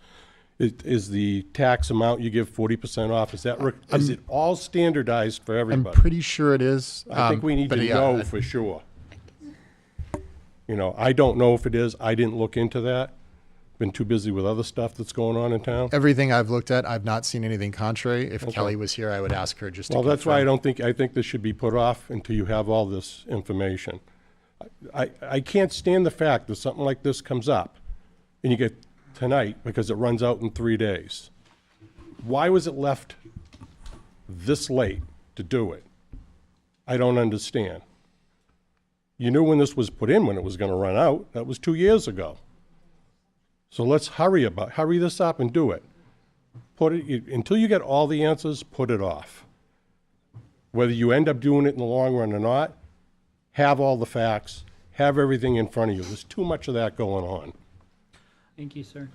Is the tax amount you give 40% off, is it all standardized for everybody? I'm pretty sure it is. I think we need to know for sure. I don't know if it is. I didn't look into that. Been too busy with other stuff that's going on in town. Everything I've looked at, I've not seen anything contrary. If Kelly was here, I would ask her just to Well, that's why I think this should be put off until you have all this information. I can't stand the fact that something like this comes up and you get tonight because it runs out in 3 days. Why was it left this late to do it? I don't understand. You knew when this was put in when it was going to run out. That was 2 years ago. So let's hurry this up and do it. Until you get all the answers, put it off. Whether you end up doing it in the long run or not, have all the facts, have everything in front of you. There's too much of that going on. Thank you, sir.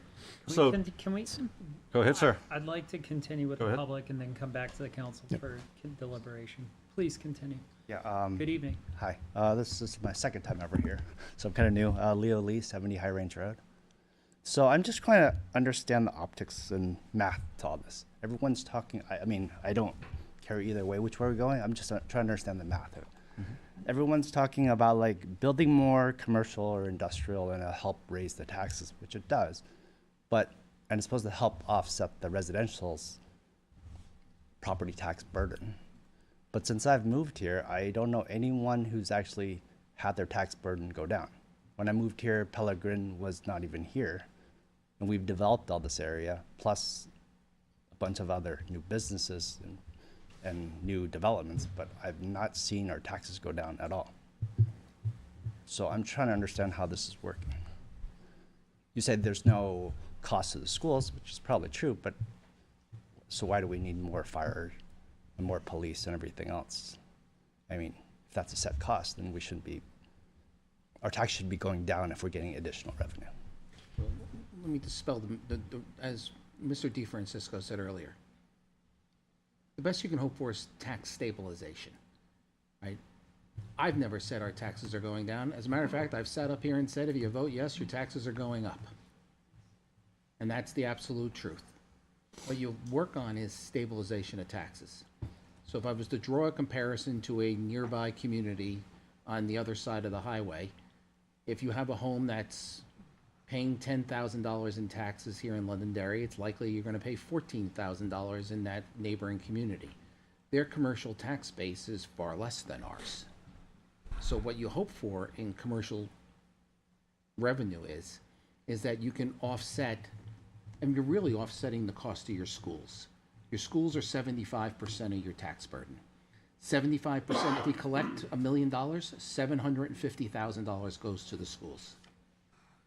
Can we? Go ahead, sir. I'd like to continue with the public and then come back to the council for deliberation. Please continue. Yeah. Good evening. Hi. This is my second time ever here, so I'm kind of new. Leo Lee, 70 High Range Road. So I'm just trying to understand the optics and math to all this. Everyone's talking. I don't care either way which way we're going. I'm just trying to understand the math of it. Mm-hmm. Everyone's talking about like building more commercial or industrial and it'll help raise the taxes, which it does, and it's supposed to help offset the residential's property tax burden. But since I've moved here, I don't know anyone who's actually had their tax burden go down. When I moved here, Pellegrin was not even here. And we've developed all this area, plus a bunch of other new businesses and new developments, but I've not seen our taxes go down at all. So I'm trying to understand how this is working. You said there's no cost to the schools, which is probably true, but So why do we need more fire and more police and everything else? I mean, if that's a set cost, then we shouldn't be, our tax should be going down if we're getting additional revenue. Let me dispel as Mr. DeFrancisco said earlier. The best you can hope for is tax stabilization, right? I've never said our taxes are going down. As a matter of fact, I've sat up here and said, if you vote yes, your taxes are going up. And that's the absolute truth. What you work on is stabilization of taxes. So if I was to draw a comparison to a nearby community on the other side of the highway, if you have a home that's paying $10,000 in taxes here in Londonderry, it's likely you're going to pay $14,000 in that neighboring community. Their commercial tax base is far less than ours. So what you hope for in commercial revenue is that you can offset, and you're really offsetting the cost of your schools. Your schools are 75% of your tax burden. 75%, if we collect $1 million, $750,000 goes to the schools.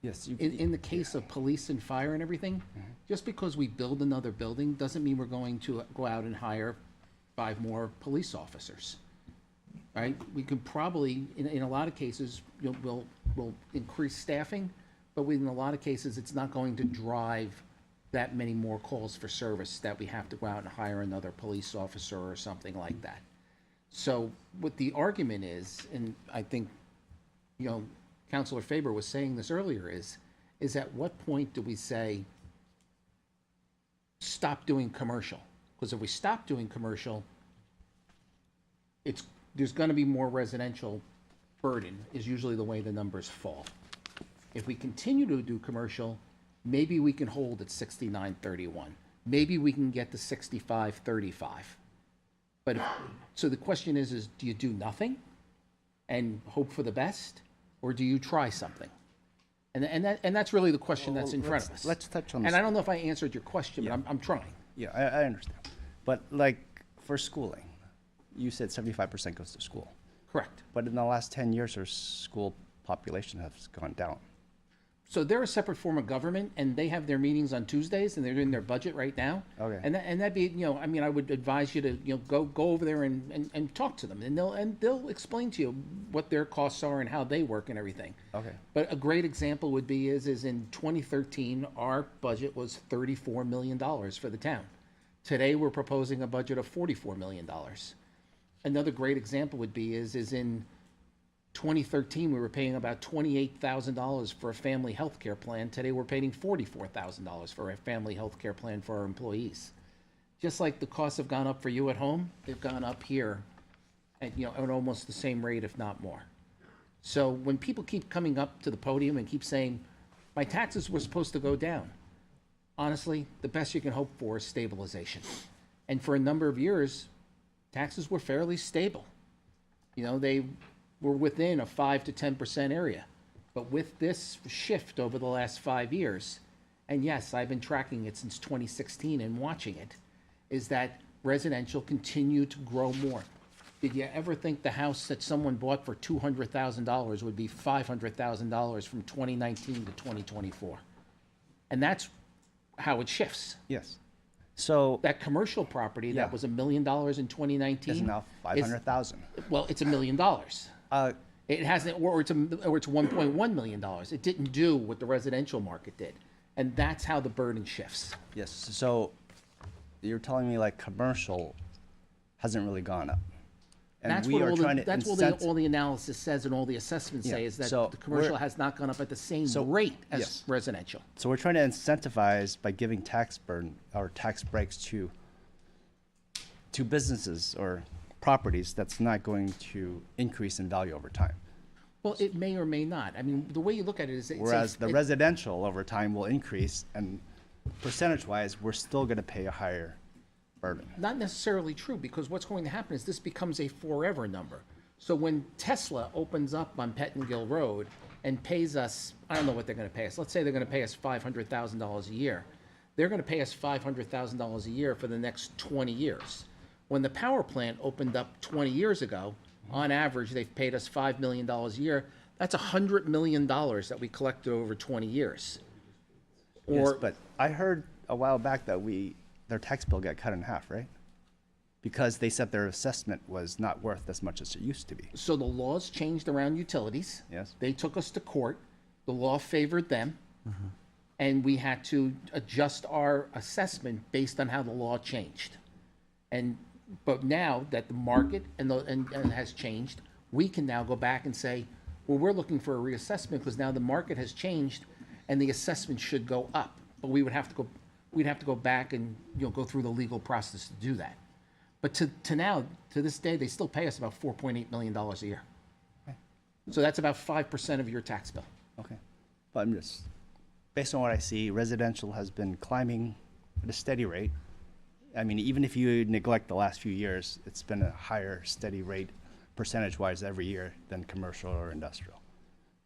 Yes. In the case of police and fire and everything, just because we build another building doesn't mean we're going to go out and hire 5 more police officers, right? We can probably, in a lot of cases, we'll increase staffing, but in a lot of cases, it's not going to drive that many more calls for service that we have to go out and hire another police officer or something like that. So what the argument is, and I think, Councilor Faber was saying this earlier, is at what point do we say, stop doing commercial? Because if we stop doing commercial, there's going to be more residential burden, is usually the way the numbers fall. If we continue to do commercial, maybe we can hold at 69-31. Maybe we can get to 65-35. But so the question is do you do nothing and hope for the best, or do you try something? And that's really the question that's in front of us. Let's touch on And I don't know if I answered your question, but I'm trying. Yeah, I understand. But like for schooling, you said 75% goes to school. Correct. But in the last 10 years, our school population has gone down. So they're a separate form of government, and they have their meetings on Tuesdays, and they're doing their budget right now. Okay. And that'd be, I mean, I would advise you to, go over there and talk to them, and they'll explain to you what their costs are and how they work and everything. Okay. But a great example would be is in 2013, our budget was $34 million for the town. Today, we're proposing a budget of $44 million. Another great example would be is in 2013, we were paying about $28,000 for a family health care plan. Today, we're paying $44,000 for a family health care plan for our employees. Just like the costs have gone up for you at home, they've gone up here at, at almost the same rate, if not more. So when people keep coming up to the podium and keep saying, my taxes were supposed to go down, honestly, the best you can hope for is stabilization. And for a number of years, taxes were fairly stable. They were within a 5 to 10% area. But with this shift over the last 5 years, and yes, I've been tracking it since 2016 and watching it, is that residential continued to grow more. Did you ever think the house that someone bought for $200,000 would be $500,000 from 2019 to 2024? And that's how it shifts. Yes. So that commercial property that was $1 million in 2019 is now 500,000. Well, it's $1 million. It hasn't, or it's $1.1 million. It didn't do what the residential market did, and that's how the burden shifts. Yes. So you're telling me like commercial hasn't really gone up, and that's we what are trying to. That's what all the analysis says and all the assessments say is that the commercial has not gone up at the same rate as residential. So we're trying to incentivize by giving tax burden or tax breaks to businesses or properties that's not going to increase in value over time. Well, it may or may not. I mean, the way you look at it is whereas the residential over time will increase, and percentage-wise, we're still going to pay a higher burden. Not necessarily true, because what's going to happen is this becomes a forever number. So when Tesla opens up on Pettingill Road and pays us, I don't know what they're going to pay us. Let's say they're going to pay us $500,000 a year. They're going to pay us $500,000 a year for the next 20 years. When the power plant opened up 20 years ago, on average, they've paid us $5 million a year. That's $100 million that we collected over 20 years. Yes, but I heard a while back that we their tax bill got cut in half, right? Because they said their assessment was not worth as much as it used to be. So the laws changed around utilities. Yes. They took us to court. The law favored them. And we had to adjust our assessment based on how the law changed. But now that the market and has changed, we can now go back and say, well, we're looking for a reassessment because now the market has changed and the assessment should go up. But we'd have to go back and, go through the legal process to do that. But to this day, they still pay us about $4.8 million a year. So that's about 5% of your tax bill. Okay. But I'm just, based on what I see, residential has been climbing at a steady rate. I mean, even if you neglect the last few years, it's been a higher steady rate percentage-wise every year than commercial or industrial,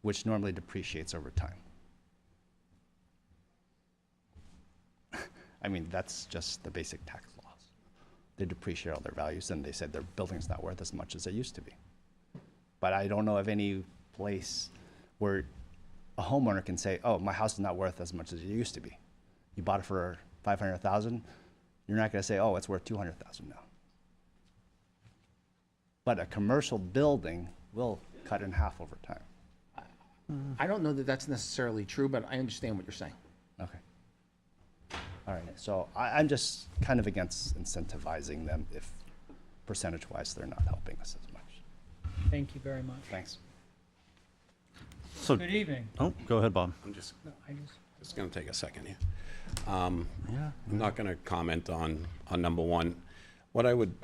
which normally depreciates over time. I mean, that's just the basic tax laws. They depreciate all their values, and they said their building's not worth as much as it used to be. But I don't know of any place where a homeowner can say, oh, my house is not worth as much as it used to be. You bought it for $500,000, you're not gonna say, oh, it's worth $200,000 now. But a commercial building will cut in half over time. I don't know that that's necessarily true, but I understand what you're saying. Okay. All right, so I'm just kind of against incentivizing them if percentage-wise they're not helping us as much. Thank you very much. Thanks. So, Good evening. oh, go ahead, Bob. I'm just I going to take a second here. I'm not going to comment on number one. What I would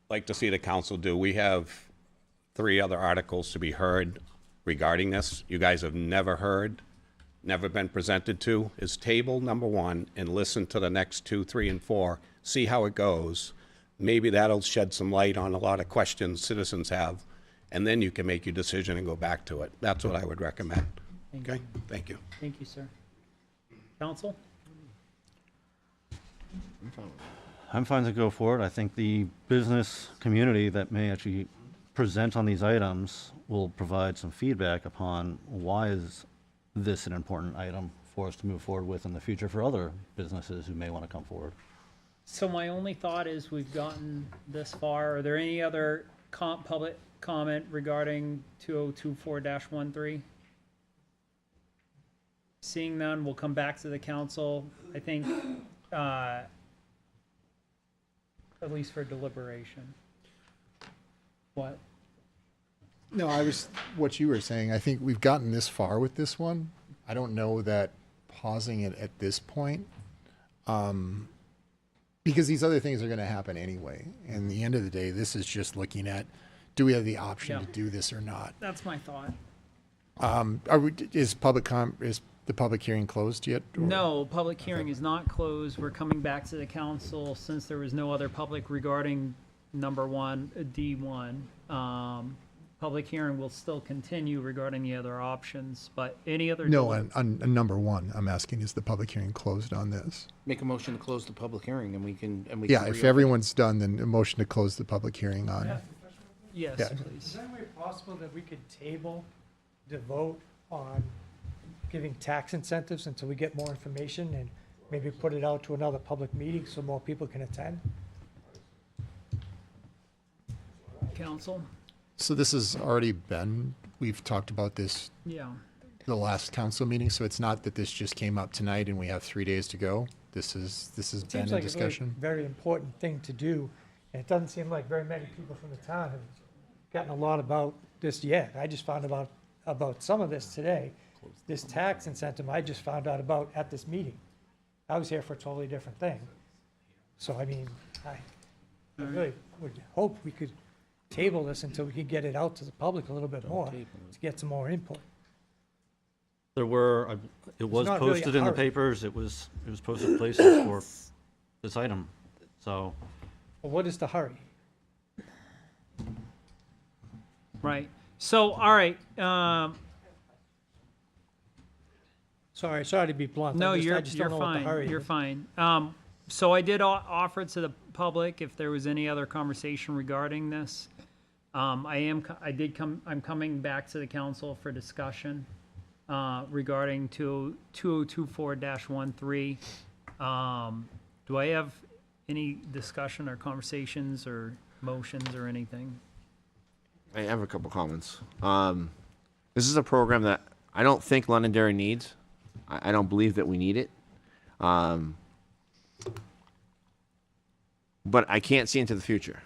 like to see the council do, we have 3 other articles to be heard regarding this. You guys have never heard, never been presented to, is table number 1 and listen to the next 2, 3, and 4, see how it goes. Maybe that'll shed some light on a lot of questions citizens have, and then you can make your decision and go back to it. That's what I would recommend. Okay, thank you. Thank you, sir. Council? I'm fine to go forward. I think the business community that may actually present on these items will provide some feedback upon why is this an important item for us to move forward with in the future for other businesses who may want to come forward. So my only thought is we've gotten this far. Are there any other public comment regarding 2024-13? Seeing none, we'll come back to the council. I think, at least for deliberation. What? No, what you were saying, I think we've gotten this far with this one. I don't know that pausing it at this point, because these other things are going to happen anyway. And at the end of the day, this is just looking at, do we have the option to do this or not? That's my thought. Is the public hearing closed yet? Or? No, public hearing is not closed. We're coming back to the council since there was no other public regarding number 1, D1. Public hearing will still continue regarding the other options, but any other... No, on number 1, I'm asking, is the public hearing closed on this? Make a motion to close the public hearing, and we can... Yeah, if everyone's done, then a motion to close the public hearing on... Yes, Yeah. please. Is there any way possible that we could table the vote on giving tax incentives until we get more information and maybe put it out to another public meeting so more people can attend? Council? So this has already been, we've talked about this Yeah. the last council meeting, so it's not that this just came up tonight and we have 3 days to go. This has been Seems a like a really discussion. very important thing to do, and it doesn't seem like very many people from the town have gotten a lot about this yet. I just found about some of this today. This tax incentive, I just found out about at this meeting. I was here for a totally different thing. So, I mean, I really would hope we could table this until we could get it out to the public a little bit more, to get some more input. There were, it was not really a posted in the hurry. papers, it was posted places for this item, so. But what is the hurry? Right. So, all right. Sorry to be blunt. No, I you're just don't know what the fine. hurry You're is. fine. So I did offer to the public if there was any other conversation regarding this. I'm coming back to the council for discussion regarding 2024-13. Do I have Any discussion or conversations or motions or anything? I have a couple comments. This is a program that I don't think Londonderry needs. I don't believe that we need it. But I can't see into the future.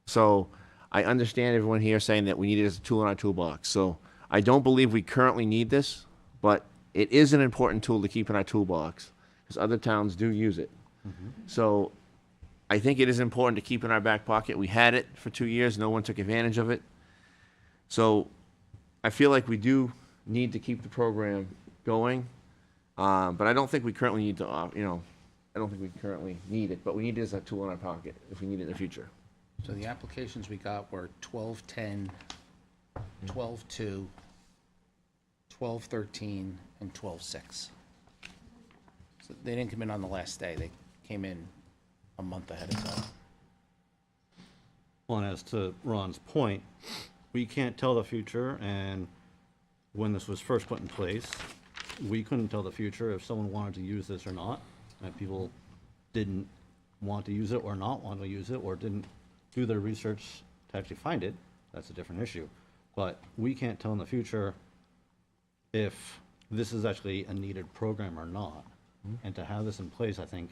So I understand everyone here saying that we need it as a tool in our toolbox. So I don't believe we currently need this, but it is an important tool to keep in our toolbox because other towns do use it. So I think it is important to keep in our back pocket. We had it for 2 years. No one took advantage of it. So I feel like we do need to keep the program going. But I don't think we currently need to, I don't think we currently need it, but we need it as a tool in our pocket if we need it in the future. So the applications we got were 12-10, 12-2, 12-13, and 12-6. So they didn't come in on the last day. They came in a month ahead of time. Well, and as to Ron's point, we can't tell the future, and when this was first put in place, we couldn't tell the future if someone wanted to use this or not. And people didn't want to use it or not want to use it or didn't do their research to actually find it. That's a different issue. But we can't tell in the future if this is actually a needed program or not. And to have this in place, I think,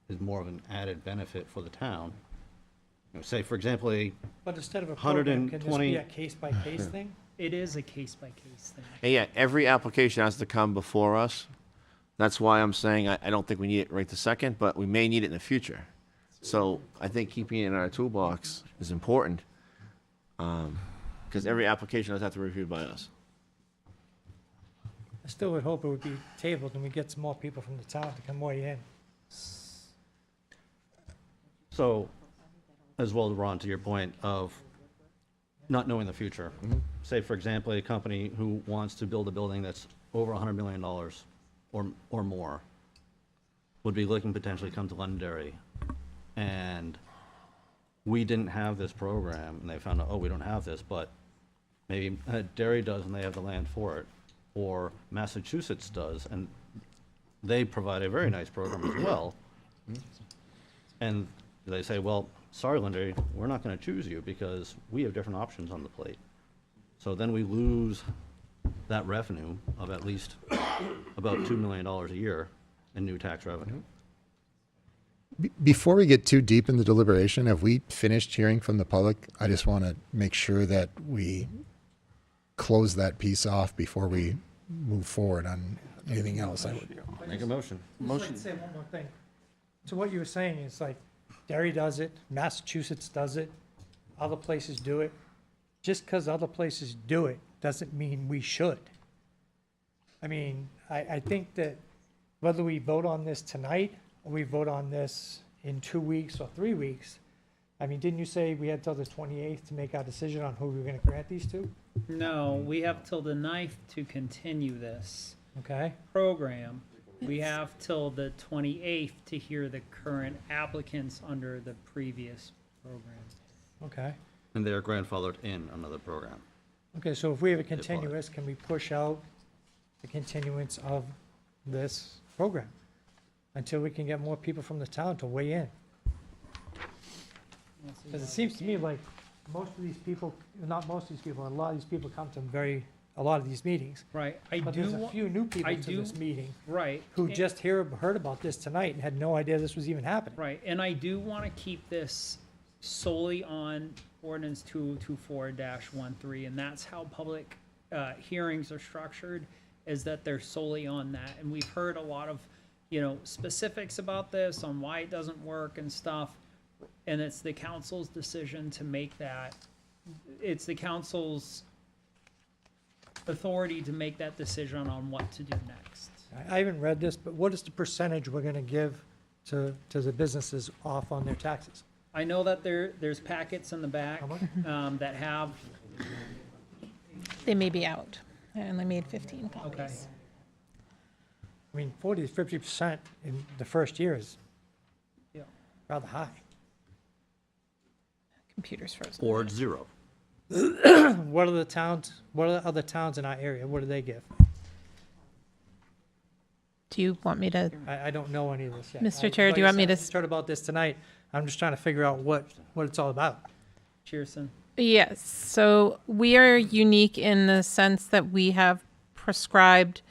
is more of an added benefit for the town. You know, say, for example, But instead of a program, can this be a case-by-case thing? It is a case-by-case thing. And yeah, every application has to come before us. That's why I'm saying I don't think we need it right this second, but we may need it in the future. So I think keeping it in our toolbox is important because every application does have to be reviewed by us. I still would hope it would be tabled and we get some more people from the town to come weigh in. So, as well, Ron, to your point of not knowing the future. Say, for example, a company who wants to build a building that's over $100 million or more would be looking potentially come to Londonderry, and we didn't have this program, and they found out, oh, we don't have this, but maybe Derry does and they have the land for it, or Massachusetts does, and they provide a very nice program as well. And they say, well, sorry, Londonderry, we're not going to choose you because we have different options on the plate. So then we lose that revenue of at least about $2 million a year in new tax revenue. Before we get too deep in the deliberation, have we finished hearing from the public? I just want to make sure that we close that piece off before we move forward on anything else. I would Make a motion. I'd like to say one more thing. So what you were saying is like, Derry does it, Massachusetts does it, other places do it. Just because other places do it doesn't mean we should. I mean, I think that whether we vote on this tonight or we vote on this in 2 weeks or 3 weeks, I mean, didn't you say we had till the 28th to make our decision on who we were going to grant these to? No, we have till the 9th to continue this Okay. program. We have till the 28th to hear the current applicants under the previous program. Okay. And they are grandfathered in another program. Okay, so if we have a continuous, can we push out the continuance of this program until we can get more people from the town to weigh in? Because it seems to me like most of these people, not most of these people, a lot of these people come to a lot of these meetings. Right. But there's a few new people to this meeting. Right. Who just heard about this tonight and had no idea this was even happening. Right, and I do want to keep this solely on Ordinance 2024-13, and that's how public hearings are structured, is that they're solely on that. And we've heard a lot of, specifics about this, on why it doesn't work and stuff, and it's the council's decision to make that. It's the council's authority to make that decision on what to do next. I haven't read this, but what is the percentage we're gonna give to the businesses off on their taxes? I know that there's packets in the back that have. They may be out. I only made 15 copies. Okay. I mean, 40 to 50% in the first year is rather high. Computer's frozen. Or 0. What are the other towns in our area? What do they give? Do you want me to? I don't know any of this yet. Mr. Chair, do you want me to? I heard about this tonight. I'm just trying to figure out what it's all about. Cheerson. Yes. So we are unique in the sense that we have prescribed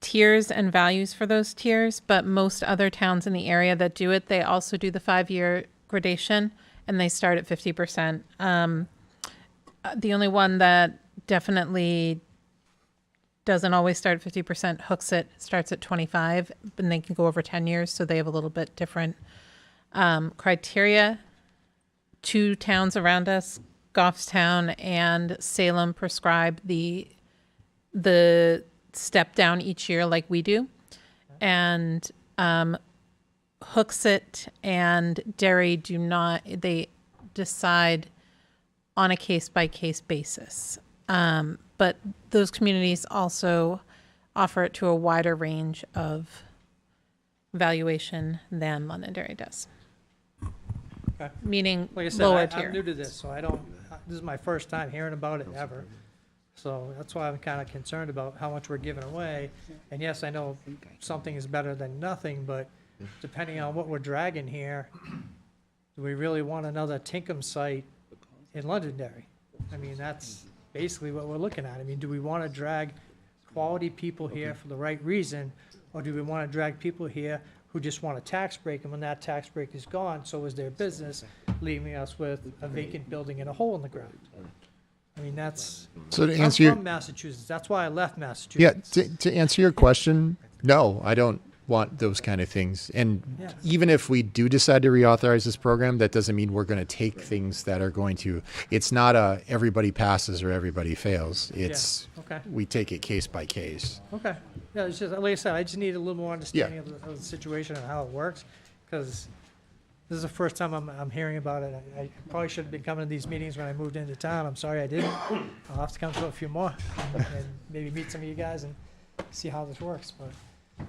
tiers and values for those tiers, but most other towns in the area that do it, they also do the 5-year gradation and they start at 50%. The only one that definitely doesn't always start at 50%, Hooks It, starts at 25, and they can go over 10 years, so they have a little bit different criteria. 2 towns around us, Goffstown and Salem, prescribe the step down each year like we do. And Hooks It and Derry do not, they decide on a case-by-case basis. But those communities also offer it to a wider range of valuation than Londonderry does. Okay. Meaning like I said, lower I'm tier. new to this, so this is my first time hearing about it ever. So that's why I'm kind of concerned about how much we're giving away. And yes, I know something is better than nothing, but depending on what we're dragging here, do we really want another Tinkham site in Londonderry? I mean, that's basically what we're looking at. I mean, do we want to drag quality people here for the right reason, or do we want to drag people here who just want a tax break, and when that tax break is gone, so is their business, leaving us with a vacant building and a hole in the ground? I mean, that's. So to I'm answer your- from Massachusetts. That's why I left Massachusetts. Yeah, to answer your question, no, I don't want those kind of things. And Yes. even if we do decide to reauthorize this program, that doesn't mean we're going to take things that are going to, it's not a everybody passes or everybody fails. It's, okay. we take it case by case. Okay. Yeah, it's just, like I said, I just need a little more understanding of the situation and how it works, because this is the first time I'm hearing about it. I probably should have been coming to these meetings when I moved into town. I'm sorry I didn't. I'll have to come to a few more and maybe meet some of you guys and see how this works, but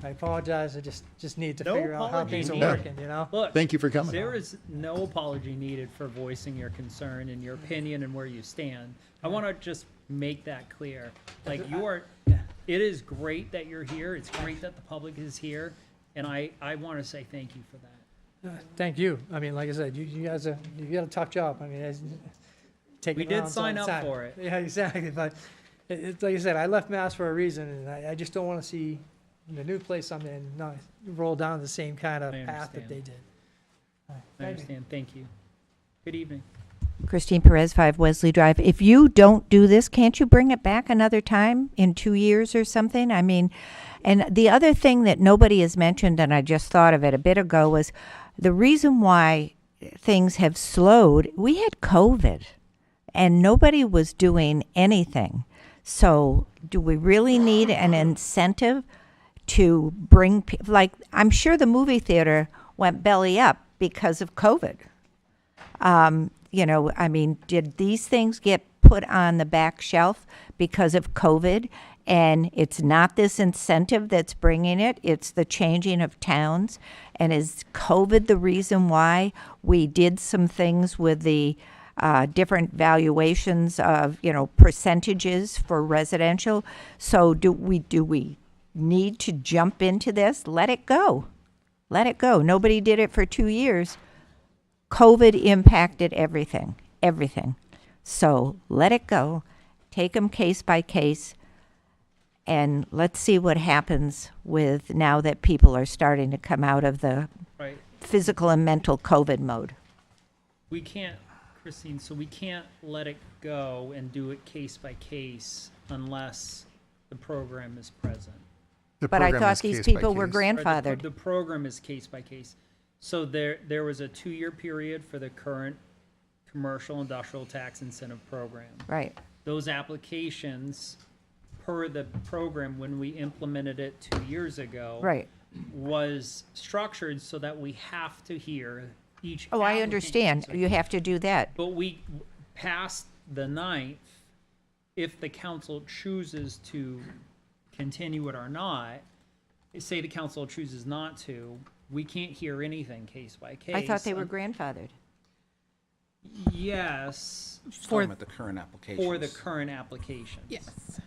I apologize. I just need to No figure out how apology things are needed. working, you know? Look, Thank you for coming. There is no apology needed for voicing your concern and your opinion and where you stand. I want to just make that clear. Like, you are, it is great that you're here. It's great that the public is here. And I want to say thank you for that. Thank you. I mean, like I said, you guys you got a tough job. I mean, taking We did rounds all sign the up time. for it. Yeah, exactly. But it's like I said, I left Mass for a reason, and I just don't want to see the new place I'm in not roll down the same kind of I path that understand. they did. All right, I thank you. understand. Thank you. Good evening. Christine Perez, 5 Wesley Drive. If you don't do this, can't you bring it back another time in 2 years or something? I mean, and the other thing that nobody has mentioned, and I just thought of it a bit ago, was the reason why things have slowed. We had COVID, and nobody was doing anything. So do we really need an incentive to bring, like, I'm sure the movie theater went belly up because of COVID. You know, I mean, did these things get put on the back shelf because of COVID? And it's not this incentive that's bringing it, it's the changing of towns. And is COVID the reason why we did some things with the different valuations of, you know, percentages for residential? So do we need to jump into this? Let it go. Let it go. Nobody did it for 2 years. COVID impacted everything. So let it go. Take them case by case. And let's see what happens with now that people are starting to come out of the Right. physical and mental COVID mode. We can't, Christine, so we can't let it go and do it case by case unless the program is present. But I thought these people were grandfathered. The program is case by case. So there was a 2-year period for the current commercial industrial tax incentive program. Right. Those applications per the program when we implemented it 2 years ago. Right. Was structured so that we have to hear each. Oh, I applicant. understand. You have to do that. But we, past the 9th, if the council chooses to continue it or not, say the council chooses not to, we can't hear anything case by case. I thought they were grandfathered. Yes. For the current applications. For the current applications. Yes.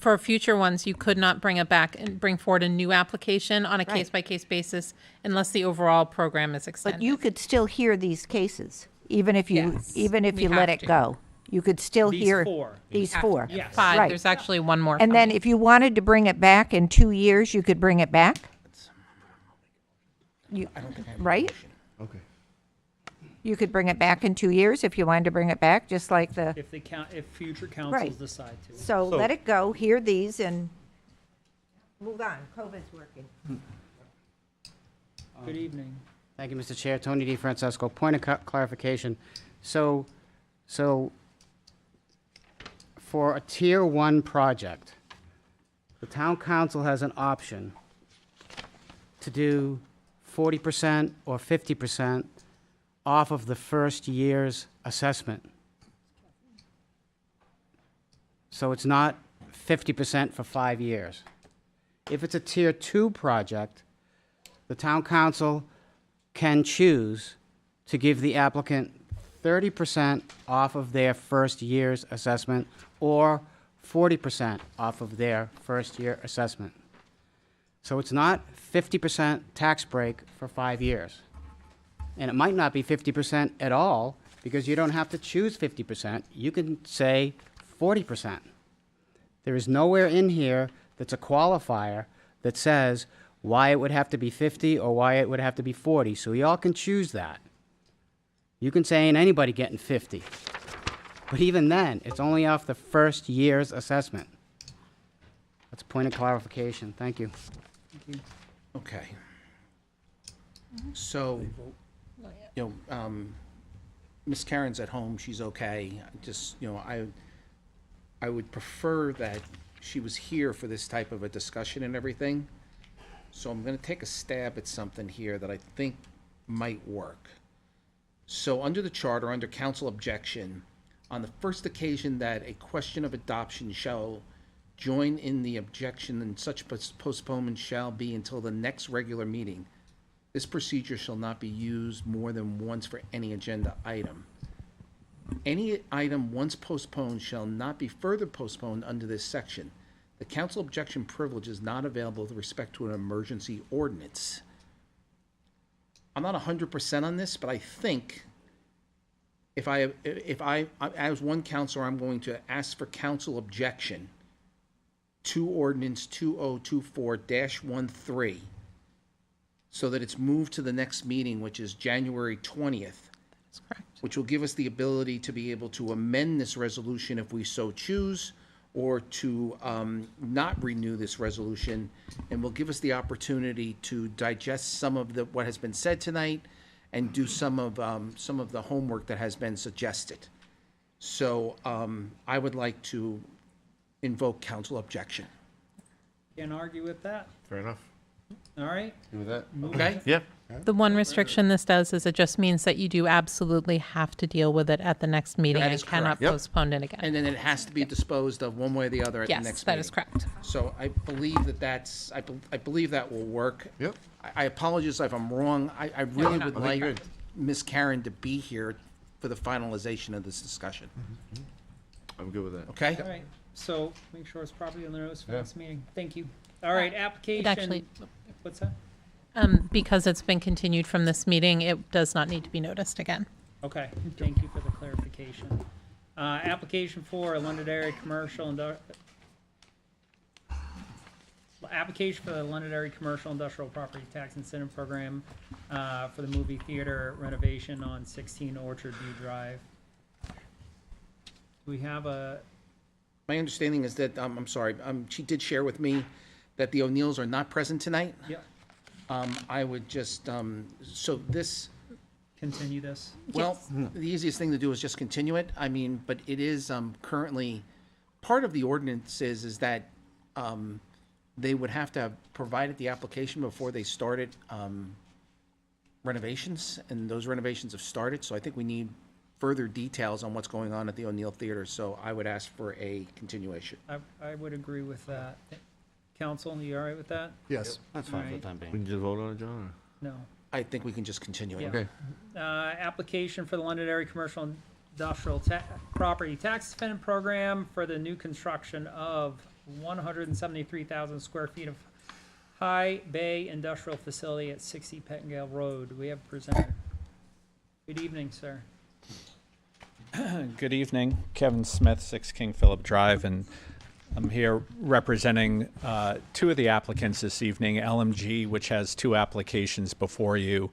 for future ones, you could not bring it back and bring forward a new application on a Right. case-by-case basis unless the overall program is extended. But you could still hear these cases, even if you, Yes, even if we you have let it to. go. You could still These hear four. these Have- four. Yes. Five, Right. there's actually one more And then coming. if you wanted to bring it back in 2 years, you could bring it back? You, right? Okay. You could bring it back in 2 years if you wanted to bring it back, just like the, If if future councils Right. decide to. so let it go, hear these, and move on. COVID's working. Good evening. Thank you, Mr. Chair. Tony DeFrancesco. Point of clarification. So for a Tier 1 project, the town council has an option to do 40% or 50% off of the first year's assessment. So it's not 50% for 5 years. If it's a Tier 2 project, the town council can choose to give the applicant 30% off of their first year's assessment or 40% off of their first year assessment. So it's not 50% tax break for 5 years. And it might not be 50% at all, because you don't have to choose 50%. You can say 40%. There is nowhere in here that's a qualifier that says why it would have to be 50 or why it would have to be 40. So y'all can choose that. You can say ain't anybody getting 50. But even then, it's only off the first year's assessment. That's a point of clarification. Thank you. Okay. So, Miss Karen's at home, she's okay. Just, I would prefer that she was here for this type of a discussion and everything. So I'm gonna take a stab at something here that I think might work. So under the charter, under council objection, on the first occasion that a question of adoption shall join in the objection, and such postponement shall be until the next regular meeting, this procedure shall not be used more than once for any agenda item. Any item once postponed shall not be further postponed under this section. The council objection privilege is not available with respect to an emergency ordinance. I'm not 100% on this, but I think if I, as one counselor, I'm going to ask for council objection to ordinance 2024-13, so that it's moved to the next meeting, which is January 20th. That's correct. Which will give us the ability to be able to amend this resolution if we so choose, or to not renew this resolution, and will give us the opportunity to digest some of what has been said tonight and do some of the homework that has been suggested. So I would like to invoke council objection. Can't argue with that. Fair enough. All right. You with that? Okay? Yeah. The one restriction this does is it just means that you do absolutely have to deal with it at the next meeting That and is cannot correct. Yep. postpone it again. And then it has to be disposed of one way or the other at the Yes, next that meeting. is correct. So I believe I believe that will work. Yep. I apologize if I'm wrong. I really not. would I think like Ms. Karen to be here for the finalization of this discussion. I'm good with that. Okay? All right. So make sure it's properly on the notice for Yeah. this meeting. Thank you. All right, application. actually- What's that? Because it's been continued from this meeting, it does not need to be noticed again. Okay, thank you for the clarification. Application for a Londonderry application for the Londonderry Commercial Industrial Property Tax Incentive Program for the movie theater renovation on 16 Orchard View Drive. We have My understanding is that, I'm sorry, she did share with me that the O'Neills are not present tonight. Yep. I would just, so this, Continue this. well, the easiest thing to do is just continue it. I mean, but it is currently, part of the ordinance is that they would have to have provided the application before they started renovations, and those renovations have started, so I think we need further details on what's going on at the O'Neill Theater, so I would ask for a continuation. I would agree with that. Council, you all right with that? Yes. That's fine for the Alright. time being. We can just vote on it, John? No. I think we can just continue it. Yeah. Okay. Application for the Londonderry Commercial industrial property tax payment program for the new construction of 173,000 square feet of high bay industrial facility at 60 Pettingale Road. We have a presenter. Good evening, sir. Good evening, Kevin Smith, 6 King Philip Drive, and I'm here representing two of the applicants this evening, LMG, which has 2 applications before you,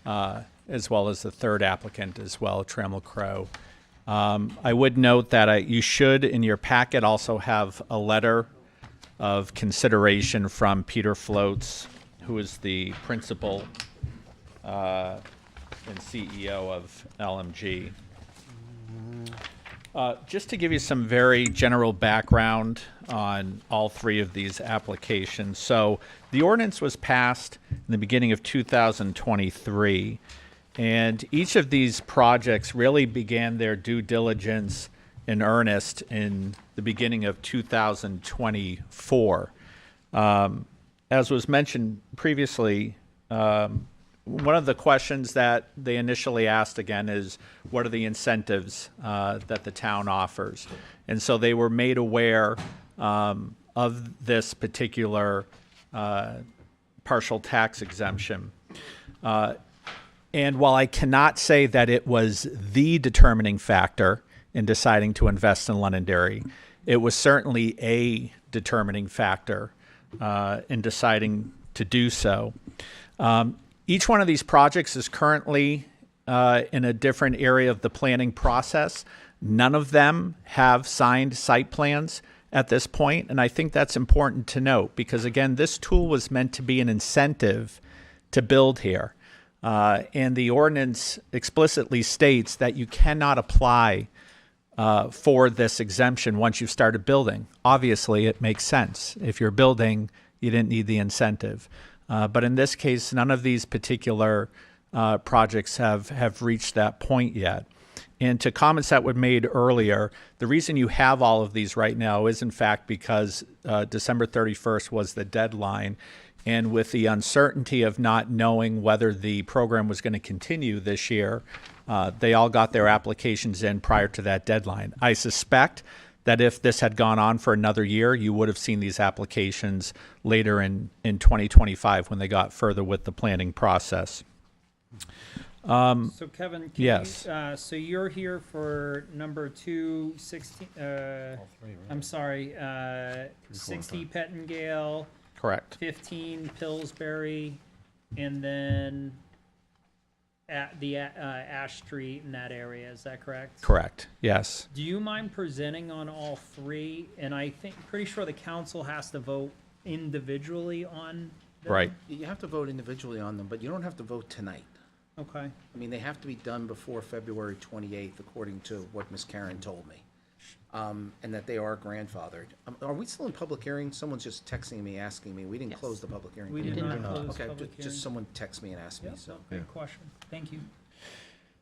as well as the third applicant as well, Trammell Crow. I would note that you should, in your packet, also have a letter of consideration from Peter Floats, who is the principal and CEO of LMG. Just to give you some very general background on all 3 of these applications. So the ordinance was passed in the beginning of 2023, and each of these projects really began their due diligence in earnest in the beginning of 2024. As was mentioned previously, one of the questions that they initially asked again is, what are the incentives that the town offers? And so they were made aware of this particular partial tax exemption. And while I cannot say that it was the determining factor in deciding to invest in Londonderry, it was certainly a determining factor in deciding to do so. Each one of these projects is currently in a different area of the planning process. None of them have signed site plans at this point, and I think that's important to note because, again, this tool was meant to be an incentive to build here. And the ordinance explicitly states that you cannot apply for this exemption once you've started building. Obviously, it makes sense. If you're building, you didn't need the incentive. But in this case, none of these particular projects have reached that point yet. And to comments that were made earlier, the reason you have all of these right now is, in fact, because December 31st was the deadline. And with the uncertainty of not knowing whether the program was going to continue this year, they all got their applications in prior to that deadline. I suspect that if this had gone on for another year, you would have seen these applications later in 2025 when they got further with the planning process. So Kevin, can yes. So you're here for number 216. I'm sorry, 60 Pettingale. Correct. 15 Pillsbury, and then at the Ash Street in that area. Is that correct? Correct. Yes. Do you mind presenting on all 3? And I think pretty sure the council has to vote individually on them. Right. You have to vote individually on them, but you don't have to vote tonight. Okay. I mean, they have to be done before February 28th, according to what Ms. Karen told me. And that they are grandfathered. Are we still in public hearing? Someone's just texting me, asking me. We didn't close the public hearing. We did not close Okay, public hearing. just someone text me and asked me, so. Good question. Thank you.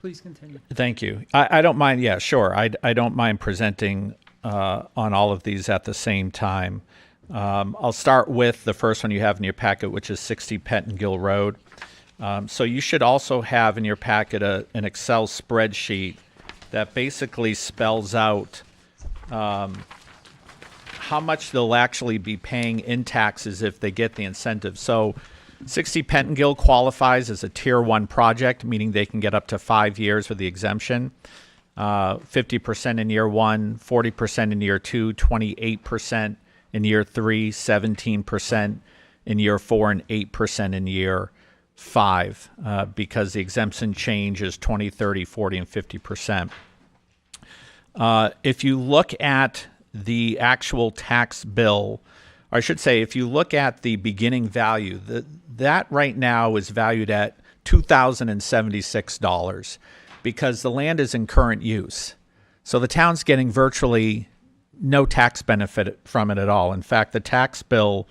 Please continue. Thank you. I don't mind. Yeah, sure. I don't mind presenting on all of these at the same time. I'll start with the first one you have in your packet, which is 60 Pettingill Road. So you should also have in your packet an Excel spreadsheet that basically spells out how much they'll actually be paying in taxes if they get the incentive. So 60 Pettingill qualifies as a Tier 1 project, meaning they can get up to 5 years with the exemption. 50% in year 1, 40% in year 2, 28% in year 3, 17% in year 4, and 8% in year 5, because the exemption change is 20, 30, 40, and 50%. If you look at the actual tax bill, or I should say, if you look at the beginning value, that right now is valued at $2,076 because the land is in current use. So the town's getting virtually no tax benefit from it at all. In fact, the tax bill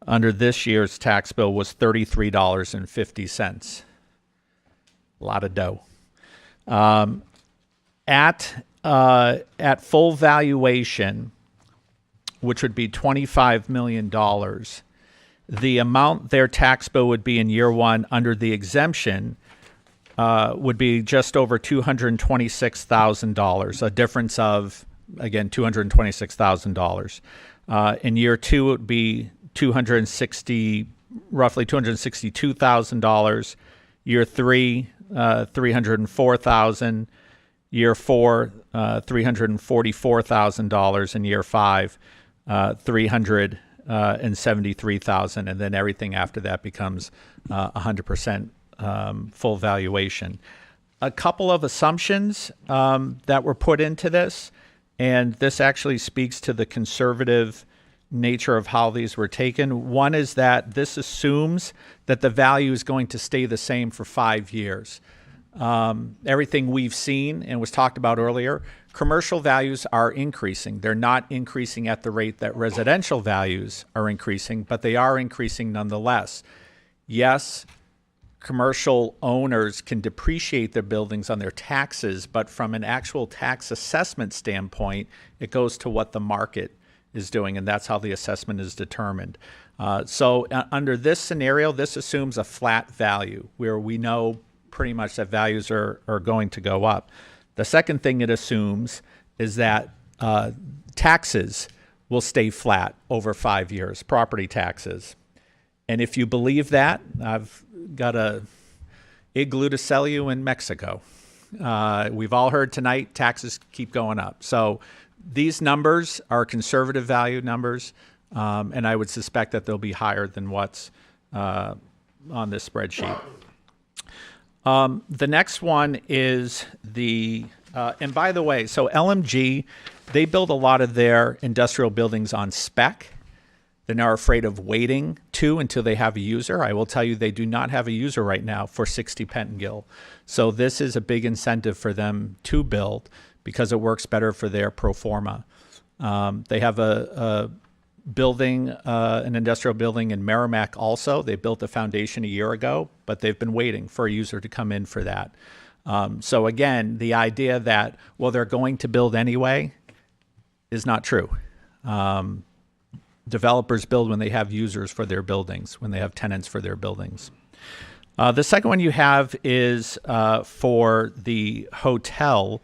under this year's tax bill was $33.50. A lot of dough. At full valuation, which would be $25 million, the amount their tax bill would be in year 1 under the exemption would be just over $226,000, a difference of, again, $226,000. In year 2, it would be roughly $262,000. Year 3, $304,000. Year 4, $344,000. And year 5, $373,000. And then everything after that becomes 100% full valuation. A couple of assumptions that were put into this, and this actually speaks to the conservative nature of how these were taken. One is that this assumes that the value is going to stay the same for 5 years. Everything we've seen and was talked about earlier, commercial values are increasing. They're not increasing at the rate that residential values are increasing, but they are increasing nonetheless. Yes, commercial owners can depreciate their buildings on their taxes, but from an actual tax assessment standpoint, it goes to what the market is doing, and that's how the assessment is determined. So under this scenario, this assumes a flat value where we know pretty much that values are going to go up. The second thing it assumes is that taxes will stay flat over 5 years, property taxes. And if you believe that, I've got a igloo to sell you in Mexico. We've all heard tonight taxes keep going up. So these numbers are conservative value numbers, and I would suspect that they'll be higher than what's on this spreadsheet. The next one is and by the way, so LMG, they build a lot of their industrial buildings on spec. They're now afraid of waiting until they have a user. I will tell you they do not have a user right now for 60 Pettingill. So this is a big incentive for them to build because it works better for their pro forma. They have a building, an industrial building in Merrimack also. They built the foundation a year ago, but they've been waiting for a user to come in for that. So again, the idea that, well, they're going to build anyway is not true. Developers build when they have users for their buildings, when they have tenants for their buildings. The second one you have is for the hotel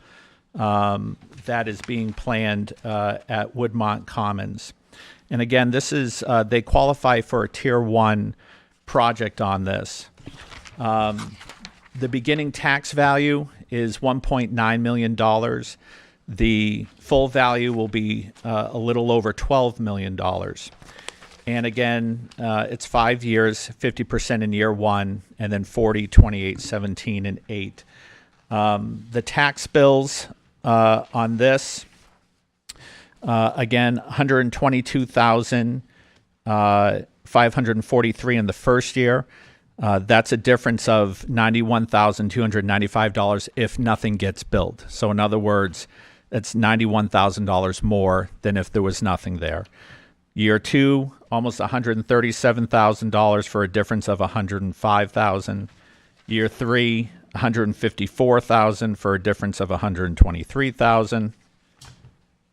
that is being planned at Woodmont Commons. And again, this is, they qualify for a Tier 1 project on this. The beginning tax value is $1.9 million. The full value will be a little over $12 million. And again, it's 5 years, 50% in year 1, and then 40, 28, 17, and 8. The tax bills on this, again, $122,543 in the first year. That's a difference of $91,295 if nothing gets built. So in other words, it's $91,000 more than if there was nothing there. Year 2, almost $137,000 for a difference of $105,000. Year 3, $154,000 for a difference of $123,000.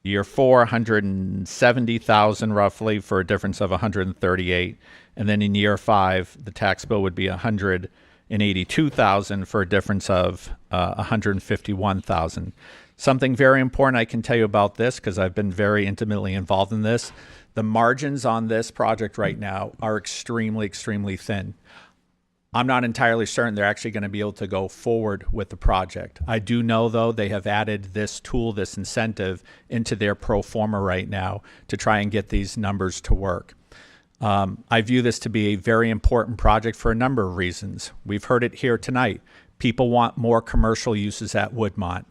Year 4, $170,000 roughly for a difference of $138,000. And then in year 5, the tax bill would be $182,000 for a difference of $151,000. Something very important I can tell you about this, because I've been very intimately involved in this. The margins on this project right now are extremely, extremely thin. I'm not entirely certain they're actually going to be able to go forward with the project. I do know, though, they have added this tool, this incentive, into their pro forma right now to try and get these numbers to work. I view this to be a very important project for a number of reasons. We've heard it here tonight. People want more commercial uses at Woodmont.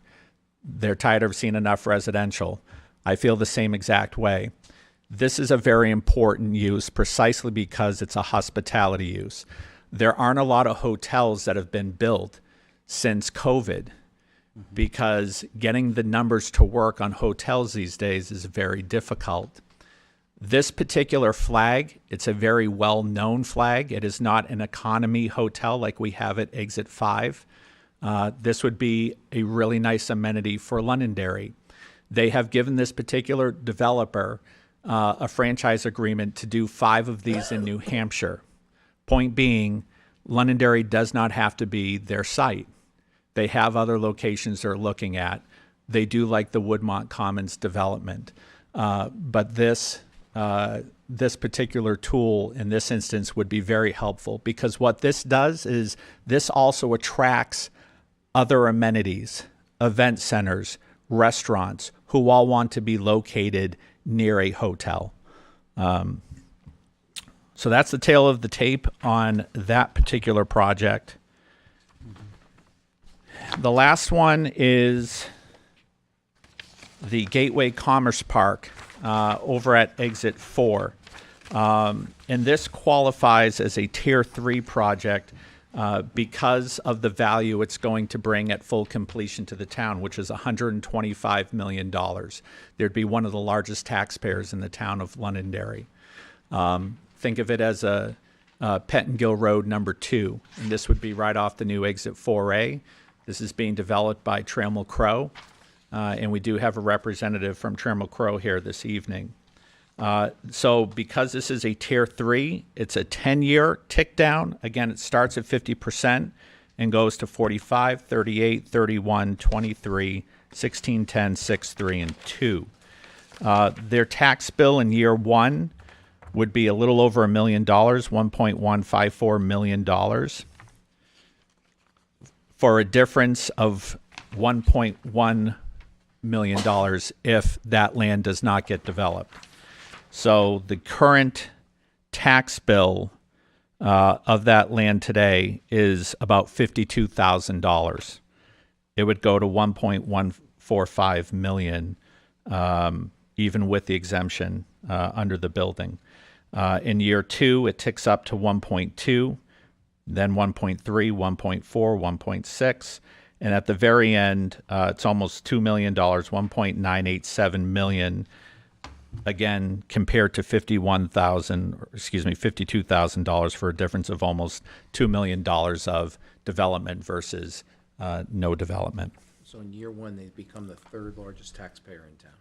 They're tired of seeing enough residential. I feel the same exact way. This is a very important use precisely because it's a hospitality use. There aren't a lot of hotels that have been built since COVID because getting the numbers to work on hotels these days is very difficult. This particular flag, it's a very well-known flag. It is not an economy hotel like we have at Exit 5. This would be a really nice amenity for Londonderry. They have given this particular developer a franchise agreement to do 5 of these in New Hampshire. Point being, Londonderry does not have to be their site. They have other locations they're looking at. They do like the Woodmont Commons development. But this particular tool in this instance would be very helpful, because what this does is this also attracts other amenities, event centers, restaurants, who all want to be located near a hotel. So that's the tale of the tape on that particular project. The last one is the Gateway Commerce Park over at Exit 4. And this qualifies as a Tier 3 project because of the value it's going to bring at full completion to the town, which is $125 million. There'd be one of the largest taxpayers in the town of Londonderry. Think of it as a Pettingill Road number 2, and this would be right off the new Exit 4A. This is being developed by Trammell Crow, and we do have a representative from Trammell Crow here this evening. So because this is a Tier 3, it's a 10-year tick down. Again, it starts at 50% and goes to 45, 38, 31, 23, 16, 10, 6, 3, and 2. Their tax bill in year 1 would be a little over $1 million, $1.154 million, for a difference of $1.1 million if that land does not get developed. So the current tax bill of that land today is about $52,000. It would go to $1.145 million, even with the exemption under the building. In year 2, it ticks up to 1.2, then 1.3, 1.4, 1.6, and at the very end, it's almost $2 million, $1.987 million. Again, compared to $52,000 for a difference of almost $2 million of development versus no development. So in year 1, they become the 3rd largest taxpayer in town.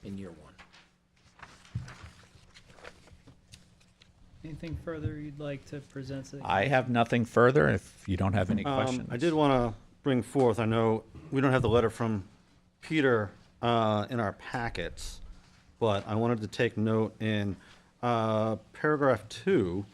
In year 1. Anything further you'd like to present to the I have nothing further if you don't have any I questions. did want to bring forth, I know we don't have the letter from Peter in our packets, but I wanted to take note in paragraph 2.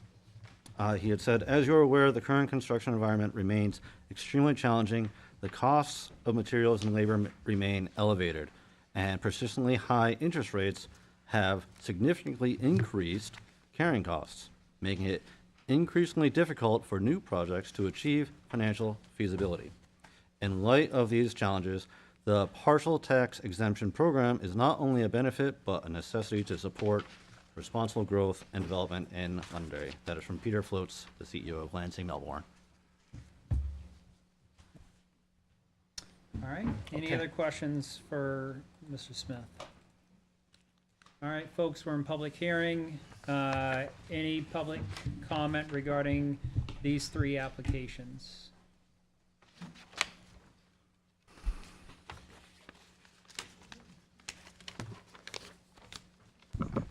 He had said, as you're aware, the current construction environment remains extremely challenging. The costs of materials and labor remain elevated, and persistently high interest rates have significantly increased carrying costs, making it increasingly difficult for new projects to achieve financial feasibility. In light of these challenges, the partial tax exemption program is not only a benefit, but a necessity to support responsible growth and development in Londonderry. That is from Peter Floats, the CEO of Lansing Melbourne. All right. Any other questions for Mr. Smith? All right, folks, we're in public hearing. Any public comment regarding these 3 applications?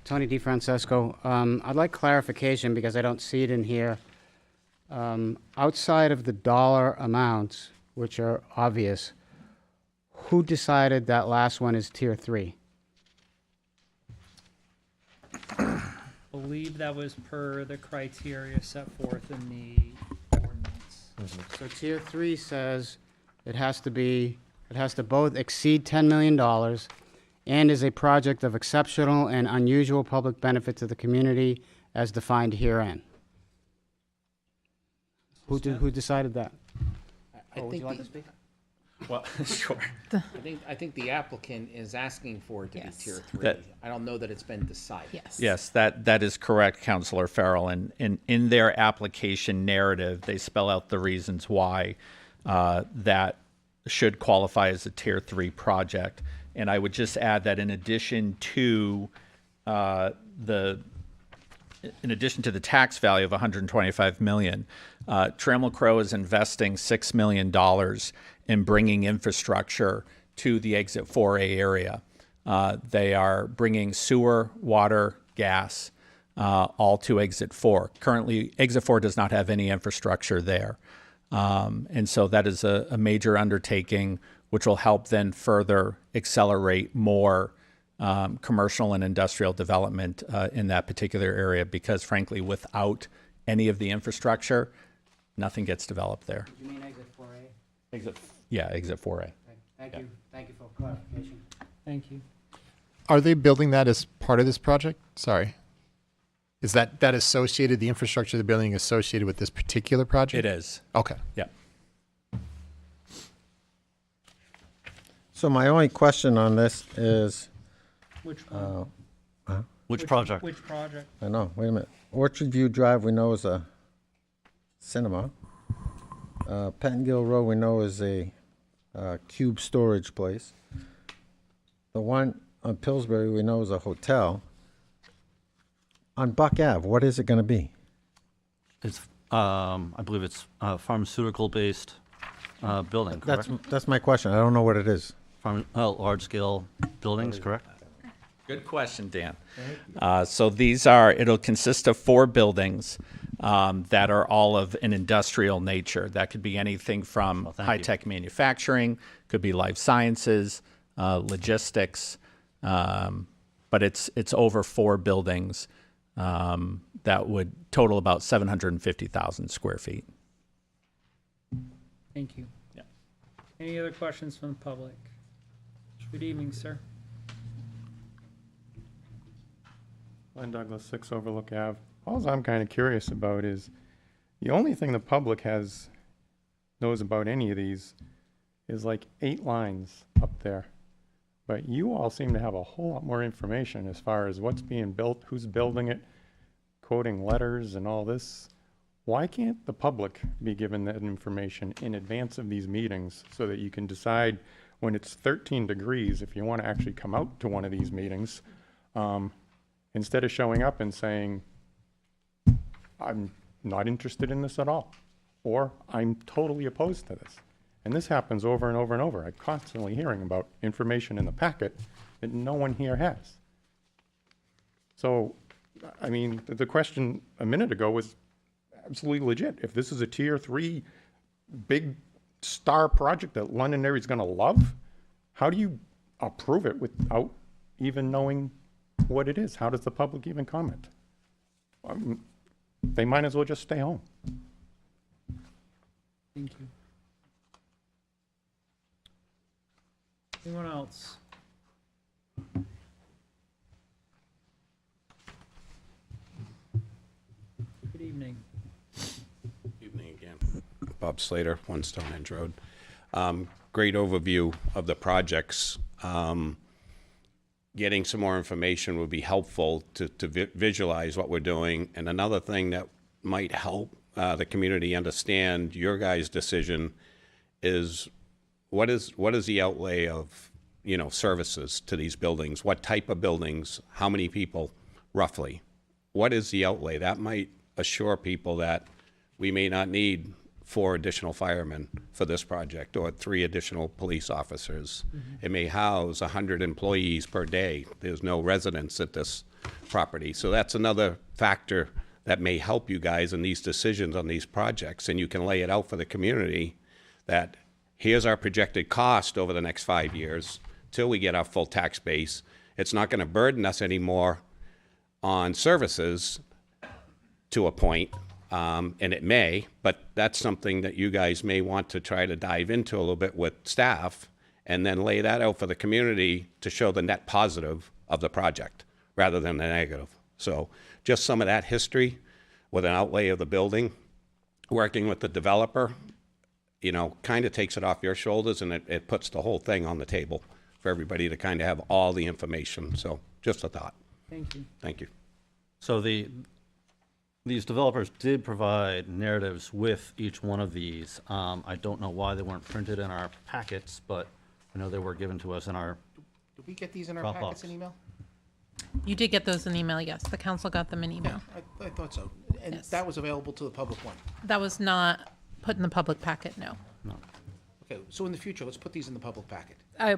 Tony DeFrancesco. I'd like clarification because I don't see it in here. Outside of the dollar amounts, which are obvious, who decided that last one is Tier 3? Believe that was per the criteria set forth in the ordinance. So Tier 3 says it has to both exceed $10 million and is a project of exceptional and unusual public benefit to the community as defined herein. Who decided that? Would you like to speak? Well, sure. I think the applicant is asking for it to be Tier 3. That- I don't know that it's been decided. Yes, that is correct, Councilor Farrell. And in their application narrative, they spell out the reasons why that should qualify as a Tier 3 project. And I would just add that in addition to the tax value of $125 million, Trammell Crow is investing $6 million in bringing infrastructure to the Exit 4A area. They are bringing sewer, water, gas, all to Exit 4. Currently, Exit 4 does not have any infrastructure there. And so that is a major undertaking, which will help then further accelerate more commercial and industrial development in that particular area, because frankly, without any of the infrastructure, nothing gets developed there. You mean exit 4A? Exit 4A. Thank you. Thank you for clarification. Thank you. Are they building that as part of this project? Sorry. Is that associated, the infrastructure of the building associated with this particular project? It is. Okay. Yeah. So my only question on this is, Which one? Which project? Which project? I know, wait a minute. Orchard View Drive, we know is a cinema. Pettingill Road, we know is a cube storage place. The one on Pillsbury, we know is a hotel. On Buck Ave, what is it going to be? It's, I believe it's a pharmaceutical-based building, correct? That's my question. I don't know what it is. Large-scale buildings, correct? Good question, Dan. So it'll consist of 4 buildings that are all of an industrial nature. That could be anything from high-tech manufacturing, could be life sciences, logistics, but it's over 4 buildings that would total about 750,000 square feet. Thank you. Yeah. Any other questions from the public? Good evening, sir. Glenn Douglas, 6 Overlook Ave. All I'm kind of curious about is the only thing the public knows about any of these is like 8 lines up there. But you all seem to have a whole lot more information as far as what's being built, who's building it, quoting letters and all this. Why can't the public be given that information in advance of these meetings so that you can decide when it's 13 degrees if you want to actually come out to one of these meetings, instead of showing up and saying, I'm not interested in this at all, or I'm totally opposed to this. And this happens over and over and over. I'm constantly hearing about information in the packet that no one here has. So, I mean, the question a minute ago was absolutely legit. If this is a tier 3 big star project that Londonderry's going to love, how do you approve it without even knowing what it is? How does the public even comment? They might as well just stay home. Thank you. Anyone else? Good evening. Evening again. Bob Slater, 1 Stonehenge Road. Great overview of the projects. Getting some more information would be helpful to visualize what we're doing. And another thing that might help the community understand your guys' decision is what is the outlay of, services to these buildings? What type of buildings? How many people, roughly? What is the outlay? That might assure people that we may not need 4 additional firemen for this project or 3 additional police officers. It may house 100 employees per day. There's no residents at this property. So that's another factor that may help you guys in these decisions on these projects. And you can lay it out for the community that here's our projected cost over the next 5 years till we get our full tax base. It's not going to burden us anymore on services to a point. And it may, but that's something that you guys may want to try to dive into a little bit with staff and then lay that out for the community to show the net positive of the project rather than the negative. So just some of that history with an outlay of the building, working with the developer, kind of takes it off your shoulders and it puts the whole thing on the table for everybody to kind of have all the information. So just a thought. Thank you. Thank you. So these developers did provide narratives with each one of these. I don't know why they weren't printed in our packets, but I know they were given to us in our Did we get these in our Dropbox. packets in email? You did get those in email, yes. The council got them in email. I thought so. And Yes. that was available to the public one. That was not put in the public packet, no. Okay, so in the future, let's put these in the public packet. I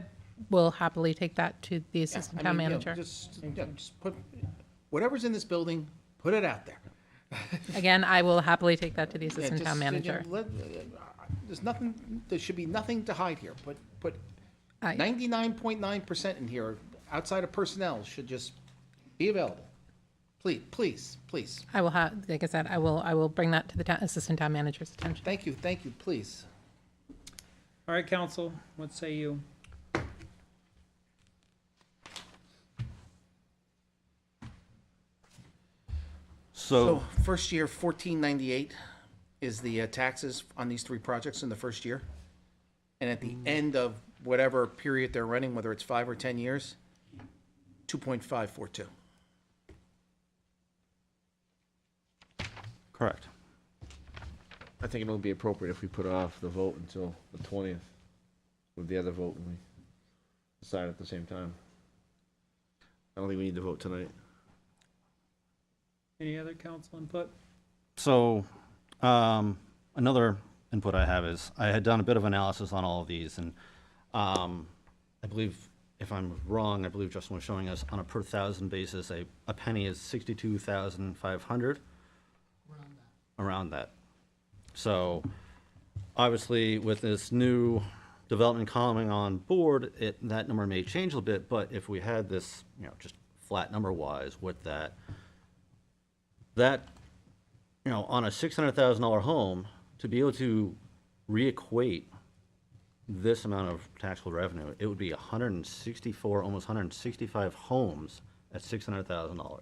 will happily take that to the assistant town manager. Just put whatever's in this building, put it out there. Again, I will happily take that to the Yeah, assistant just, town manager. There's nothing, there should be nothing to hide here. Put 99.9% in here, outside of personnel, should just be available. Please. I will have, like I said, I will bring that to the assistant town manager's attention. Thank you, please. All right, council, what say you? So first year, 1498 is the taxes on these three projects in the first year. And at the end of whatever period they're running, whether it's 5 or 10 years, 2.542. Correct. I think it'll be appropriate if we put off the vote until the 20th with the other vote and we decide at the same time. I don't think we need to vote tonight. Any other council input? So, another input I have is, I had done a bit of analysis on all of these, and I believe, if I'm wrong, I believe Justin was showing us on a per thousand basis, a penny is 62,500. Around that. So, obviously, with this new development coming on board, that number may change a little bit, but if we had this, just flat number-wise with that, on a $600,000 home, to be able to re-equate this amount of taxable revenue, it would be 164, almost 165 homes at $600,000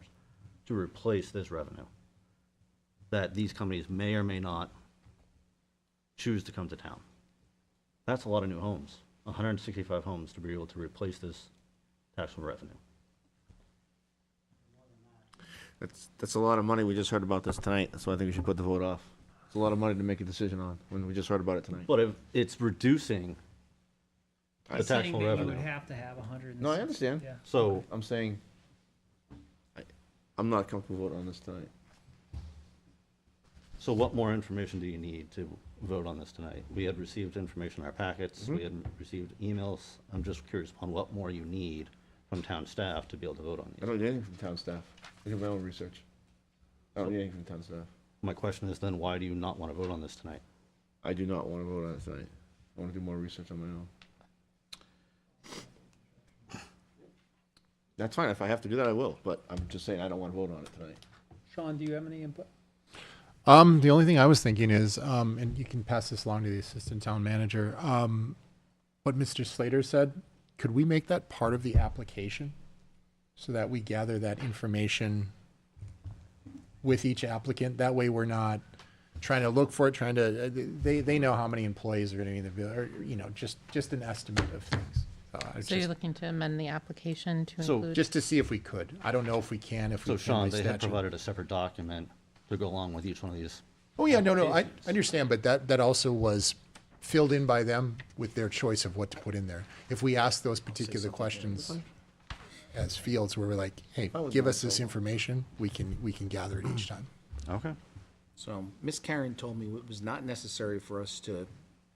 to replace this revenue that these companies may or may not choose to come to town. That's a lot of new homes, 165 homes to be able to replace this taxable revenue. That's a lot of money. We just heard about this tonight, so I think we should put the vote off. It's a lot of money to make a decision on when we just heard about it tonight. But if it's reducing the taxable You revenue. would have to have 100. No, I understand. Yeah. So I'm saying I'm not comfortable voting on this tonight. So what more information do you need to vote on this tonight? We had received information in our packets, we had received emails. I'm just curious on what more you need from town staff to be able to vote on I these. don't need anything from town staff. I do my own research. I don't need anything from town staff. My question is then, why do you not want to vote on this tonight? I do not want to vote on it tonight. I want to do more research on my own. That's fine. If I have to do that, I will. But I'm just saying I don't want to vote on it tonight. Sean, do you have any input? The only thing I was thinking is, and you can pass this along to the assistant town manager, what Mr. Slater said, could we make that part of the application so that we gather that information with each applicant? That way we're not trying to look for it, they know how many employees are going to be in the village, or, just an estimate of things. So you're looking to amend the application to So include? Just to see if we could. I don't know if we can, if we So can Sean, by they had statute. provided a separate document to go along with each one of these. Oh, yeah, no, I understand, but that also was filled in by them with their choice of what to put in there. If we ask those particular questions as fields where we're like, hey, give us this information, we can gather it each time. Okay. So Ms. Karen told me it was not necessary for us to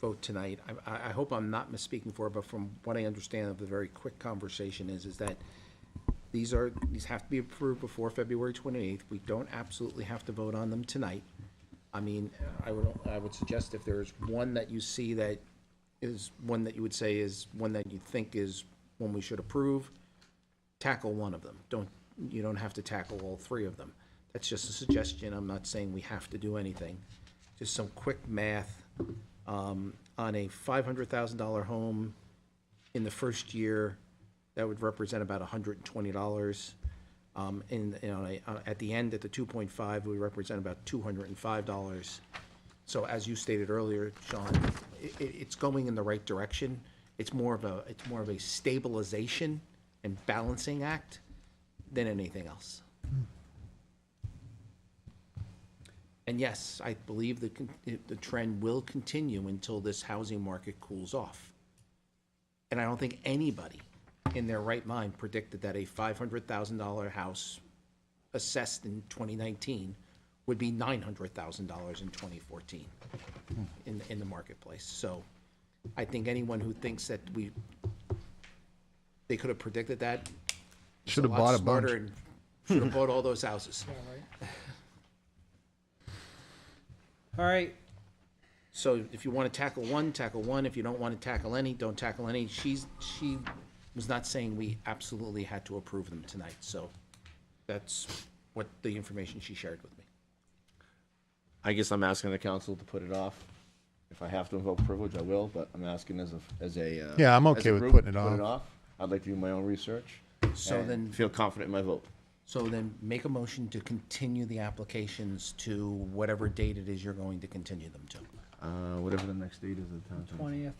vote tonight. I hope I'm not misspeaking for her, but from what I understand of the very quick conversation is that these have to be approved before February 28th. We don't absolutely have to vote on them tonight. I mean, I would suggest if there's one that you see that is one that you would say is one that you think is one we should approve, tackle one of them. You don't have to tackle all three of them. That's just a suggestion. I'm not saying we have to do anything. Just some quick math. On a $500,000 home in the first year, that would represent about $120. At the end, at the 2.5, we represent about $205. So as you stated earlier, Sean, it's going in the right direction. It's more of a stabilization and balancing act than anything else. And yes, I believe the trend will continue until this housing market cools off. And I don't think anybody in their right mind predicted that a $500,000 house assessed in 2019 would be $900,000 in 2014 in the marketplace. So I think anyone who thinks that they could have predicted that Should have bought a bunch. Should have bought all those houses. All right. So if you want to tackle one, tackle one. If you don't want to tackle any, don't tackle any. She was not saying we absolutely had to approve them tonight, so that's what the information she shared with me. I guess I'm asking the council to put it off. If I have to invoke privilege, I will, but I'm asking as a Yeah, I'm as okay a with group, putting it Put it off. off. I'd like to do my own research. So and then- feel confident in my vote. So then make a motion to continue the applications to whatever date it is you're going to continue them to. Whatever the next date is of the town. 20th.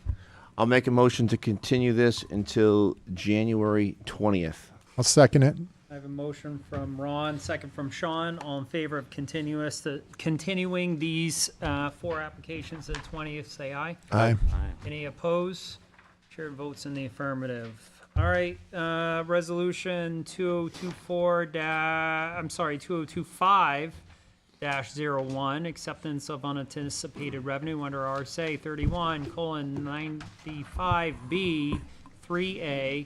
I'll make a motion to continue this until January 20th. I'll second it. I have a motion from Ron, second from Sean. All in favor of continuing these 4 applications to the 20th, say aye. Aye. Any opposed? Chair votes in the affirmative. All right, resolution 2025-01, acceptance of unanticipated revenue under RSA 31:95B 3A,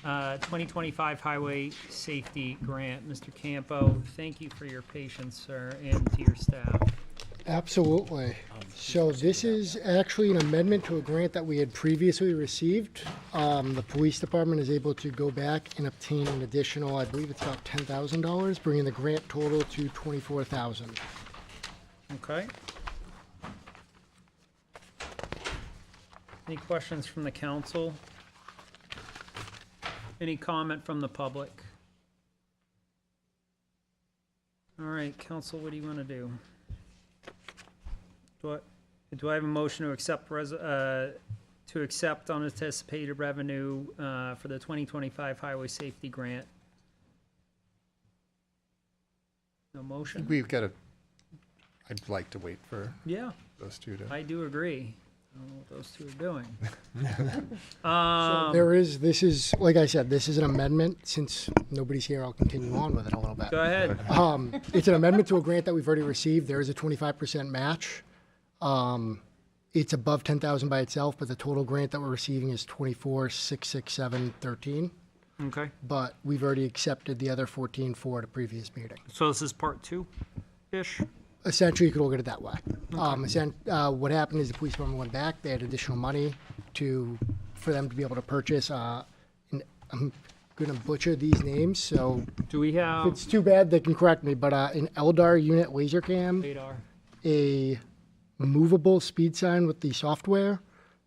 2025 Highway Safety Grant. Mr. Campo, thank you for your patience, sir, and to your staff. Absolutely. So this is actually an amendment to a grant that we had previously received. The police department is able to go back and obtain an additional, I believe it's about $10,000, bringing the grant total to $24,000. Okay. Any questions from the council? Any comment from the public? All right, council, what do you want to do? Do I have a motion to accept unanticipated revenue for the 2025 Highway Safety Grant? No motion? We've got to, I'd like to wait for Yeah, those two to. I do agree. I don't know what those two are doing. This is, like I said, this is an amendment. Since nobody's here, I'll continue on with it a little bit. Go ahead. It's an amendment to a grant that we've already received. There is a 25% match. It's above 10,000 by itself, but the total grant that we're receiving is 24,667.13. Okay. But we've already accepted the other 14 at a previous meeting. So this is part 2-ish? Essentially, you could look at it that way. What happened is the police department went back. They had additional money for them to be able to purchase. And I'm going to butcher these names, so do we have? If it's too bad, they can correct me. But an LDAR unit laser cam, a movable speed sign with the software,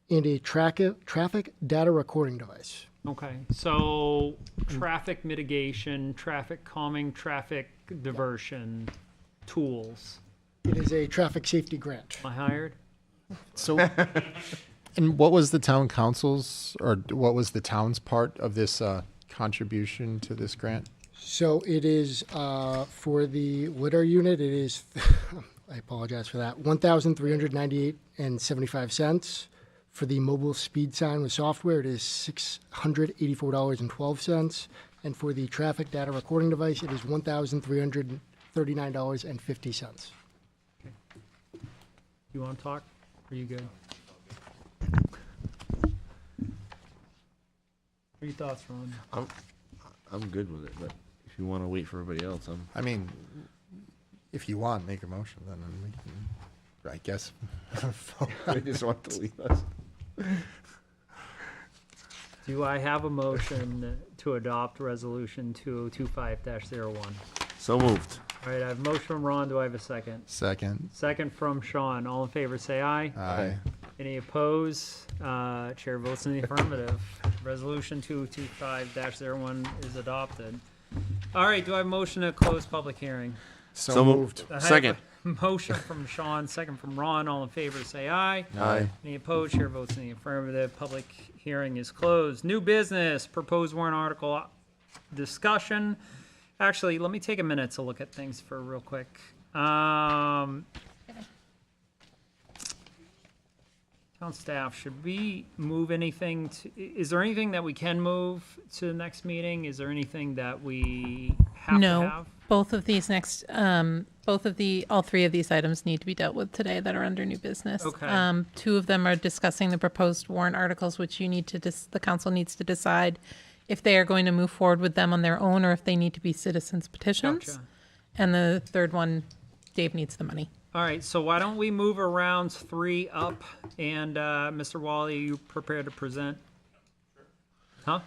and a traffic data recording device. Okay, so traffic mitigation, traffic calming, traffic diversion tools. It is a traffic safety grant. Am I hired? So, and what was the town council's, or what was the town's part of this contribution to this grant? So it is for the litter unit. It is, I apologize for that, $1,398.75. For the mobile speed sign with software, it is $684.12. And for the traffic data recording device, it is $1,339.50. You want to talk? Are you good? What are your thoughts, Ron? I'm good with it, but if you want to wait for everybody else, I mean, if you want, make a motion, then we can, I guess. I just want to leave us. Do I have a motion to adopt resolution 2025-01? So moved. All right, I have a motion from Ron. Do I have a second? Second. Second from Sean. All in favor, say aye. Aye. Any opposed? Chair votes in the affirmative. Resolution 2025-01 is adopted. All right, do I have a motion to close public hearing? So moved. I have Second. a motion from Sean, second from Ron. All in favor, say aye. Aye. Any opposed? Chair votes in the affirmative. Public hearing is closed. New business, proposed warrant article discussion. Actually, let me take a minute to look at things for real quick. Town staff, should we move anything to, is there anything that we can move to the next meeting? Is there anything that we have to have? No, both of these next, all three of these items need to be dealt with today that are under new business. Okay. Two of them are discussing the proposed warrant articles, which you need to, the council needs to decide if they are going to move forward with them on their own or if they need to be citizens petitions. Gotcha. And the third one, Dave needs the money. All right, so why don't we move around 3 up, and Mr. Wally, you prepared to present? Huh?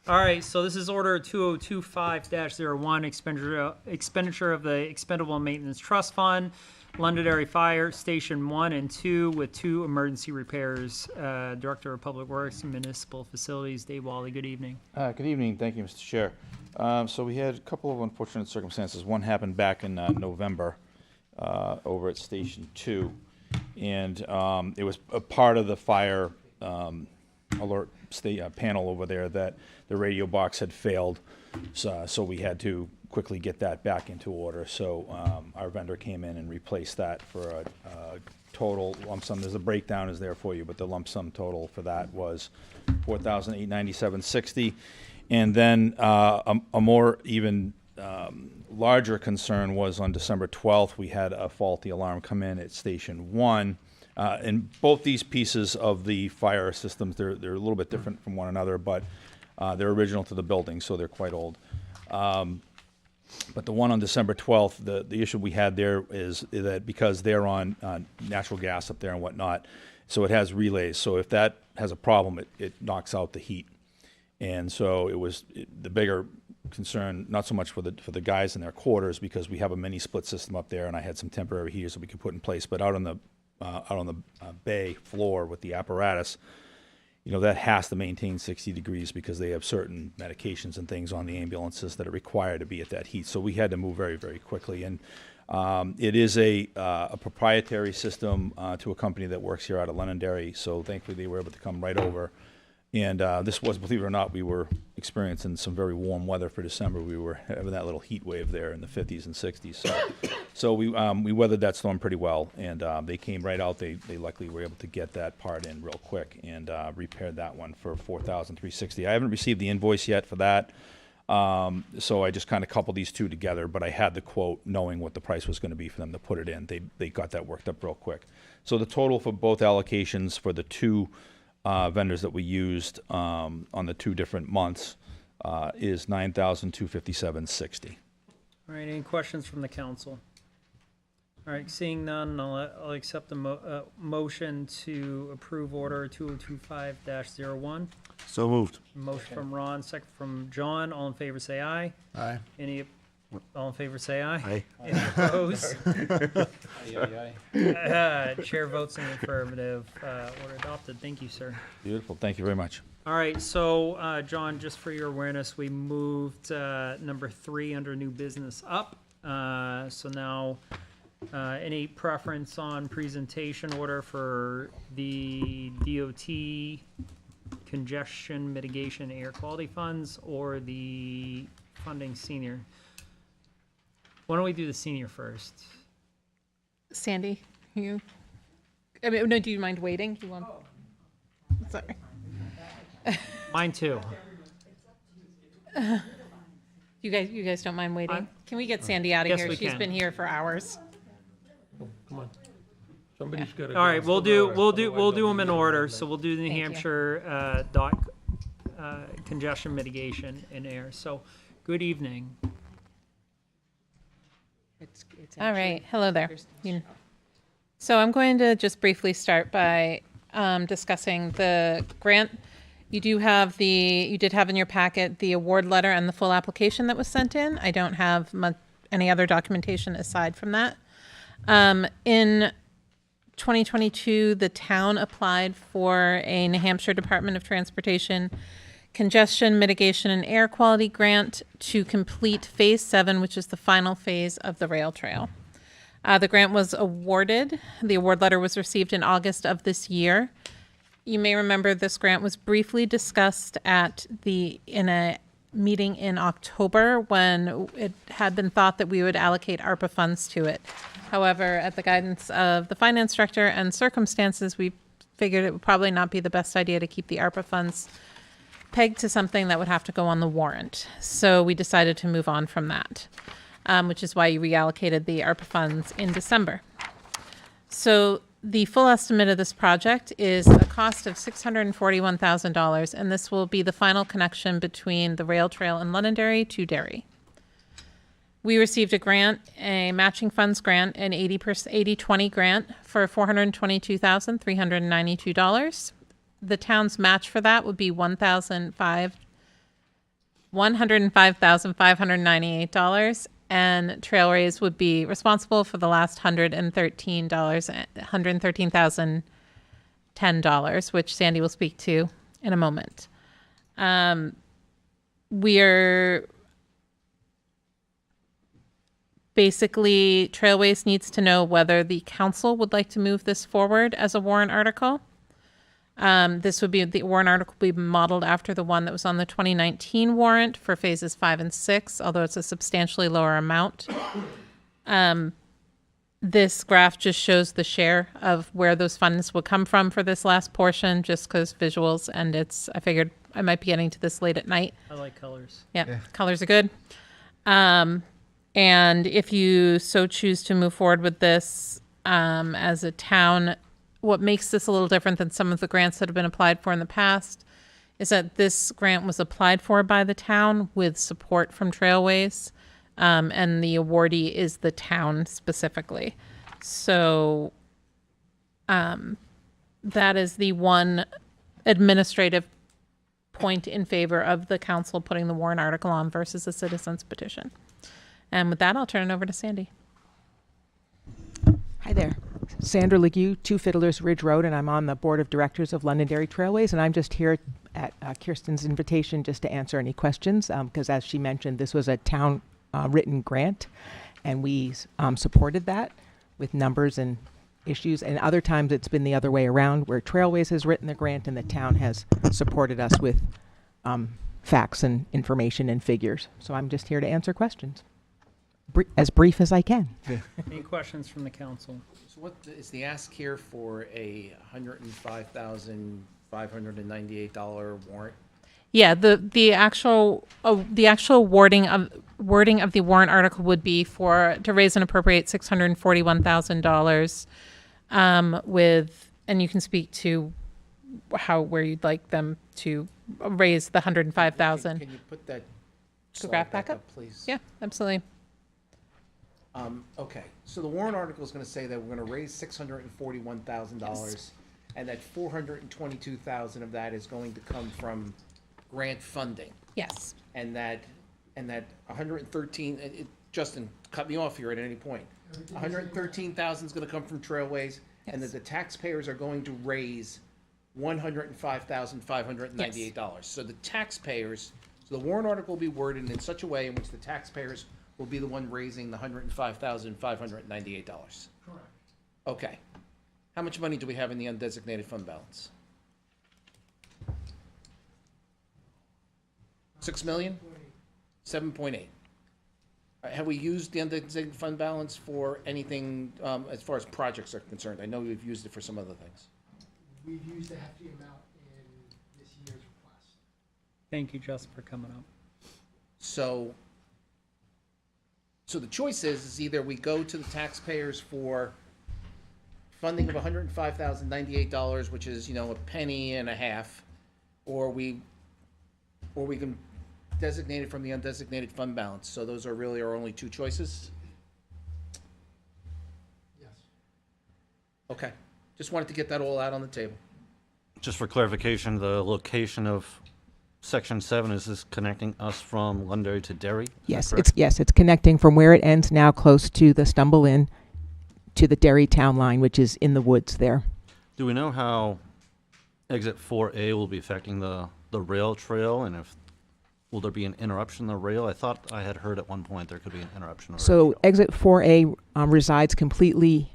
All right, so this is order 2025-01, expenditure of the Expendable Maintenance Trust Fund, Londonderry Fire Station 1 and 2 with 2 emergency repairs. Director of Public Works and Municipal Facilities, Dave Wally, good evening. Good evening. Thank you, Mr. Chair. So we had a couple of unfortunate circumstances. One happened back in November over at Station 2, and it was a part of the fire alert panel over there that the radio box had failed, so we had to quickly get that back into order. So our vendor came in and replaced that for a total lump sum. There's a breakdown is there for you, but the lump sum total for that was $4,897.60. And then a more even larger concern was on December 12th, we had a faulty alarm come in at Station 1. And both these pieces of the fire systems, they're a little bit different from one another, but they're original to the building, so they're quite old. But the one on December 12th, the issue we had there is that because they're on natural gas up there and whatnot, so it has relays. So if that has a problem, it knocks out the heat. And so it was the bigger concern, not so much for the guys in their quarters, because we have a mini split system up there, and I had some temporary heaters that we could put in place, but out on the bay floor with the apparatus, that has to maintain 60 degrees because they have certain medications and things on the ambulances that are required to be at that heat. So we had to move very, very quickly. And it is a proprietary system to a company that works here out of Londonderry. So thankfully they were able to come right over. And this was, believe it or not, we were experiencing some very warm weather for December. We were having that little heat wave there in the 50s and 60s. So we weathered that storm pretty well, and they came right out. They luckily were able to get that part in real quick and repaired that one for $4,360. I haven't received the invoice yet for that, so I just kind of coupled these two together. But I had the quote, knowing what the price was going to be for them to put it in. They got that worked up real quick. So the total for both allocations for the two vendors that we used on the 2 different months is $9,257.60. All right, any questions from the council? All right, seeing none, I'll accept the motion to approve order 2025-01. So moved. Motion from Ron, second from John. All in favor, say aye. Aye. All in favor, say aye. Aye. Any opposed? Chair votes in the affirmative. Order adopted. Thank you, sir. Beautiful. Thank you very much. All right, so John, just for your awareness, we moved number 3 under new business up. So now, any preference on presentation order for the DOT congestion mitigation air quality funds or the funding senior? Why don't we do the senior first? Sandy, no, do you mind waiting? You want? Sorry. Mine too. You guys don't mind waiting? Can we get Sandy out of Yes, here? we She's can. been here for hours. Come on. Somebody's got to. All right, we'll do them in order. So we'll do the New Thank you. Hampshire dot congestion mitigation in air. So, good evening. All right. Hello there. So I'm going to just briefly start by discussing the grant. You did have in your packet the award letter and the full application that was sent in. I don't have any other documentation aside from that. In 2022, the town applied for a New Hampshire Department of Transportation Congestion Mitigation and Air Quality Grant to complete Phase 7, which is the final phase of the rail trail. The grant was awarded. The award letter was received in August of this year. You may remember this grant was briefly discussed in a meeting in October when it had been thought that we would allocate ARPA funds to it. However, at the guidance of the finance director and circumstances, we figured it would probably not be the best idea to keep the ARPA funds pegged to something that would have to go on the warrant. So we decided to move on from that, which is why you reallocated the ARPA funds in December. So the full estimate of this project is a cost of $641,000, and this will be the final connection between the rail trail in Londonderry to Derry. We received a grant, a matching funds grant, an 80/20 grant for $422,392. The town's match for that would be $105,598, and Trailways would be responsible for the last $113,010, which Sandy will speak to in a moment. We're basically, Trailways needs to know whether the council would like to move this forward as a warrant article. This would be, the warrant article would be modeled after the one that was on the 2019 warrant for phases 5 and 6, although it's a substantially lower amount. This graph just shows the share of where those funds would come from for this last portion, just because visuals, and I figured I might be getting to this late at night. I like colors. Yeah. Colors are good. And if you so choose to move forward with this as a town, what makes this a little different than some of the grants that have been applied for in the past is that this grant was applied for by the town with support from Trailways, and the awardee is the town specifically. So that is the one administrative point in favor of the council putting the warrant article on versus a citizen's petition. And with that, I'll turn it over to Sandy. Hi there. Sandra Legue, 2 Fiddlers Ridge Road, and I'm on the board of directors of Londonderry Trailways, and I'm just here at Kirsten's invitation just to answer any questions, because as she mentioned, this was a town written grant, and we supported that with numbers and issues, and other times it's been the other way around, where Trailways has written the grant and the town has supported us with facts and information and figures. So I'm just here to answer questions. As brief as I can. Any questions from the council? So what is the ask here for a $105,598 warrant? Yeah, the actual wording of the warrant article would be to raise and appropriate $641,000 and you can speak to where you'd like them to raise the $105,000. Can you put that graph back up, please? Yeah, absolutely. Okay, so the warrant article is going to say that we're going to raise $641,000, and that $422,000 of that is going to come from grant funding. Yes. And that 113. Justin, cut me off here at any point. 113,000 is going to come from Trailways, and that the taxpayers are going to raise $105,598. So the taxpayers. So the warrant article will be worded in such a way in which the taxpayers will be the one raising the $105,598. Correct. Okay. How much money do we have in the undesignated fund balance? 6 million? 7.8. Have we used the undesignated fund balance for anything as far as projects are concerned? I know we've used it for some other things. We've used a hefty amount in this year's request. Thank you, Justin, for coming up. So the choice is either we go to the taxpayers for funding of $105,098, which is, a penny and a half, or we can designate it from the undesignated fund balance. So those are really our only 2 choices? Yes. Okay. Just wanted to get that all out on the table. Just for clarification, the location of Section 7, is this connecting us from Londonderry to Derry? Yes, it's connecting from where it ends now close to the Stumble Inn to the Derry town line, which is in the woods there. Do we know how Exit 4A will be affecting the rail trail, and will there be an interruption in the rail? I thought I had heard at one point there could be an interruption. So Exit 4A resides completely,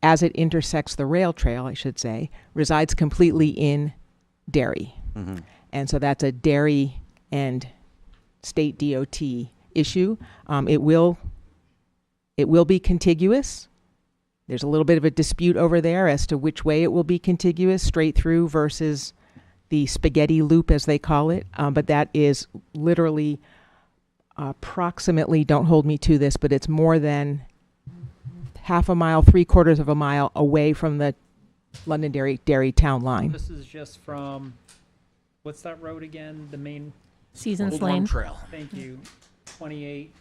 as it intersects the rail trail, I should say, resides completely in Derry. Mm-hmm. And so that's a Derry and state DOT issue. It will be contiguous. There's a little bit of a dispute over there as to which way it will be contiguous, straight through versus the spaghetti loop, as they call it. But that is literally approximately, don't hold me to this, but it's more than half a mile, 3/4 of a mile away from the Londonderry town line. This is just from, what's that road again? The main Seasons Old Lane Run Trail. Thank you. 28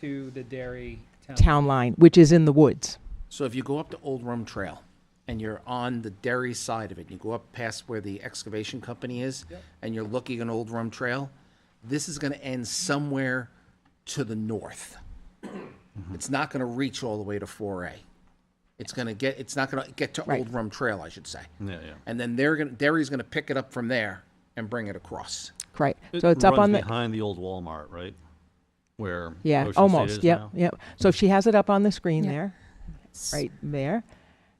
to the Dairy town line, which is in the woods. So if you go up to Old Rum Trail and you're on the dairy side of it, you go up past where the excavation company is, and you're looking at Old Rum Trail, this is gonna end somewhere to the north. It's not gonna reach all the way to 4A. It's not gonna get to Old Rum Trail, I should say. Yeah. And then Dairy's gonna pick it up from there and bring it across. Right. So it's up on the behind the old Walmart, right? Where yeah, Ocean State almost. is Yep, now? yep. So she has it up on the screen Yep. there, right there.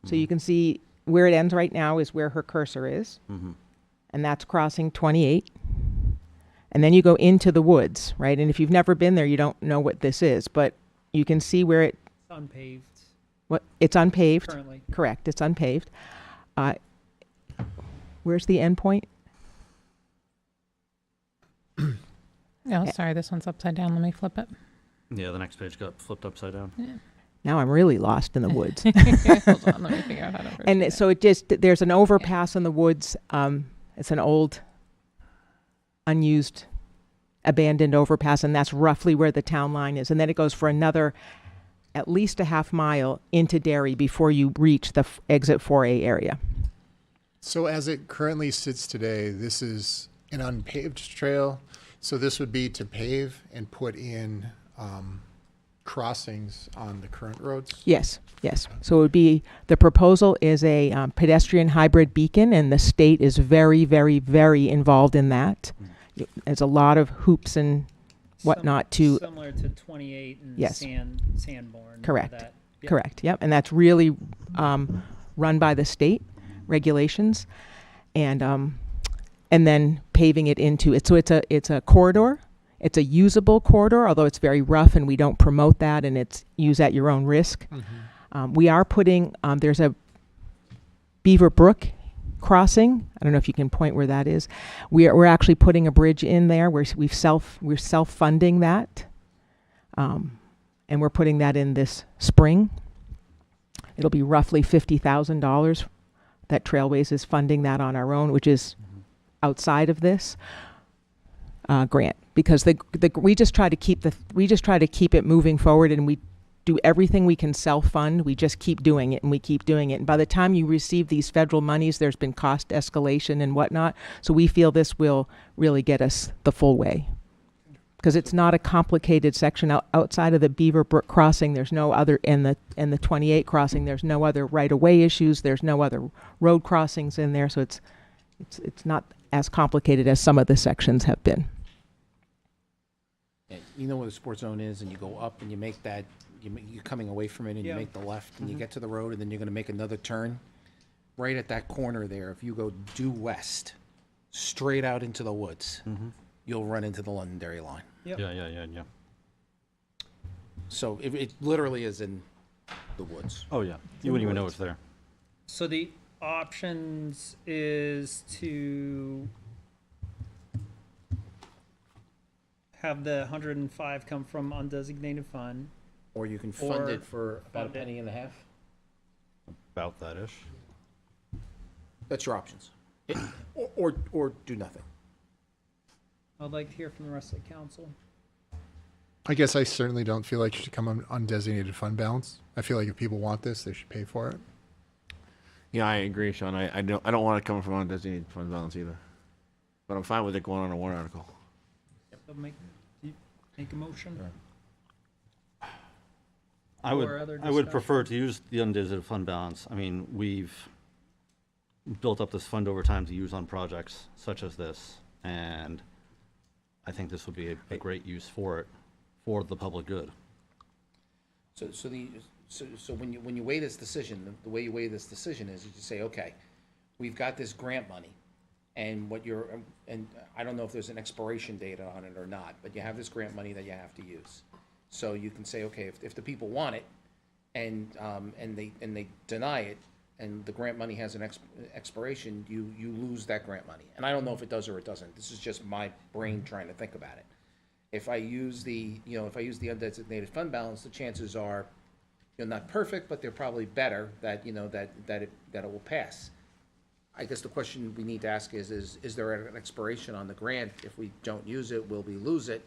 So you can see where it ends right now is where her cursor is, and that's crossing 28. And then you go into the woods, right? And if you've never been there, you don't know what this is, but you can see where It's unpaved. it's unpaved. Currently. Correct, it's unpaved. Where's the end point? Oh, sorry, this one's upside down. Let me flip it. Yeah, the next page got flipped upside down. Now I'm really lost in the woods. Hold on, let me figure out how to. And so it just, there's an overpass in the woods. It's an old, unused, abandoned overpass, and that's roughly where the town line is. And then it goes for another, at least a half mile into Derry before you reach the exit 4A area. So as it currently sits today, this is an unpaved trail. So this would be to pave and put in crossings on the current roads? Yes, yes. So it would be, the proposal is a pedestrian hybrid beacon, and the state is very, very, very involved in that. There's a lot of hoops and whatnot to... Similar to 28 and Yes. Sanborn. Correct. That, yep. Correct, yep. And that's really run by the state regulations, and then paving it into it. So it's a corridor. It's a usable corridor, although it's very rough, and we don't promote that, and it's use at your own risk. We are putting, there's a Beaver Brook crossing. I don't know if you can point where that is. We're actually putting a bridge in there. We're self-funding that, and we're putting that in this spring. It'll be roughly $50,000. That Trailways is funding that on our own, which is outside of this grant, because we just try to keep it moving forward, and we do everything we can self-fund. We just keep doing it, and we keep doing it. And by the time you receive these federal monies, there's been cost escalation and whatnot. So we feel this will really get us the full way, because it's not a complicated section. Outside of the Beaver Brook crossing, there's no other, and the 28 crossing, there's no other right-of-way issues. There's no other road crossings in there. So it's not as complicated as some of the sections have been. And you know where the sports zone is, and you go up and you make that, you're coming away from it, and you make the left, and you get to the road, and then you're going to make another turn. Right at that corner there, if you go due west, straight out into the woods, you'll run into the Londonderry line. Yep. Yeah. So it literally is in the woods. Oh, yeah. You wouldn't even know it's there. So the options is to have the 105 come from undesignated fund. Or you can fund Or it for about a fund it. penny and a half. About that-ish. That's your options. Or do nothing. I'd like to hear from the rest of the council. I guess I certainly don't feel like it should come on undesignated fund balance. I feel like if people want this, they should pay for it. Yeah, I agree, Sean. I don't want it coming from undesignated fund balance either. But I'm fine with it going on a warrant article. So make a motion. I Or other would discussion? prefer to use the undesignated fund balance. I mean, we've built up this fund over time to use on projects such as this, and I think this would be a great use for it, for the public good. So when you weigh this decision, the way you weigh this decision is you just say, okay, we've got this grant money, and and I don't know if there's an expiration date on it or not, but you have this grant money that you have to use. So you can say, okay, if the people want it, and they deny it, and the grant money has an expiration, you lose that grant money. And I don't know if it does or it doesn't. This is just my brain trying to think about it. If I use the undesignated fund balance, the chances are, not perfect, but they're probably better that it will pass. I guess the question we need to ask is there an expiration on the grant? If we don't use it, will we lose it?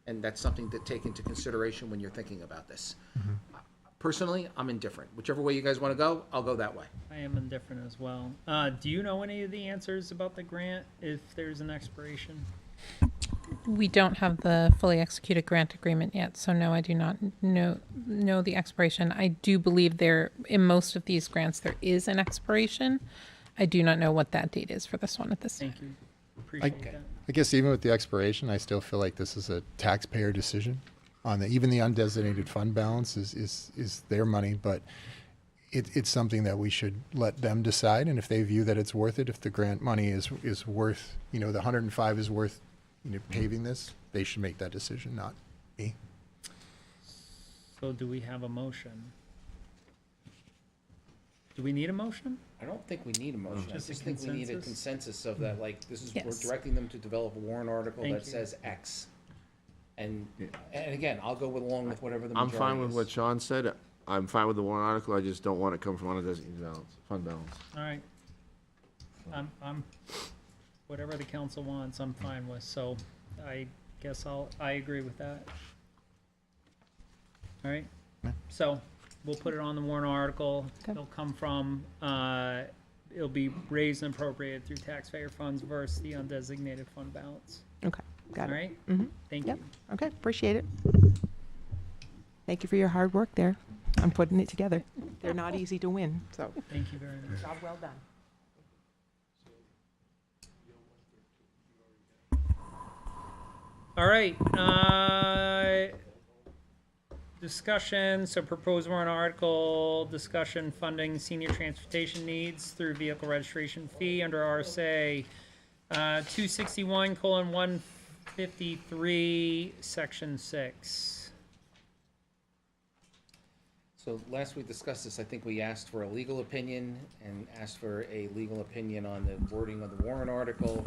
And that's something to take into consideration when you're thinking about this. Personally, I'm indifferent. Whichever way you guys want to go, I'll go that way. I am indifferent as well. Do you know any of the answers about the grant, if there's an expiration? We don't have the fully executed grant agreement yet, so no, I do not know the expiration. I do believe in most of these grants, there is an expiration. I do not know what that date is for this one at this time. Thank you. Appreciate that. I guess even with the expiration, I still feel like this is a taxpayer decision on even the undesignated fund balance is their money, but it's something that we should let them decide. And if they view that it's worth it, if the grant money is worth, the 105 is worth paving this, they should make that decision, not me. So do we have a motion? Do we need a motion? I don't think we need a motion. I Just a just think we need a consensus? consensus of that, like, this is, we're Yes. directing them to develop a warrant article Thank that you. says X. And again, I'll go along with whatever the I'm majority fine with is. what Sean said. I'm fine with the warrant article. I just don't want it to come from undesignated balance, fund balance. All right. I'm, whatever the council wants, I'm fine with, so I guess I agree with that. All right, so we'll put it on the warrant article. It'll come from, it'll be raised and appropriated through taxpayer funds versus the undesignated fund balance. Okay, got it. All right? Mm-hmm. Thank Yep. you. Okay, appreciate it. Thank you for your hard work there on putting it together. They're not easy to win, so. Thank you very much. Job well done. All right, discussion, so proposed warrant article, discussion funding senior transportation needs through vehicle registration fee under RSA 261:153, section 6. So last we discussed this, I think we asked for a legal opinion and asked for a legal opinion on the wording of the warrant article.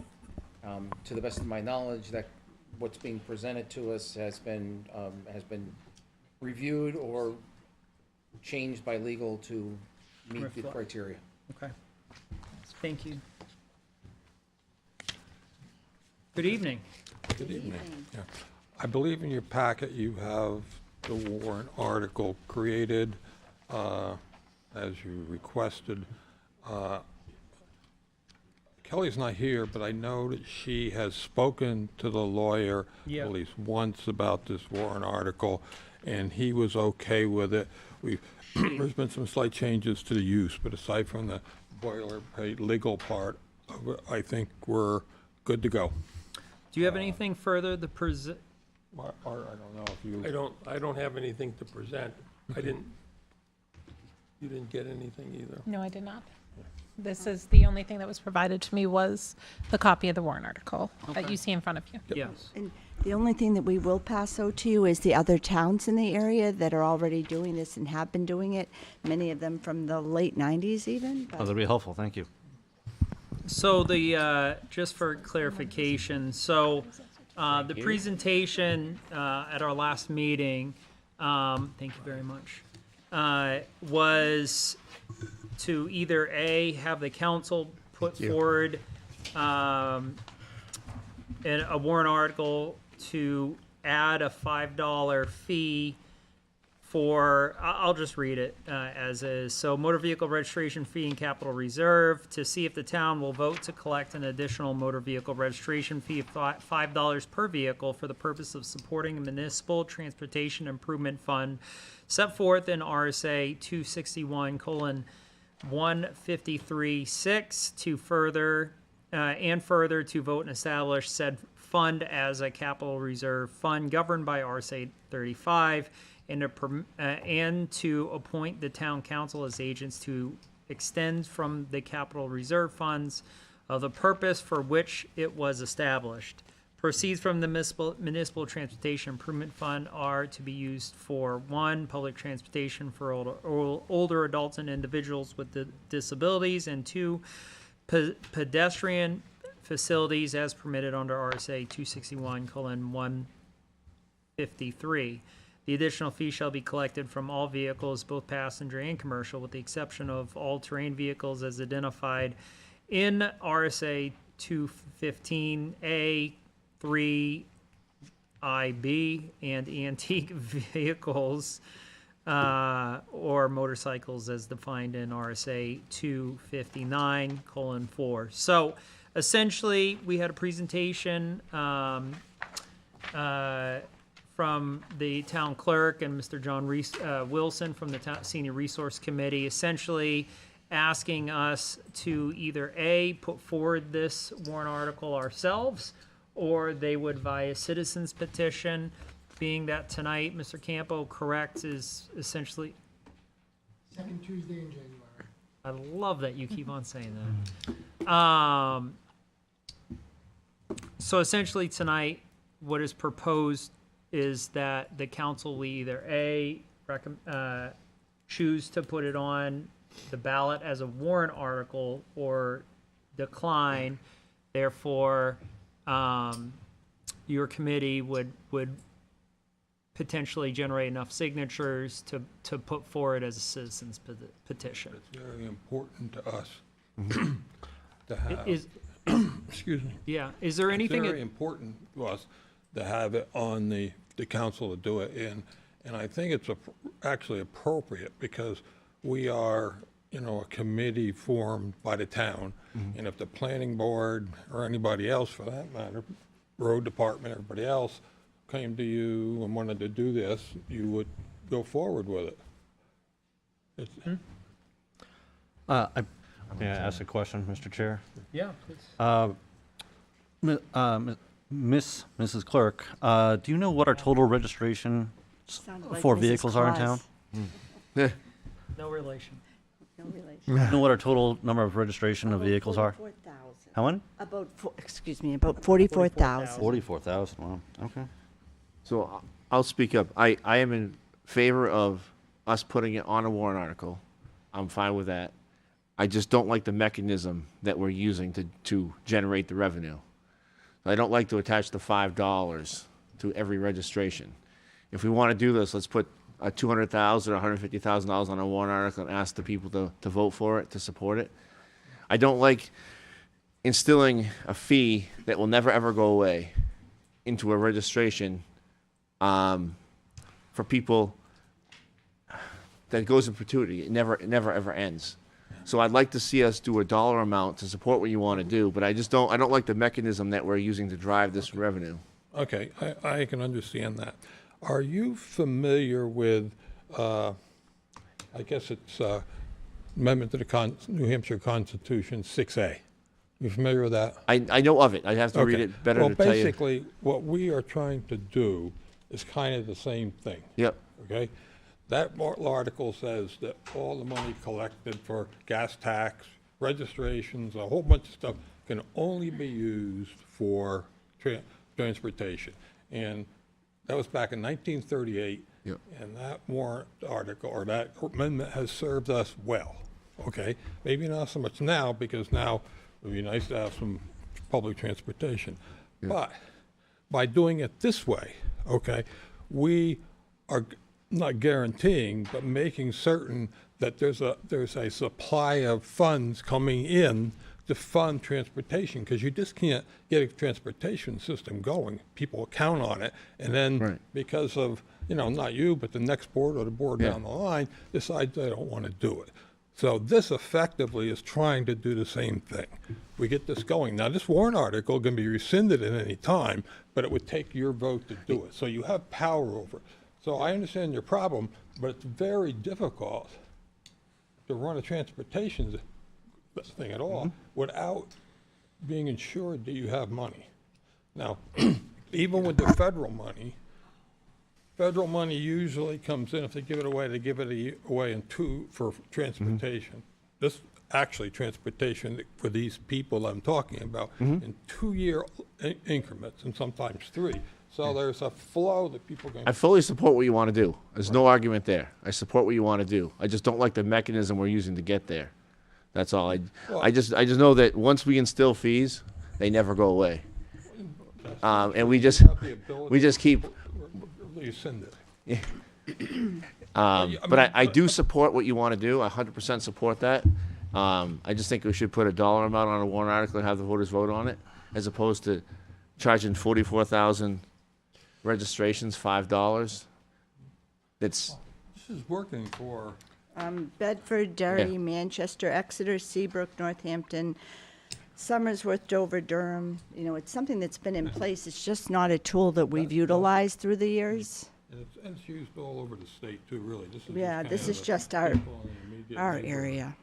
To the best of my knowledge, that what's being presented to us has been reviewed or changed by legal to meet the Reflect. criteria. Okay, thank you. Good evening. Good evening. Yeah. I believe in your packet you have the warrant article created as you requested. Kelly's not here, but I know that she has spoken to the lawyer Yeah. at least once about this warrant article, and he was okay with it. There's been some slight changes to the use, but aside from the boilerplate legal part of it, I think we're good to go. Do you have anything further to present? Art, I don't know if you. I don't have anything to present. You didn't get anything either? No, I did not. This is the only thing that was provided to me was the copy of the warrant article that you see in front of you. Yes. And the only thing that we will pass out to you is the other towns in the area that are already doing this and have been doing it, many of them from the late 90s even. Oh, that'd be helpful, thank you. So the, just for clarification, so the presentation at our last meeting, thank you very much, was to either A, have the council put forward a warrant article to add a $5 fee for, I'll just read it as is. So motor vehicle registration fee and capital reserve, to see if the town will vote to collect an additional motor vehicle registration fee of $5 per vehicle for the purpose of supporting a municipal transportation improvement fund set forth in RSA 261:153(6) to further to vote and establish said fund as a capital reserve fund governed by RSA 35, and to appoint the town council as agents to extend from the capital reserve funds of the purpose for which it was established. Proceeds from the municipal transportation improvement fund are to be used for 1, public transportation for older adults and individuals with disabilities, and 2, pedestrian facilities as permitted under RSA 261:153. The additional fee shall be collected from all vehicles, both passenger and commercial, with the exception of all-terrain vehicles as identified in RSA 215A 3 IB and antique vehicles or motorcycles as defined in RSA 259:4. So essentially, we had a presentation from the town clerk and Mr. John Wilson from the Senior Resource Committee, essentially asking us to either A, put forward this warrant article ourselves, or they would via citizens petition, being that tonight, Mr. Campo, correct, is essentially, Second Tuesday in January. I love that you keep on saying that. So essentially tonight, what is proposed is that the council will either A, choose to put it on the ballot as a warrant article or decline. Therefore, your committee would potentially generate enough signatures to put forward as a citizen's petition. It's very important to us to have. Excuse me. Yeah, is there anything? It's very important to us to have it on the council to do it in, and I think it's actually appropriate because we are, a committee formed by the town, and if the planning board or anybody else for that matter, road department, everybody else, came to you and wanted to do this, you would go forward with it. May I ask a question, Mr. Chair? Yeah, please. Mrs. Clerk, do you know what our total registration Sounded like for Mrs. vehicles are in town? Claus. No relation. No relation. Do you know what our total number of registration of vehicles are? 44,000. How many? About 44,000. 44,000, wow, okay. So I'll speak up. I am in favor of us putting it on a warrant article. I'm fine with that. I just don't like the mechanism that we're using to generate the revenue. I don't like to attach the $5 to every registration. If we want to do this, let's put $200,000 or $150,000 on a warrant article and ask the people to vote for it, to support it. I don't like instilling a fee that will never ever go away into a registration for people that goes in perpetuity. It never ever ends. So I'd like to see us do a dollar amount to support what you want to do, but I don't like the mechanism that we're using to drive this revenue. Okay, I can understand that. Are you familiar with, I guess it's Amendment to the New Hampshire Constitution 6A? You familiar with that? I know of it. I have to read it better to tell you. Well, basically, what we are trying to do is kind of the same thing. Yep. Okay? That article says that all the money collected for gas tax, registrations, a whole bunch of stuff can only be used for transportation. And that was back in 1938. Yep. And that warrant article or that amendment has served us well. Okay? Maybe not so much now because now it would be nice to have some public transportation. Yep. But by doing it this way, okay, we are not guaranteeing, but making certain that there's a supply of funds coming in to fund transportation, because you just can't get a transportation system going. People count on it, and then because of, not you, but the next board or the board down the line decides they don't want to do it. So this effectively is trying to do the same thing. We get this going. Now, this warrant article can be rescinded at any time, but it would take your vote to do it. So you have power over it. So I understand your problem, but it's very difficult to run a transportation thing at all without being ensured that you have money. Now, even with the federal money usually comes in, if they give it away, they give it away for transportation. This actually transportation for these people I'm talking about in 2-year increments and sometimes 3. So there's a flow that people can. I fully support what you want to do. There's no argument there. I support what you want to do. I just don't like the mechanism we're using to get there. That's all. I just know that once we instill fees, they never go away. And we just keep. Rescind it. But I do support what you want to do. I 100% support that. I just think we should put a dollar amount on a warrant article and have the voters vote on it, as opposed to charging 44,000 registration's $5. It's, This is working for, Bedford, Derry, Yeah. Manchester, Exeter, Seabrook, Northampton, Somersworth, Dover, Durham. You know, it's something that's been in place. It's just not a tool that we've utilized through the years. and it's used all over the state too, really. This is Yeah, just this kind is of just the our, people in the immediate our neighborhood. area.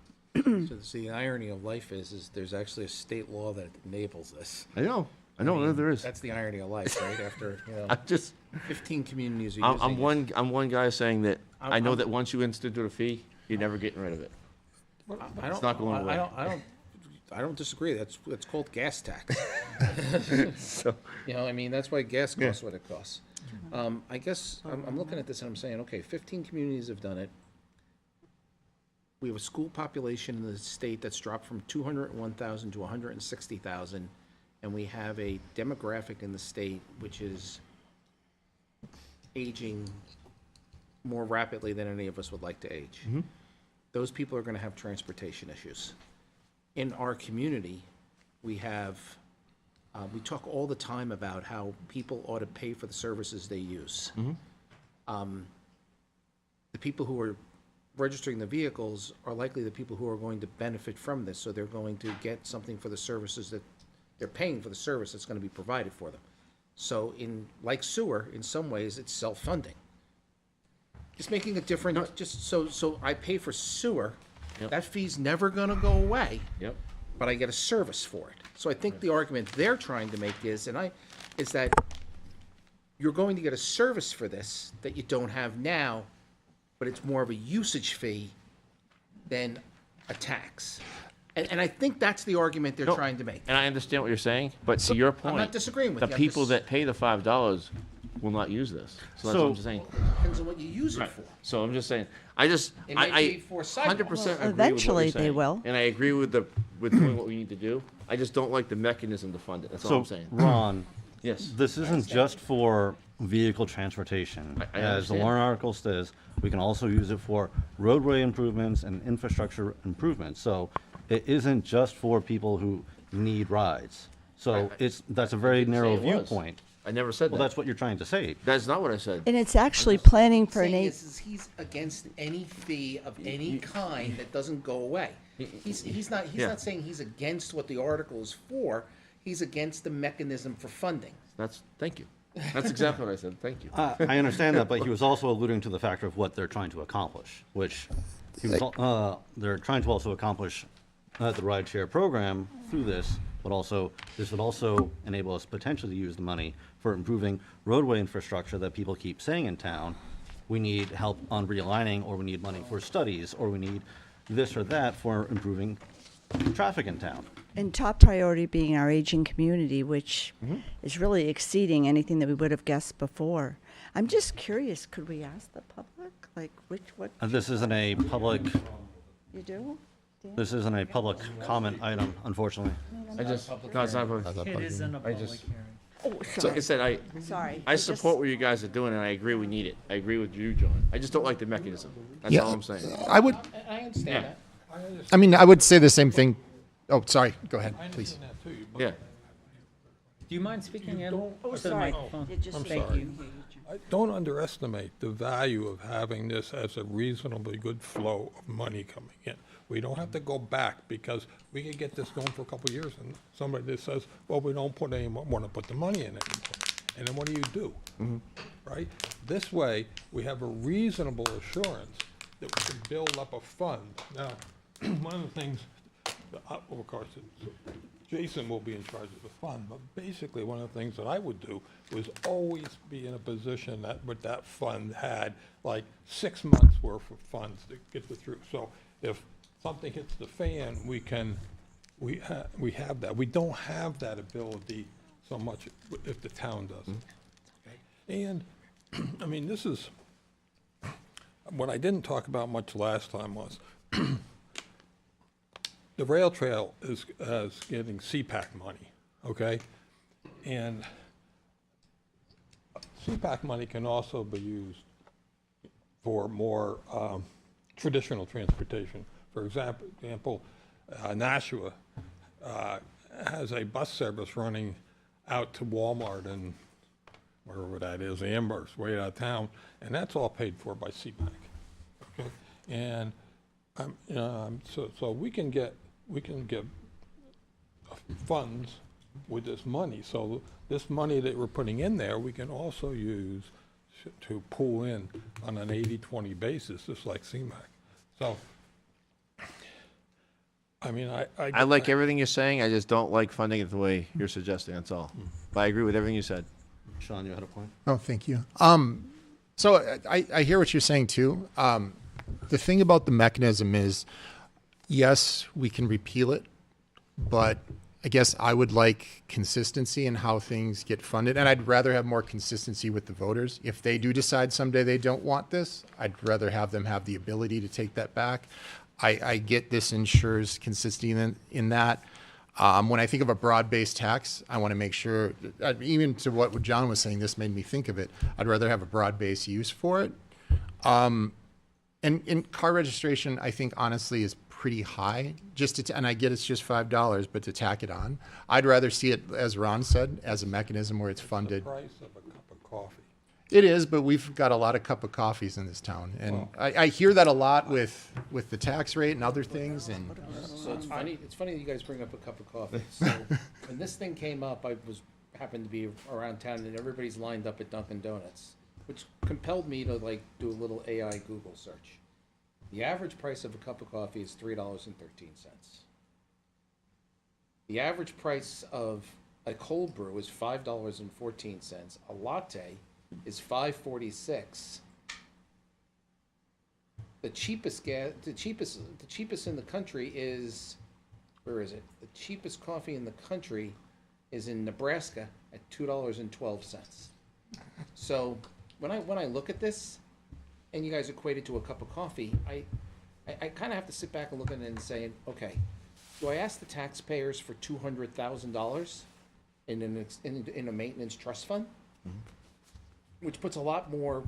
So the irony of life is there's actually a state law that enables this. I know there is. That's the irony of life, right? After, I'm just, 15 communities are I'm using it. one guy saying that I know I'm- that once you institute a fee, you're never getting rid of it. I It's not going away. I don't disagree. That's called gas tax. So, You know, I mean, that's why gas costs what it costs. I guess I'm looking at this and I'm saying, okay, 15 communities have done it. We have a school population in the state that's dropped from 201,000 to 160,000, and we have a demographic in the state which is aging more rapidly than any of us would like to age. Those people are going to have transportation issues. In our community, we have, we talk all the time about how people ought to pay for the services they use. The people who are registering the vehicles are likely the people who are going to benefit from this, so they're going to get something for the services that, they're paying for the service that's going to be provided for them. So in, like sewer, in some ways, it's self-funding. Just making a difference, just so I pay for sewer, that fee's never gonna go away. Yep. But I get a service for it. So I think the argument they're trying to make is that you're going to get a service for this that you don't have now, but it's more of a usage fee than a tax. And I think that's the argument they're No, trying to make. and I understand what you're saying, but to your point, I'm not disagreeing with you. the I'm people just- that pay the $5 will not use this. So that's what I'm just saying. Depends on what you use it for. So I'm just saying, It may I be for sidewalks. 100% agree with what eventually you're they saying. will. And I agree with doing what we need to do. I just don't like the mechanism to fund it. That's all So, I'm saying. Ron, Yes. this isn't just for vehicle transportation. I As the understand. warrant article says, we can also use it for roadway improvements and infrastructure improvements. So it isn't just for people who need rides. So that's a very didn't say narrow it was. viewpoint. I never said Well, that. that's what you're trying to say. That's not what I said. And it's actually planning for an Saying eight. is he's against any fee of any kind that doesn't go away. He's not saying he's against what the article is for. He's against the mechanism for funding. Thank you. That's exactly what I said. Thank you. I understand that, but he was also alluding to the factor of what they're trying to accomplish, which he was, they're trying to also accomplish the rideshare program through this, but also, this would also enable us potentially to use the money for improving roadway infrastructure that people keep saying in town. We need help on realigning, or we need money for studies, or we need this or that for improving traffic in town. And top priority being our aging community, which is really exceeding anything that we would have guessed before. I'm just curious, could we ask the public, like, what This isn't a public, you do? this isn't a public comment item, unfortunately. I just, no, it's not. It isn't a I public just, hearing. Oh, so sorry. I said, Sorry. I support what you guys are doing, and I agree we need it. I agree with you, John. I just don't like the mechanism. That's Yeah. all I'm saying. I would, I understand that. I mean, I would say the same thing. Oh, sorry. Go ahead, please. Yeah. Do you mind speaking in? Oh, to the sorry. microphone? It just- I'm Thank sorry. you. Don't underestimate the value of having this as a reasonably good flow of money coming in. We don't have to go back, because we could get this going for a couple of years, and somebody that says, well, we don't want to put the money in it anymore. And then what do? Right? This way, we have a reasonable assurance that we can build up a fund. Now, one of the things, of course, Jason will be in charge of the fund, but basically, one of the things that I would do was always be in a position that with that fund had like 6 months worth of funds to get it through. So if something hits the fan, we have that. We don't have that ability so much if the town doesn't. And, I mean, this is, what I didn't talk about much last time was, the rail trail is getting CPAC money, okay? And CPAC money can also be used for more traditional transportation. For example, Nashua has a bus service running out to Walmart and wherever that is, Amherst, way out of town, and that's all paid for by CPAC. Okay, and so we can get funds with this money. So this money that we're putting in there, we can also use to pull in on an 80-20 basis, just like CMAC. So, I mean, I like everything you're saying. I just don't like funding it the way you're suggesting. That's all. But I agree with everything you said. Sean, you had a point? Oh, thank you. So I hear what you're saying too. The thing about the mechanism is, yes, we can repeal it, but I guess I would like consistency in how things get funded, and I'd rather have more consistency with the voters. If they do decide someday they don't want this, I'd rather have them have the ability to take that back. I get this ensures consistency in that. When I think of a broad-based tax, I want to make sure, even to what John was saying, this made me think of it. I'd rather have a broad-based use for it. And car registration, I think, honestly, is pretty high. And I get it's just $5, but to tack it on, I'd rather see it, as Ron said, as a mechanism where it's funded. The price of a cup of coffee. It is, but we've got a lot of cup of coffees in this town, and I hear that a lot with the tax rate and other things. And So it's funny. It's funny that you guys bring up a cup of coffee. So when this thing came up, I happened to be around town, and everybody's lined up at Dunkin' Donuts, which compelled me to do a little AI Google search. The average price of a cup of coffee is $3.13. The average price of a cold brew is $5.14. A latte is $5.46. The cheapest in the country is, where is it? The cheapest coffee in the country is in Nebraska at $2.12. So when I look at this, and you guys equate it to a cup of coffee, I kind of have to sit back and look at it and say, okay, do I ask the taxpayers for $200,000 in a maintenance trust fund, which puts a lot more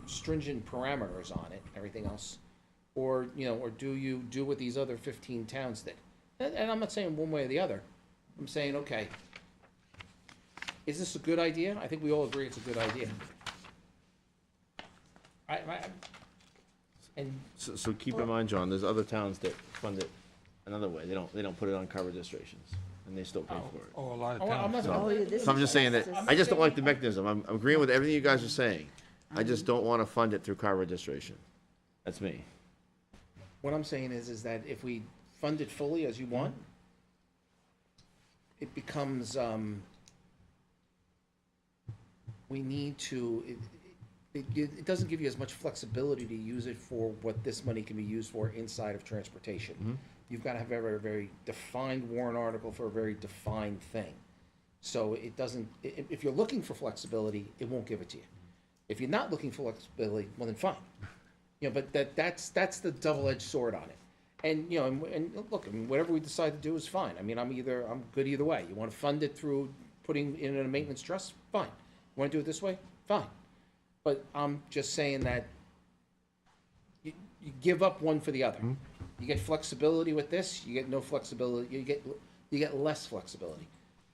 stringent parameters on it, and everything else, or do you do what these other 15 towns did? And I'm not saying one way or the other. I'm saying, okay, is this a good idea? I think we all agree it's a good idea. So keep in mind, John, there's other towns that fund it another way. They don't put it on car registrations, and they still pay for it. Oh, a lot of towns. So I'm just saying that I just don't like the mechanism. I'm agreeing with everything you guys are saying. I just don't want to fund it through car registration. That's me. What I'm saying is that if we fund it fully as you want, it becomes, we need to, it doesn't give you as much flexibility to use it for what this money can be used for inside of transportation. You've got to have a very, very defined warrant article for a very defined thing. So it doesn't, if you're looking for flexibility, it won't give it to you. If you're not looking for flexibility, well then fine. But that's the double-edged sword on it. And and look, I mean, whatever we decide to do is fine. I mean, I'm good either way. You want to fund it through putting in a maintenance trust? Fine. You want to do it this way? Fine. But I'm just saying that you give up one for the other. You get flexibility with this, you get no flexibility, you get less flexibility.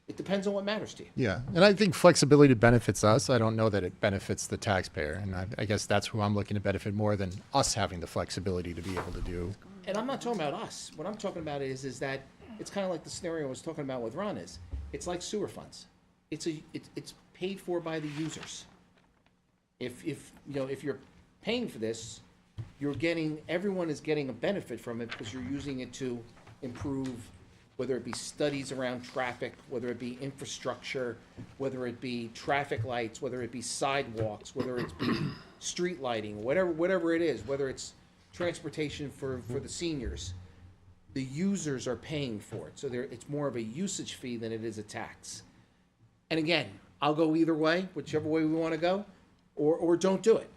It depends on what matters to you. yeah, and I think flexibility benefits us. I don't know that it benefits the taxpayer, and I guess that's who I'm looking to benefit more than us having the flexibility to be able to do. And I'm not talking about us. What I'm talking about is that it's kind of like the scenario I was talking about with Ron is. It's like sewer funds. It's paid for by the users. If you're paying for this, everyone is getting a benefit from it because you're using it to improve, whether it be studies around traffic, whether it be infrastructure, whether it be traffic lights, whether it be sidewalks, whether it be street lighting, whatever it is, whether it's transportation for the seniors. The users are paying for it, so it's more of a usage fee than it is a tax. And again, I'll go either way, whichever way we want to go, or don't do it.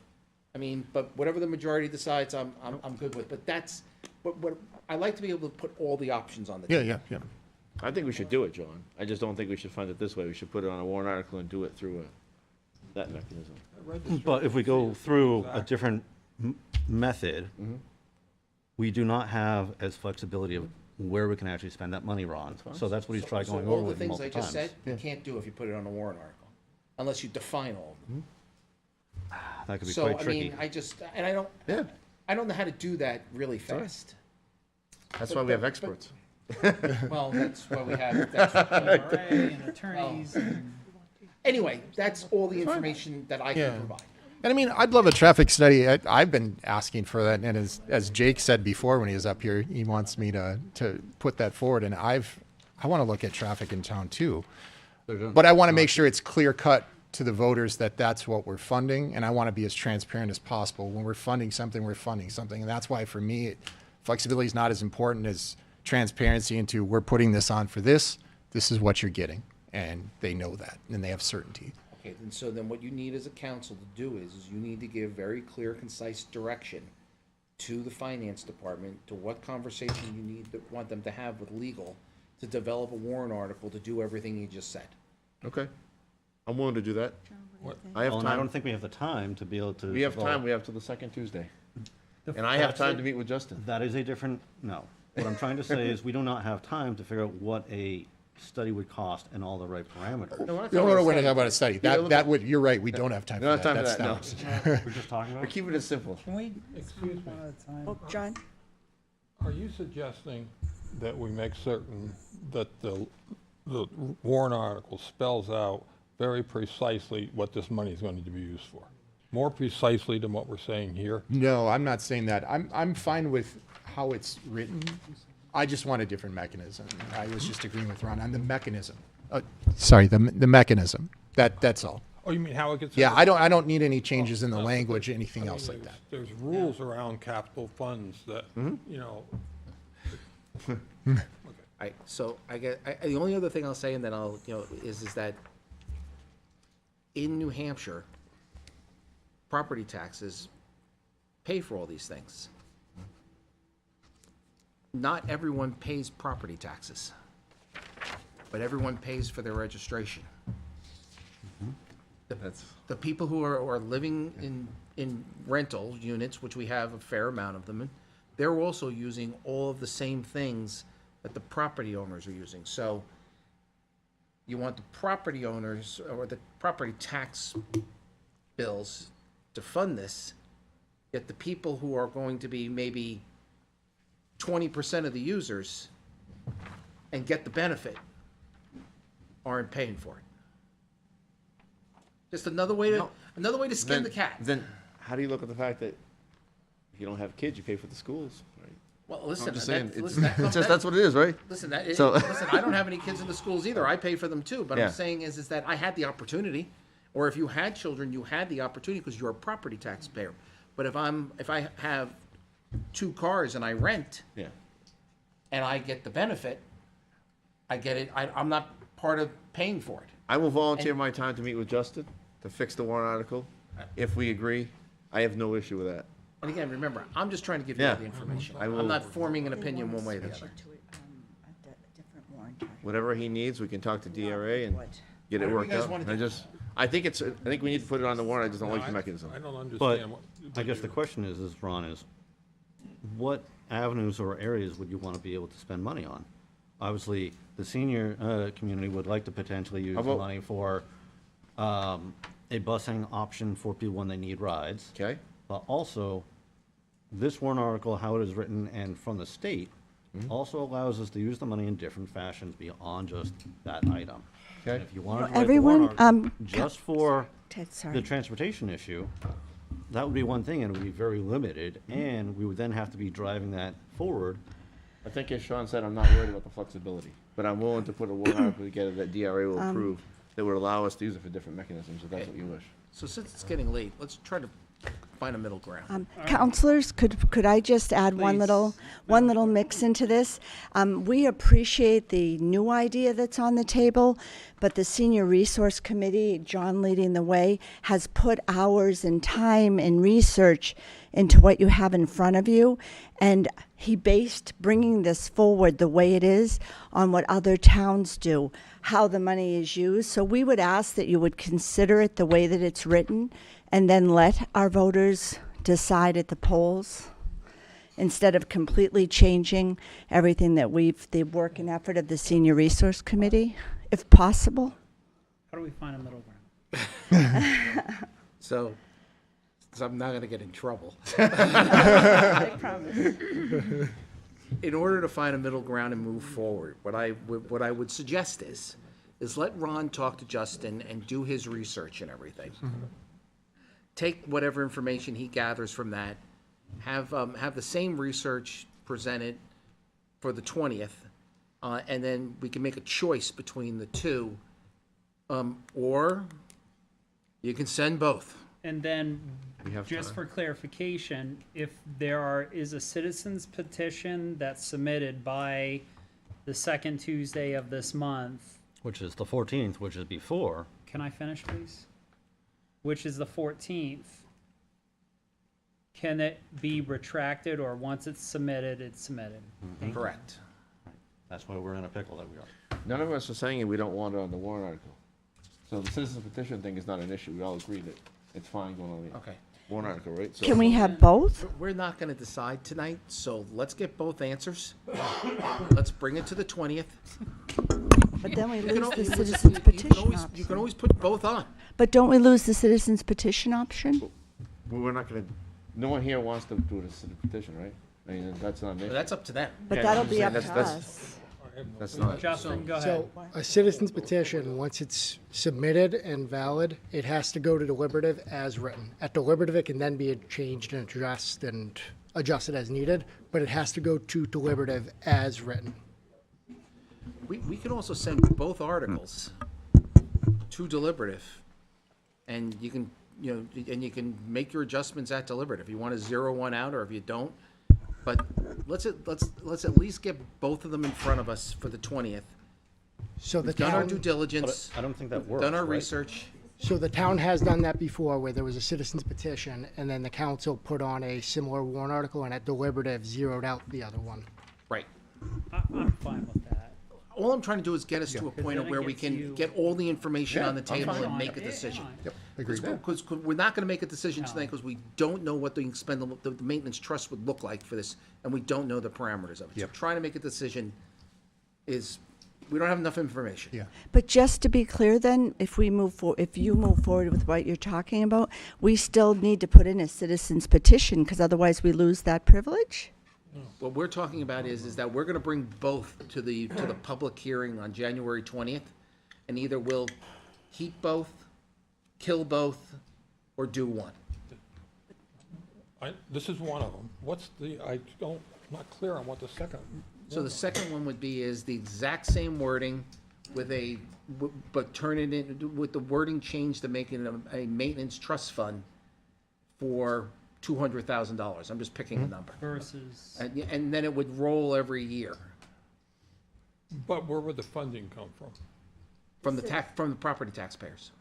I mean, but whatever the majority decides, I'm good with. But that's what I like to be able to put all the options on the table. Yeah. I think we should do it, John. I just don't think we should fund it this way. We should put it on a warrant article and do it through that mechanism. But if we go through a different method, we do not have as flexibility of where we can actually spend that money, Ron. So that's what he's tried going over all the with things I multiple just times. said, you can't do if you put it on a warrant article. unless you define all of them. That could be So, quite I tricky. mean, I don't know how to do that really fast. That's why we have experts. Well, that's why we have, that's, and attorneys. anyway, that's all the information that I can provide. And I mean, I'd love a traffic study. I've been asking for that, and as Jake said before when he was up here, he wants me to put that forward, and I want to look at traffic in town too. But I want to make sure it's clear cut to the voters that that's what we're funding, and I want to be as transparent as possible. When we're funding something, and that's why for me, flexibility is not as important as transparency into we're putting this on for this. This is what you're getting, and they know that, and they have certainty. Okay, then what you need as a council to do is you need to give very clear, concise direction to the finance department to what conversation you want them to have with legal to develop a warrant article to do everything you just said. Okay. I'm willing to do that. I have Well, and I time. don't think we have the time to be able to. We have develop- time. We have till the second Tuesday. And I have That's time a- to meet with Justin. That is a different, no. What I'm trying to say is we do not have time to figure out what a study would cost and all the right parameters. We don't know when to talk about a study. That would, you're right, we don't have time We for don't have that. time That's for that, no. dumb. We're just talking We're about. keeping it simple. Can we? Excuse me. Oh, John? Are you suggesting that we make certain that the warrant article spells out very precisely what this money is going to be used for? More precisely than what we're saying here? No, I'm not saying that. I'm fine with how it's written. I just want a different mechanism. I was just agreeing with Ron on the mechanism. Sorry, the mechanism. That's all. Oh, you mean how it gets? Yeah, I don't need any changes in the language, anything else like that. There's rules around capital funds that, you know. Alright, so the only other thing I'll say, and then I'll, is that in New Hampshire, property taxes pay for all these things. Not everyone pays property taxes, but everyone pays for their registration. The people who are living in rental units, which we have a fair amount of them, in, they're also using all of the same things that the property owners are using. So you want the property owners or the property tax bills to fund this, yet the people who are going to be maybe 20% of the users and get the benefit aren't paying for it. Just another way to skin the cat. Then how do you look at the fact that if you don't have kids, you pay for the schools, right? Well, listen, I'm just that- saying, listen, that- it's just, that's what it is, right? Listen, So- listen, I don't have any kids in the schools either. I pay for them too. But Yeah. I'm saying is that I had the opportunity, or if you had children, you had the opportunity because you're a property taxpayer. But if I have 2 cars and I rent, Yeah. and I get the benefit, I get it. I'm not part of paying for it. I will volunteer my time to meet with Justin to fix the warrant article. If we agree, I have no issue with that. And again, remember, I'm just trying to give you Yeah. all the information. I will- I'm not forming an opinion one way or the other. Whatever he needs, we can talk to DRA and get it Whatever you worked guys out. wanna I think we need to put it on the warrant. I just don't like the mechanism. I don't But understand what. I guess the question is, Ron, is what avenues or areas would you want to be able to spend money on? Obviously, the senior community would like to potentially use How the about- money for a busing option for people when they need rides. Okay. But also, this warrant article, how it is written and from the state, also allows us to use the money in different fashions beyond just that item. Okay. And if you wanted to write Everyone, the warrant article just Ca- for Ted, sorry. the transportation issue, that would be one thing, and it would be very limited, and we would then have to be driving that forward. I think as Sean said, I'm not worried about the flexibility, but I'm willing to put a warrant article together that DRA will approve that would allow us to use it for different mechanisms if that's what you wish. So since it's getting late, let's try to find a middle ground. Counselors, could I just add one Please. little mix into this? We appreciate the new idea that's on the table, but the Senior Resource Committee, John leading the way, has put hours and time and research into what you have in front of you, and he based bringing this forward the way it is on what other towns do, how the money is used. So we would ask that you would consider it the way that it's written, and then let our voters decide at the polls, instead of completely changing everything that the work and effort of the Senior Resource Committee, if possible. How do we find a middle ground? So I'm not gonna get in trouble. I promise. In order to find a middle ground and move forward, what I would suggest is let Ron talk to Justin and do his research and everything. Take whatever information he gathers from that, have the same research presented for the 20th, and then we can make a choice between the two, or you can send both. And then, have just time. for clarification, if there is a citizen's petition that's submitted by the second Tuesday of this month, Which is the 14th, which is before. can I finish, please? Which is the 14th. Can it be retracted, or once it's submitted, it's submitted? Thank you. Correct. That's why we're in a pickle that we are. None of us are saying we don't want it on the warrant article. So the citizen petition thing is not an issue. We all agree that it's fine going on the Okay. warrant article, right? So Can we have both? We're not gonna decide tonight, so let's get both answers. Let's bring it to the 20th. But then we You can lose al- the you- citizen's you can petition always- You option. can always put both on. But don't we lose the citizen's petition option? we're not gonna, no one here wants to do the citizen petition, right? I mean, that's not an issue. But that's up to them. But Yeah, that'll I'm be saying up to that's- us. That's not. Justin, go ahead. So a citizen's petition, once it's submitted and valid, it has to go to deliberative as written. At deliberative, it can then be changed and adjusted as needed, but it has to go to deliberative as written. We can also send both articles to deliberative, and you can, and you can make your adjustments at deliberative. If you want to zero one out, or if you don't. But let's at least get both of them in front of us for the 20th. So the We've done our town, due diligence. I don't think that works. Done our right? research. so the town has done that before, where there was a citizen's petition, and then the council put on a similar warrant article, and at deliberative zeroed out the other one. Right. I'm fine with that. All I'm trying to do is get us to a point of then it where we gets can you- get all the information Yeah, on the I'm table fine. and make a Yeah, decision. fine. Yep, agreed. Because we're not gonna make a decision tonight because we don't know what the maintenance trust would look like for this, and we don't know the parameters of it. So Yep. trying to make a decision is, we don't have enough information. Yeah. But just to be clear then, if you move forward with what you're talking about, we still need to put in a citizen's petition, because otherwise we lose that privilege? What we're talking about is that we're gonna bring both to the public hearing on January 20th, and either we'll keep both, kill both, or do one. This is one of them. I'm not clear on what the second. So the second one would be is the exact same wording with but turn it in, with the wording change to make it a maintenance trust fund for $200,000. I'm just picking a number. Versus, And then it would roll every year But where would the funding come from? from the property taxpayers.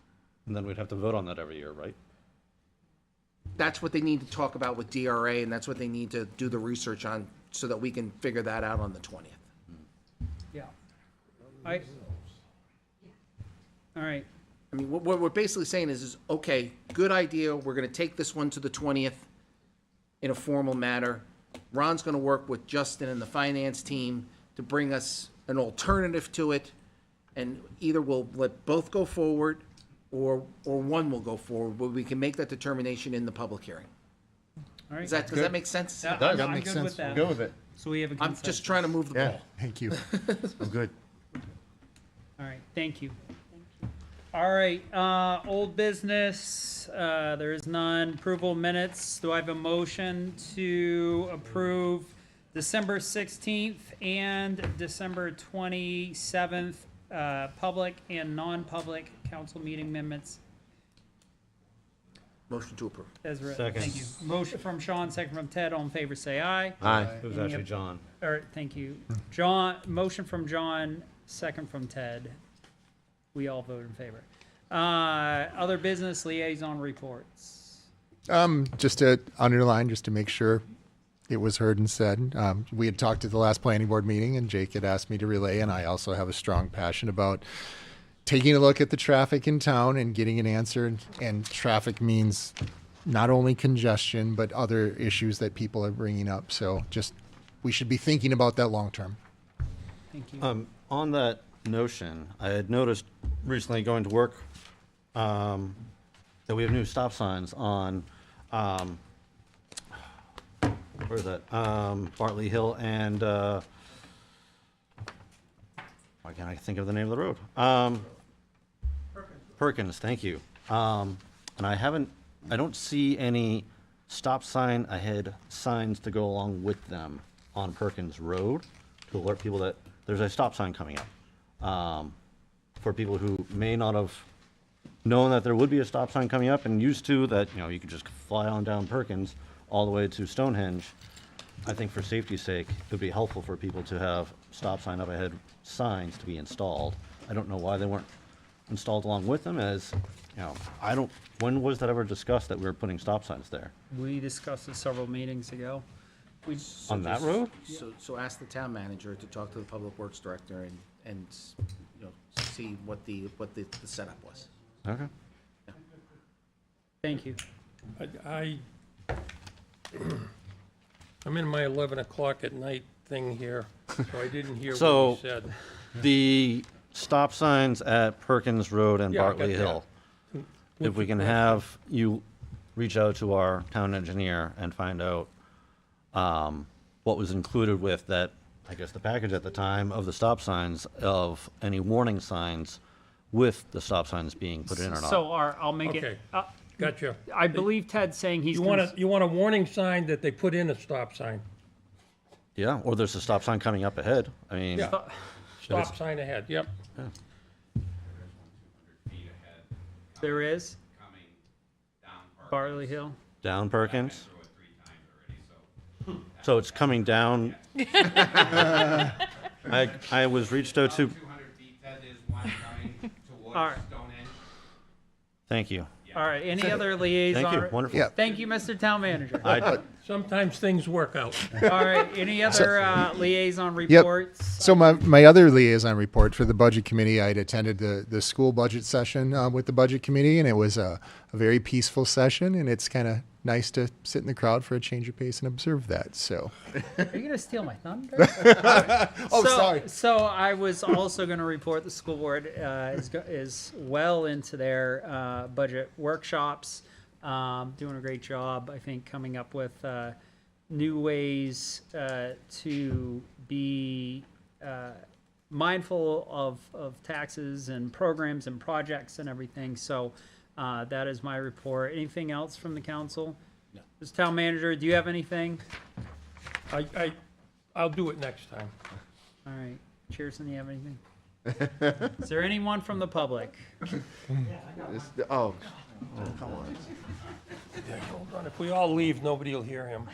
And then we'd have to vote on that every year, right? That's what they need to talk about with DRA, and that's what they need to do the research on, so that we can figure that out on the 20th. yeah. All right, I mean, what we're basically saying is, okay, good idea, we're gonna take this one to the 20th in a formal manner. Ron's gonna work with Justin and the finance team to bring us an alternative to it, and either we'll let both go forward, or one will go forward, but we can make that determination in the public hearing. all right. Does that make sense? Yeah, does. I'm That makes good sense. with that. Go with it. So we have a I'm consensus. just trying to move the Yeah, ball. thank you. I'm good. All right, thank you. All right, old business, there is none. Approval of minutes. Do I have a motion to approve December 16th and December 27th, public and non-public council meeting minutes Motion to approve. as written? Second. Thank you. Motion from Sean, second from Ted. All in favor, say aye. Aye. It was Any actually op- John. Thank you. John, motion from John, second from Ted. We all vote in favor. Other business liaison reports. Just to underline, just to make sure it was heard and said, we had talked at the last planning board meeting, and Jake had asked me to relay, and I also have a strong passion about taking a look at the traffic in town and getting an answer. And traffic means not only congestion, but other issues that people are bringing up. So just, we should be thinking about that long term. Thank you. On that notion, I had noticed recently going to work that we have new stop signs on, where is that? Bartley Hill and, why can't I think of the name of the road? Perkins, thank you. And I don't see any stop sign ahead signs to go along with them on Perkins Road to alert people that there's a stop sign coming up. For people who may not have known that there would be a stop sign coming up and used to that, you could just fly on down Perkins all the way to Stonehenge. I think for safety's sake, it would be helpful for people to have stop sign up ahead signs to be installed. I don't know why they weren't installed along with them, as, when was that ever discussed that we were putting stop signs there? We discussed it several meetings ago. On that road? So ask the town manager to talk to the public works director and see what the setup was. Okay. Thank you. I'm in my 11 o'clock at night thing here, so I didn't hear what So, you said. the stop signs at Perkins Road and Yeah, I got Bartley that. Hill, if we can have you reach out to our town engineer and find out what was included with that, I guess the package at the time of the stop signs, of any warning signs with the stop signs being put in or not. So I'll make Okay, it. gotcha. I believe Ted's saying he's. You want a warning sign that they put in a stop sign? Yeah, or there's a stop sign coming up ahead. I mean, Yeah. if Stop it's- sign ahead, yep. There is. Barley Hill. down Perkins. So it's coming down. I was reached out to. All right. Thank you. All right. Any other liaison? Thank you. Wonderful. Yeah. Thank you, Mr. Town Manager. Sometimes things work out. All right. Any other liaison Yep. reports? So my other liaison report for the budget committee, I'd attended the school budget session with the budget committee, and it was a very peaceful session, and it's kind of nice to sit in the crowd for a change of pace and observe that. So, Are you going to steal my thunder? Oh, sorry. So I was also going to report the school board is well into their budget workshops, doing a great job, I think, coming up with new ways to be mindful of taxes and programs and projects and everything. So that is my report. Anything else from the council? No. Mr. Town Manager, do you have anything? I'll do it next time. All right. Cheerson, do you have anything? Is there anyone from the public? Oh, come on. Hold on, if we all leave, nobody will hear him.